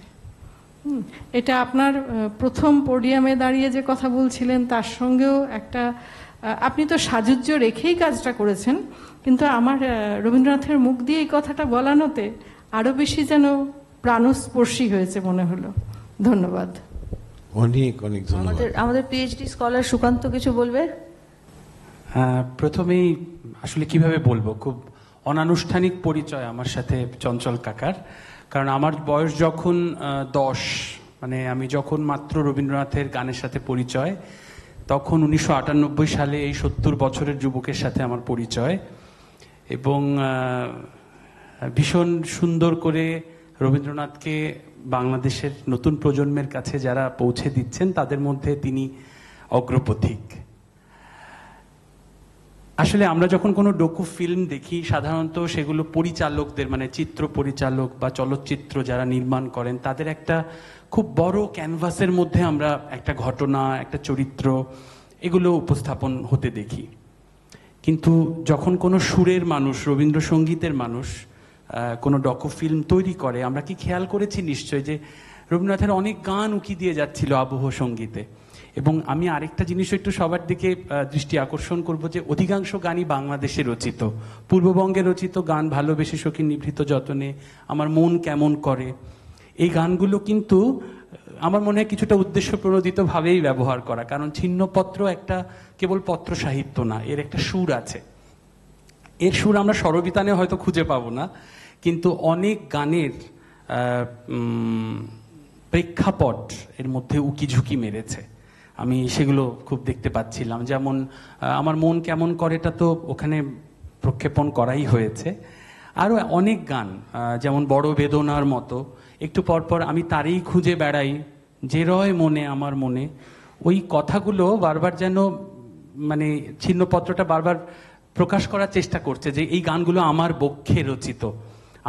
এটা আপনার প্রথম পোডিয়ামে দাঁড়িয়ে যে কথা বলছিলেন তার সঙ্গেও একটা, আপনি তো সাজুজ্য রেখেই কাজটা করেছেন, কিন্তু আমার রবীন্দ্রনাথের মুখ দিয়ে এই কথাটা বলানোতে আরও বেশি যেন প্রাণস্পর্শী হয়েছে মনে হলো। ধন্যবাদ। অনেক অনেক ধন্যবাদ। আমাদের পিএইচডি স্কলার সুকান্ত কিছু বলবে। প্রথমেই আসলে কিভাবে বলবো, খুব অনানুষ্ঠানিক পরিচয় আমার সাথে চঞ্চল কাকার। কারণ আমার বয়স যখন 10, মানে আমি যখন মাত্র রবীন্দ্রনাথের গানের সাথে পরিচয়, তখন 1998 সালে এই 70 বছরের যুবকের সাথে আমার পরিচয়। এবং ভীষণ সুন্দর করে রবীন্দ্রনাথকে বাংলাদেশের নতুন প্রজন্মের কাছে যারা পৌঁছে দিচ্ছেন তাদের মধ্যে তিনি অগ্রপথিক। আসলে আমরা যখন কোনো ডকু ফিল্ম দেখি সাধারণত সেগুলো পরিচালকদের, মানে চিত্র পরিচালক বা চলচ্চিত্র যারা নির্মাণ করেন, তাদের একটা খুব বড় ক্যানভাসের মধ্যে আমরা একটা ঘটনা, একটা চরিত্র এগুলো উপস্থাপন হতে দেখি। কিন্তু যখন কোনো সুরের মানুষ, রবীন্দ্রসঙ্গীতের মানুষ কোনো ডকু ফিল্ম তৈরি করে, আমরা কি খেয়াল করেছি নিশ্চয় যে রবীন্দ্রনাথের অনেক গান উকি দিয়ে যাচ্ছিল আবহ সঙ্গীতে। এবং আমি আরেকটা জিনিস একটু সবার দিকে দৃষ্টি আকর্ষণ করব যে অধিকাংশ গানই বাংলাদেশে রচিত, পূর্ববঙ্গে রচিত গান, ভালোবেসে সখী নিভৃত যতনে, আমার মন কেমন করে, এই গানগুলো কিন্তু আমার মনে হয় কিছুটা উদ্দেশ্য প্রণোদিতভাবেই ব্যবহার করা। কারণ ছিন্নপত্র একটা কেবল পত্র সাহিত্য না, এর একটা সুর আছে। এর সুর আমরা স্বরবিতানে হয়তো খুঁজে পাবো না, কিন্তু অনেক গানের প্রেক্ষাপট এর মধ্যে উকি ঝুঁকি মেরেছে। আমি সেগুলো খুব দেখতে পাচ্ছিলাম। যেমন আমার মন কেমন করেটা তো ওখানে প্রক্ষেপণ করাই হয়েছে। আরও অনেক গান, যেমন বড় বেদনার মতো, একটু পরপর আমি তারই খুঁজে বেড়াই যে রয় মনে আমার মনে, ওই কথাগুলো বারবার যেন মানে ছিন্নপত্রটা বারবার প্রকাশ করার চেষ্টা করছে যে এই গানগুলো আমার বক্ষে রচিত,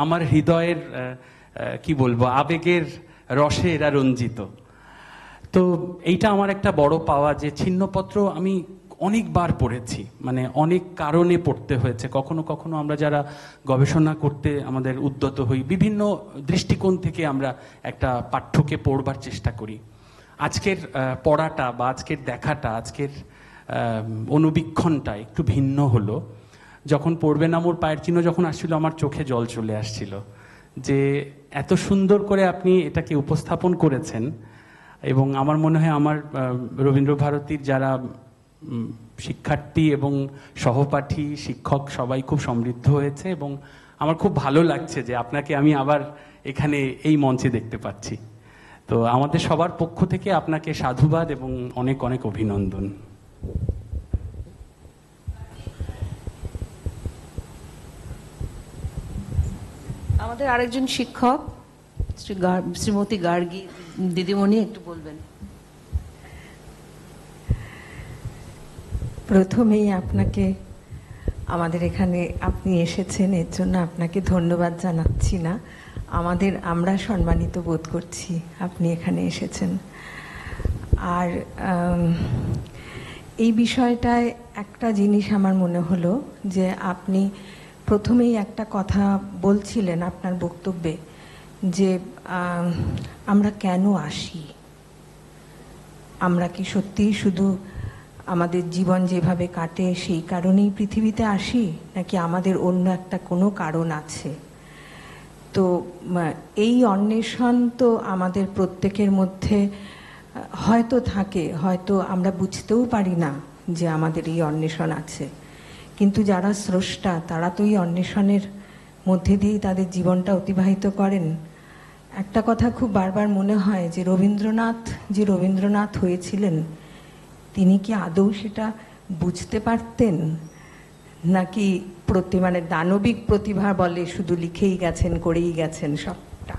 আমার হৃদয়ের কি বলবো আবেগের রসে এরা রঞ্জিত। তো এইটা আমার একটা বড় পাওয়া যে ছিন্নপত্র আমি অনেকবার পড়েছি, মানে অনেক কারণে পড়তে হয়েছে। কখনো কখনো আমরা যারা গবেষণা করতে আমাদের উদ্যত হই, বিভিন্ন দৃষ্টিকোণ থেকে আমরা একটা পাঠ্যকে পড়বার চেষ্টা করি। আজকের পড়াটা বা আজকের দেখাটা, আজকের অনুবীক্ষণটা একটু ভিন্ন হলো। যখন পড়বে না মোর পায়ের চিহ্ন যখন আসছিল, আমার চোখে জল চলে আসছিল যে এত সুন্দর করে আপনি এটাকে উপস্থাপন করেছেন। এবং আমার মনে হয় আমার রবীন্দ্রভারতীর যারা শিক্ষার্থী এবং সহপাঠী, শিক্ষক সবাই খুব সমৃদ্ধ হয়েছে। এবং আমার খুব ভালো লাগছে যে আপনাকে আমি আবার এখানে এই মঞ্চে দেখতে পাচ্ছি। তো আমাদের সবার পক্ষ থেকে আপনাকে সাধুবাদ এবং অনেক অনেক অভিনন্দন। আমাদের আরেকজন শিক্ষক শ্রীমতী গার্গী দিদিমণি একটু বলবেন। প্রথমেই আপনাকে, আমাদের এখানে আপনি এসেছেন এর জন্য আপনাকে ধন্যবাদ জানাচ্ছি না, আমরা সম্মানিত বোধ করছি আপনি এখানে এসেছেন। আর এই বিষয়টায় একটা জিনিস আমার মনে হলো যে আপনি প্রথমেই একটা কথা বলছিলেন আপনার বক্তব্যে যে আমরা কেন আসি, আমরা কি সত্যিই শুধু আমাদের জীবন যেভাবে কাটে সেই কারণেই পৃথিবীতে আসি, নাকি আমাদের অন্য একটা কোনো কারণ আছে? তো এই অন্বেষণ তো আমাদের প্রত্যেকের মধ্যে হয়তো থাকে, হয়তো আমরা বুঝতেও পারি না যে আমাদের এই অন্বেষণ আছে, কিন্তু যারা স্রষ্টা তারা তো এই অন্বেষণের মধ্যে দিয়েই তাদের জীবনটা অতিবাহিত করেন। একটা কথা খুব বারবার মনে হয় যে রবীন্দ্রনাথ হয়েছিলেন, তিনি কি আদৌ সেটা বুঝতে পারতেন, নাকি মানে দানবিক প্রতিভা বলে শুধু লিখেই গেছেন, করেই গেছেন সবটা?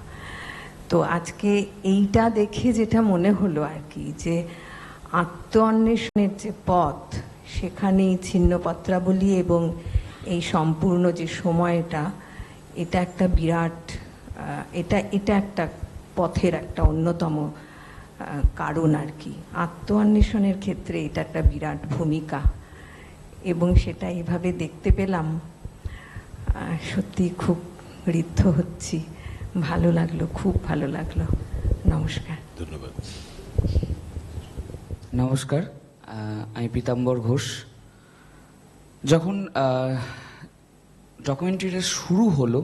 তো আজকে এইটা দেখে যেটা মনে হলো আর কি, যে আত্ম অন্বেষণের যে পথ, সেখানেই ছিন্নপত্রাবলী এবং এই সম্পূর্ণ যে সময়টা, এটা একটা বিরাট, এটা একটা পথের একটা অন্যতম কারণ আর কি। আত্ম অন্বেষণের ক্ষেত্রে এটা একটা বিরাট ভূমিকা, এবং সেটা এইভাবে দেখতে পেলাম, সত্যি খুব ঋদ্ধ হচ্ছি, ভালো লাগলো, খুব ভালো লাগলো। নমস্কার। ধন্যবাদ। নমস্কার, আমি পীতাম্বর ঘোষ। যখন ডকুমেন্টারিটা শুরু হলো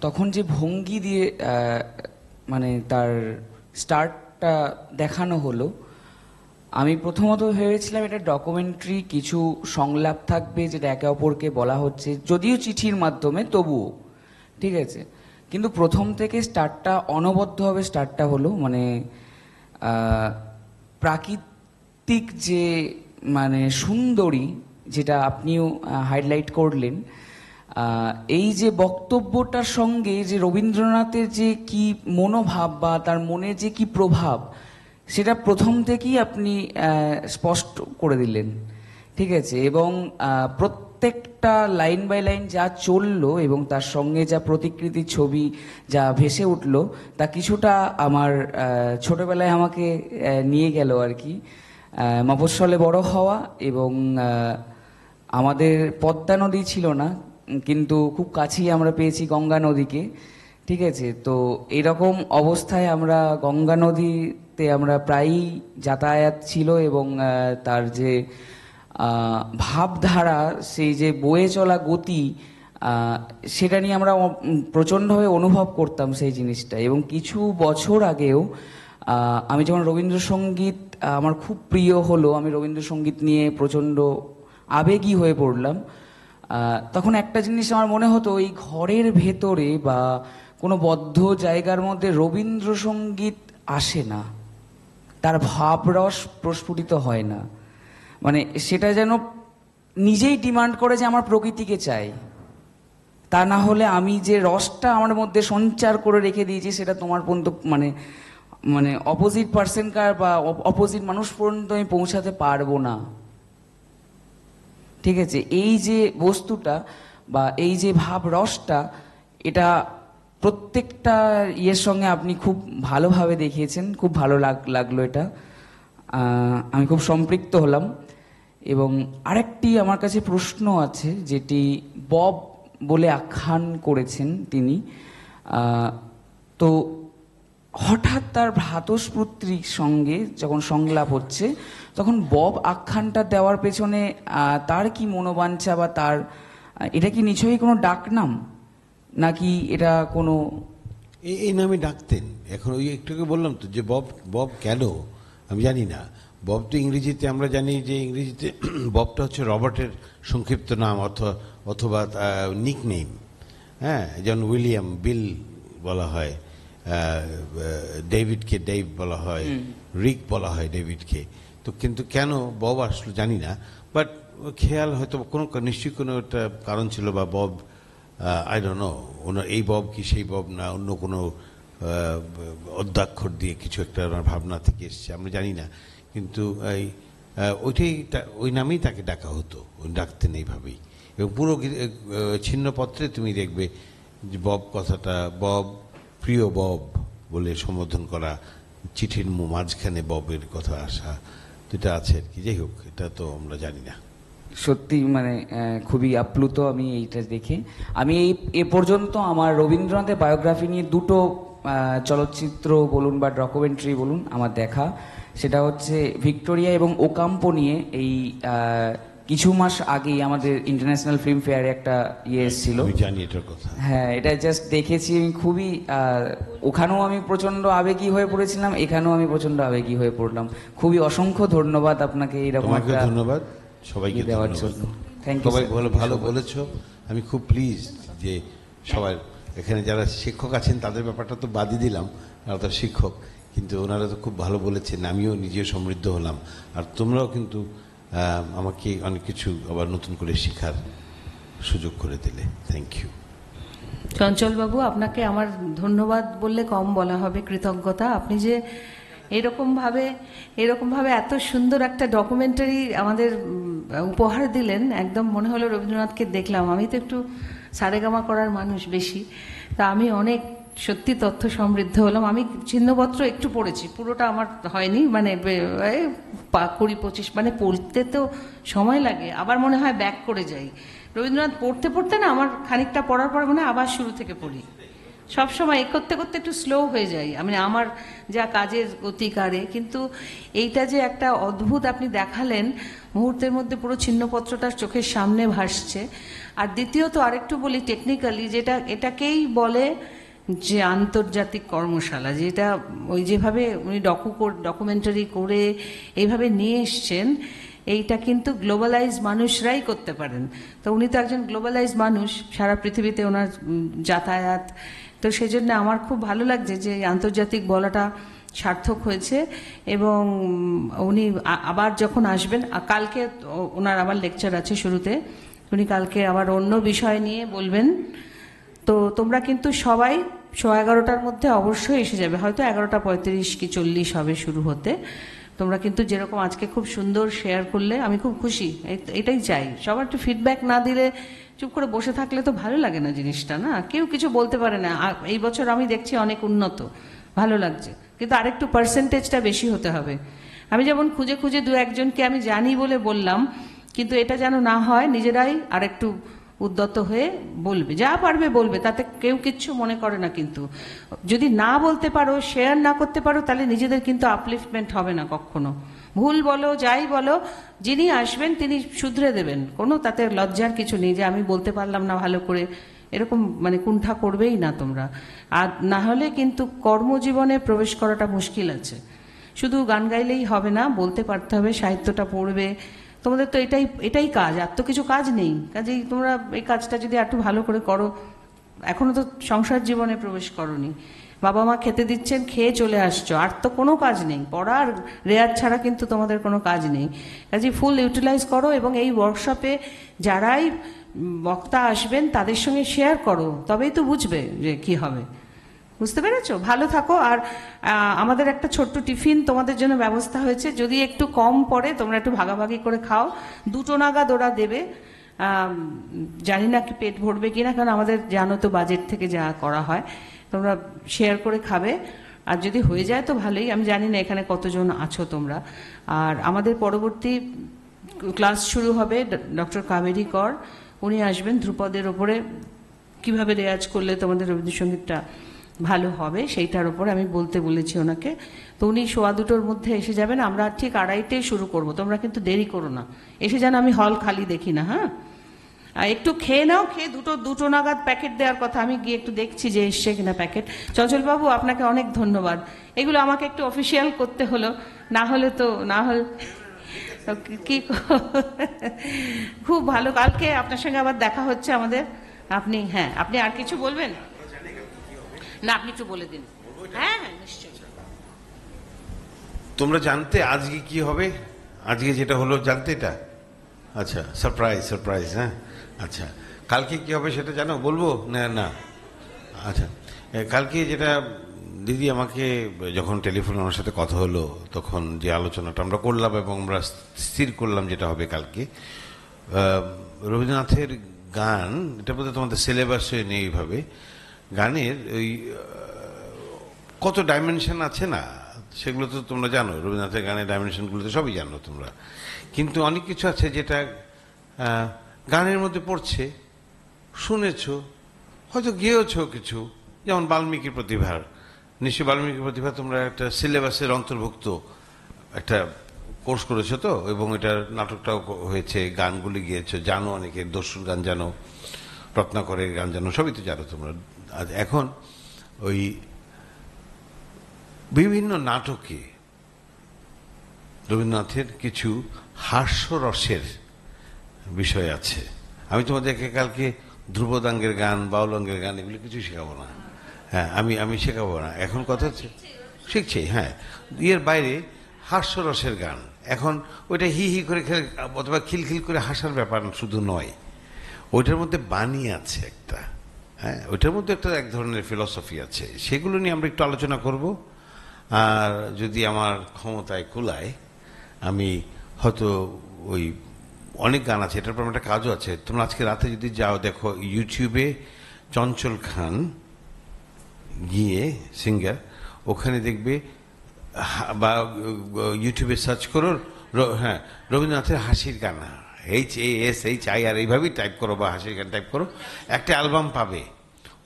তখন যে ভঙ্গি দিয়ে মানে তার স্টার্টটা দেখানো হলো, আমি প্রথমত ভেবেছিলাম এটা ডকুমেন্টারি, কিছু সংলাপ থাকবে যেটা একে অপরকে বলা হচ্ছে, যদিও চিঠির মাধ্যমে, তবুও ঠিক আছে। কিন্তু প্রথম থেকে স্টার্টটা অনবদ্যভাবে স্টার্টটা হলো, মানে প্রাকৃতিক যে মানে সুন্দরী, যেটা আপনিও হাইলাইট করলেন, এই যে বক্তব্যটার সঙ্গে যে রবীন্দ্রনাথের যে কি মনোভাব বা তার মনে যে কি প্রভাব, সেটা প্রথম থেকেই আপনি স্পষ্ট করে দিলেন। ঠিক আছে, এবং প্রত্যেকটা লাইন বাই লাইন যা চললো এবং তার সঙ্গে যা প্রতিকৃতি ছবি যা ভেসে উঠলো, তা কিছুটা আমার ছোটবেলায় আমাকে নিয়ে গেল আর কি। মফস্বলে বড় হওয়া, এবং আমাদের পদ্মা নদী ছিল না, কিন্তু খুব কাছেই আমরা পেয়েছি গঙ্গা নদীকে। ঠিক আছে, তো এরকম অবস্থায় আমরা গঙ্গা নদীতে আমরা প্রায়ই যাতায়াত ছিল, এবং তার যে ভাবধারা, সেই যে বয়ে চলা গতি, সেটা নিয়ে আমরা প্রচণ্ডভাবে অনুভব করতাম সেই জিনিসটা। এবং কিছু বছর আগেও আমি যখন রবীন্দ্রসঙ্গীত আমার খুব প্রিয় হলো, আমি রবীন্দ্রসঙ্গীত নিয়ে প্রচণ্ড আবেগী হয়ে পড়লাম, তখন একটা জিনিস আমার মনে হতো, এই ঘরের ভেতরে বা কোনো বদ্ধ জায়গার মধ্যে রবীন্দ্রসঙ্গীত আসে না, তার ভাবরস প্রস্ফুটিত হয় না। মানে সেটা যেন নিজেই ডিমান্ড করে যে আমার প্রকৃতিকে চাই, তা না হলে আমি যে রসটা আমার মধ্যে সঞ্চার করে রেখে দিয়েছি সেটা তোমার পর্যন্ত মানে মানে অপোজিট পার্সনকার বা অপোজিট মানুষ পর্যন্ত আমি পৌঁছাতে পারবো না। ঠিক আছে, এই যে বস্তুটা বা এই যে ভাব রসটা, এটা প্রত্যেকটা ইয়ের সঙ্গে আপনি খুব ভালোভাবে দেখিয়েছেন, খুব ভালো লাগলো এটা, আমি খুব সম্পৃক্ত হলাম। এবং আরেকটি আমার কাছে প্রশ্ন আছে, যেটি বব বলে আখ্যান করেছেন তিনি, তো হঠাৎ তার ভ্রাতস্পুত্রীর সঙ্গে যখন সংলাপ হচ্ছে, তখন বব আখ্যানটা দেওয়ার পেছনে তার কি মনোবাঞ্ছা বা তার এটা কি নিশ্চয়ই কোনো ডাকনাম, নাকি এটা কোনো এই নামে ডাকতেন? এখন ওই একটু বললাম তো যে বব কেন আমি জানি না। বব তো ইংরেজিতে আমরা জানি যে ইংরেজিতে ববটা হচ্ছে রবার্টের সংক্ষিপ্ত নাম অথবা নিকনেম। হ্যাঁ, যেমন উইলিয়াম, বিল বলা হয়, ডেভিডকে ডেভ বলা হয়, রিক বলা হয় ডেভিডকে। তো কিন্তু কেন বব আসলো জানি না, বাট খেয়াল হয়তো কোনো নিশ্চয়ই কোনো একটা কারণ ছিল, বা বব আই ডোন্ট নো, ওনার এই বব কি সেই বব না অন্য কোনো অদ্যাক্ষর দিয়ে কিছু একটা ওনার ভাবনা থেকে এসছে, আমরা জানি না। কিন্তু ওই নামেই তাকে ডাকা হতো, ডাকতেন এইভাবেই। এবং পুরো ছিন্নপত্রে তুমি দেখবে যে বব কথাটা, বব, প্রিয় বব বলে সম্বোধন করা, চিঠির মাঝখানে ববের কথা আসা, যেটা আছে আর কি। যাই হোক, এটা তো আমরা জানি না। সত্যি মানে খুবই আপ্লুত আমি এইটা দেখে। আমি এ পর্যন্ত আমার রবীন্দ্রনাথের বায়োগ্রাফি নিয়ে দুটো চলচ্চিত্র বলুন বা ডকুমেন্টারি বলুন আমার দেখা, সেটা হচ্ছে ভিক্টোরিয়া এবং ওকাম্পো নিয়ে। এই কিছু মাস আগেই আমাদের ইন্টারন্যাশনাল ফিল্ম ফেয়ারে একটা ইয়ে এসেছিল, জানি এটার কথা। হ্যাঁ, এটা জাস্ট দেখেছি আমি, খুবই ওখানেও আমি প্রচন্ড আবেগী হয়ে পড়েছিলাম, এখানেও আমি প্রচন্ড আবেগী হয়ে পড়লাম। খুবই অসংখ্য ধন্যবাদ আপনাকে এইরকম একটা ধন্যবাদ সবাইকে দেওয়ার জন্য। Thank you. সবাই ভালো বলেছো, আমি খুব প্লিজ যে সবাই এখানে যারা শিক্ষক আছেন তাদের ব্যাপারটা তো বাদই দিলাম, আর তো শিক্ষক, কিন্তু ওনারা তো খুব ভালো বলেছেন, আমিও নিজে সমৃদ্ধ হলাম। আর তোমরাও কিন্তু আমাকে অনেক কিছু আবার নতুন করে শেখার সুযোগ করে দিলে। Thank you. চঞ্চলবাবু, আপনাকে আমার ধন্যবাদ বললে কম বলা হবে, কৃতজ্ঞতা। আপনি যে এরকমভাবে এত সুন্দর একটা ডকুমেন্টারি আমাদের উপহার দিলেন, একদম মনে হলো রবীন্দ্রনাথকে দেখলাম। আমি তো একটু সারেগামা করার মানুষ বেশি, তা আমি অনেক সত্যি তথ্য সমৃদ্ধ হলাম। আমি চিহ্নপত্র একটু পড়েছি, পুরোটা আমার হয়নি, মানে 20-25, মানে পড়তে তো সময় লাগে, আবার মনে হয় ব্যাক করে যাই। রবীন্দ্রনাথ পড়তে না আমার খানিকটা পড়ার পর মনে হয় আবার শুরু থেকে পড়ি, সবসময় করতে করতে একটু স্লো হয়ে যাই, মানে আমার যা কাজের গতিকারে। কিন্তু এইটা যে একটা অদ্ভুত আপনি দেখালেন, মুহূর্তের মধ্যে পুরো ছিন্নপত্রটার চোখের সামনে ভাসছে। আর দ্বিতীয়ত আরেকটু বলি টেকনিক্যালি, যেটা এটাকেই বলে যে আন্তর্জাতিক কর্মশালা, যেটা ওই যেভাবে উনি ডকুমেন্টারি করে এইভাবে নিয়ে এসছেন, এইটা কিন্তু গ্লোবালাইজ মানুষরাই করতে পারেন। তো উনি তো একজন গ্লোবালাইজ মানুষ, সারা পৃথিবীতে ওনার যাতায়াত, তো সেজন্য আমার খুব ভালো লাগছে যে আন্তর্জাতিক বলাটা সার্থক হয়েছে। এবং উনি আবার যখন আসবেন, কালকে ওনার আবার লেকচার আছে শুরুতে, উনি কালকে আবার অন্য বিষয় নিয়ে বলবেন। তো তোমরা কিন্তু সবাই 11:15 মধ্যে অবশ্যই এসে যাবে, হয়তো 11:35 কি 40 হবে শুরু হতে। তোমরা কিন্তু যেরকম আজকে খুব সুন্দর শেয়ার করলে আমি খুব খুশি, এটাই চাই। সবার একটু ফিডব্যাক না দিলে, চুপ করে বসে থাকলে তো ভালো লাগে না জিনিসটা, না কেউ কিছু বলতে পারে না। এই বছর আমি দেখছি অনেক উন্নত, ভালো লাগছে, কিন্তু আরেকটু পার্সেন্টেজটা বেশি হতে হবে। আমি যেমন খুঁজে খুঁজে দু একজনকে আমি জানি বলে বললাম, কিন্তু এটা যেন না হয় নিজেরাই আরেকটু উদ্যত হয়ে বলবে, যা পারবে বলবে, তাতে কেউ কিচ্ছু মনে করে না। কিন্তু যদি না বলতে পারো, শেয়ার না করতে পারো, তাহলে নিজেদের কিন্তু আপলিফটমেন্ট হবে না কখনো। ভুল বলো, যাই বলো, যিনি আসবেন তিনি শুধরে দেবেন, কোনো তাতে লজ্জার কিছু নেই যে আমি বলতে পারলাম না ভালো করে, এরকম মানে কুণ্ঠা করবেই না তোমরা। আর না হলে কিন্তু কর্মজীবনে প্রবেশ করাটা মুশকিল আছে। শুধু গান গাইলেই হবে না, বলতে পারতে হবে, সাহিত্যটা পড়বে। তোমাদের তো এটাই কাজ, আর তো কিছু কাজ নেই। কাজেই তোমরা এই কাজটা যদি একটু ভালো করে করো, এখনো তো সংসার জীবনে প্রবেশ করোনি, বাবা মা খেতে দিচ্ছেন, খেয়ে চলে আসছো, আর তো কোনো কাজ নেই। পড়ার রেয়াজ ছাড়া কিন্তু তোমাদের কোনো কাজ নেই। কাজেই ফুল ইউটিলাইজ করো, এবং এই ওয়ার্কশপে যারাই বক্তা আসবেন তাদের সঙ্গে শেয়ার করো, তবেই তো বুঝবে যে কি হবে। বুঝতে পেরেছো? ভালো থাকো। আর আমাদের একটা ছোট্ট টিফিন তোমাদের জন্য ব্যবস্থা হয়েছে, যদি একটু কম পড়ে তোমরা একটু ভাগাভাগি করে খাও। 2টো নাগাদ ওরা দেবে, জানি না কি পেট ভরবে কিনা, কারণ আমাদের জানো তো বাজেট থেকে যা করা হয়। তোমরা শেয়ার করে খাবে, আর যদি হয়ে যায় তো ভালোই। আমি জানি না এখানে কতজন আছো তোমরা। আর আমাদের পরবর্তী ক্লাস শুরু হবে ডক্টর কাবেরী কর, উনি আসবেন ধ্রুপদের ওপরে কিভাবে রেয়াজ করলে তোমাদের রবীন্দ্রসঙ্গীতটা ভালো হবে সেইটার ওপর আমি বলতে বলেছি ওনাকে। তো উনি 2:15-র মধ্যে এসে যাবেন। আমরা ঠিক 2:30-টেই শুরু করব, তোমরা কিন্তু দেরি করো না, এসে যেন আমি হল খালি দেখি না। হ্যাঁ, আর একটু খেয়ে নাও, খেয়ে 2টো নাগাদ প্যাকেট দেওয়ার কথা, আমি গিয়ে একটু দেখছি যে এসছে কিনা প্যাকেট। চঞ্চলবাবু আপনাকে অনেক ধন্যবাদ, এগুলো আমাকে একটু অফিসিয়াল করতে হলো, না হলে কি খুব ভালো। কালকে আপনার সঙ্গে আবার দেখা হচ্ছে আমাদের। আপনি আপনি আর কিছু বলবেন না? আপনি একটু বলে দিন। হ্যাঁ নিশ্চয়ই। তোমরা জানতে আজকে কি হবে? আজকে যেটা হলো জানতে এটা? আচ্ছা, সারপ্রাইজ। হ্যাঁ, আচ্ছা, কালকে কি হবে সেটা জানো? বলবো না? আচ্ছা, কালকে যেটা দিদি আমাকে যখন টেলিফোনে আমার সাথে কথা হলো, তখন যে আলোচনাটা আমরা করলাম এবং আমরা স্থির করলাম যেটা হবে কালকে, রবীন্দ্রনাথের গান, এটা বোধহয় তোমাদের সিলেবাসে নেই এইভাবে, গানের ওই কত ডাইমেনশন আছে না, সেগুলো তো তোমরা জানো। রবীন্দ্রনাথের গানের ডাইমেনশনগুলো তো সবই জানো তোমরা, কিন্তু অনেক কিছু আছে যেটা গানের মধ্যে পড়ছে, শুনেছো, হয়তো গেয়েছো কিছু, যেমন বাল্মীকি প্রতিভার, নিশ্চয়ই বাল্মীকি প্রতিভা তোমরা একটা সিলেবাসের অন্তর্ভুক্ত একটা কোর্স করেছো তো, এবং এটার নাটকটাও হয়েছে, গানগুলি গিয়েছো, জানো, অনেকে দস্যুর গান জানো, রত্নাকরের গান জানো, সবই তো জানো তোমরা। আজ এখন ওই বিভিন্ন নাটকে রবীন্দ্রনাথের কিছু হাস্যরসের বিষয় আছে। আমি তোমাদেরকে কালকে ধ্রুপদাঙ্গের গান, বাউলঙ্গের গান, এগুলো কিছু শেখাবো না। হ্যাঁ, আমি শেখাবো না। এখন কথা হচ্ছে শিখছি, হ্যাঁ, এর বাইরে হাস্যরসের গান। এখন ওইটা হি হি করে খেলে অথবা খিলখিল করে হাসার ব্যাপার শুধু নয়, ওইটার মধ্যে বাণী আছে একটা। হ্যাঁ, ওইটার মধ্যে একটা এক ধরনের ফিলসফি আছে, সেগুলো নিয়ে আমরা একটু আলোচনা করব। আর যদি আমার ক্ষমতায় কুলায়, আমি হয়তো ওই অনেক গান আছে, এটার পর একটা কাজও আছে। তোমরা আজকে রাতে যদি যাও, দেখো ইউটিউবে চঞ্চল খান গিয়ে সিঙ্গার, ওখানে দেখবে, বা ইউটিউবে সার্চ করো, হ্যাঁ, রবীন্দ্রনাথের হাসির গান, HASHIR এইভাবেই টাইপ করো, বা হাসির গান টাইপ করো, একটা অ্যালবাম পাবে।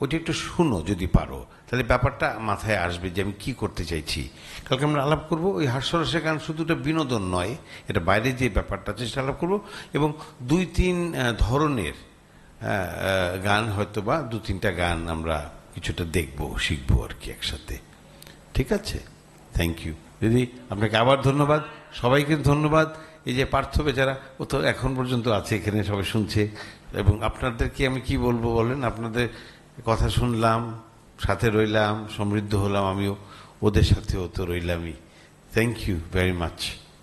ওইটা একটু শুনো যদি পারো, তাহলে ব্যাপারটা মাথায় আসবে যে আমি কী করতে চাইছি। কালকে আমরা আলাপ করবো ওই হাস্যরসের গান, শুধু এটা বিনোদন নয়, এটা বাইরে যে ব্যাপারটা আছে সেটা আলাপ করবো, এবং 2-3 ধরনের গান, হয়তো বা 2-3টা গান আমরা কিছুটা দেখবো, শিখবো আর কি একসাথে। ঠিক আছে, থ্যাংক ইউ দিদি, আপনাকে আবার ধন্যবাদ, সবাইকে ধন্যবাদ। এই যে পার্থ বেচারা, ও তো এখন পর্যন্ত আছে এখানে, সবাই শুনছে, এবং আপনাদেরকে আমি কি বলবো বলেন, আপনাদের কথা শুনলাম, সাথে রইলাম, সমৃদ্ধ হলাম, আমিও ওদের সাথেও তো রইলামই। Thank you very much.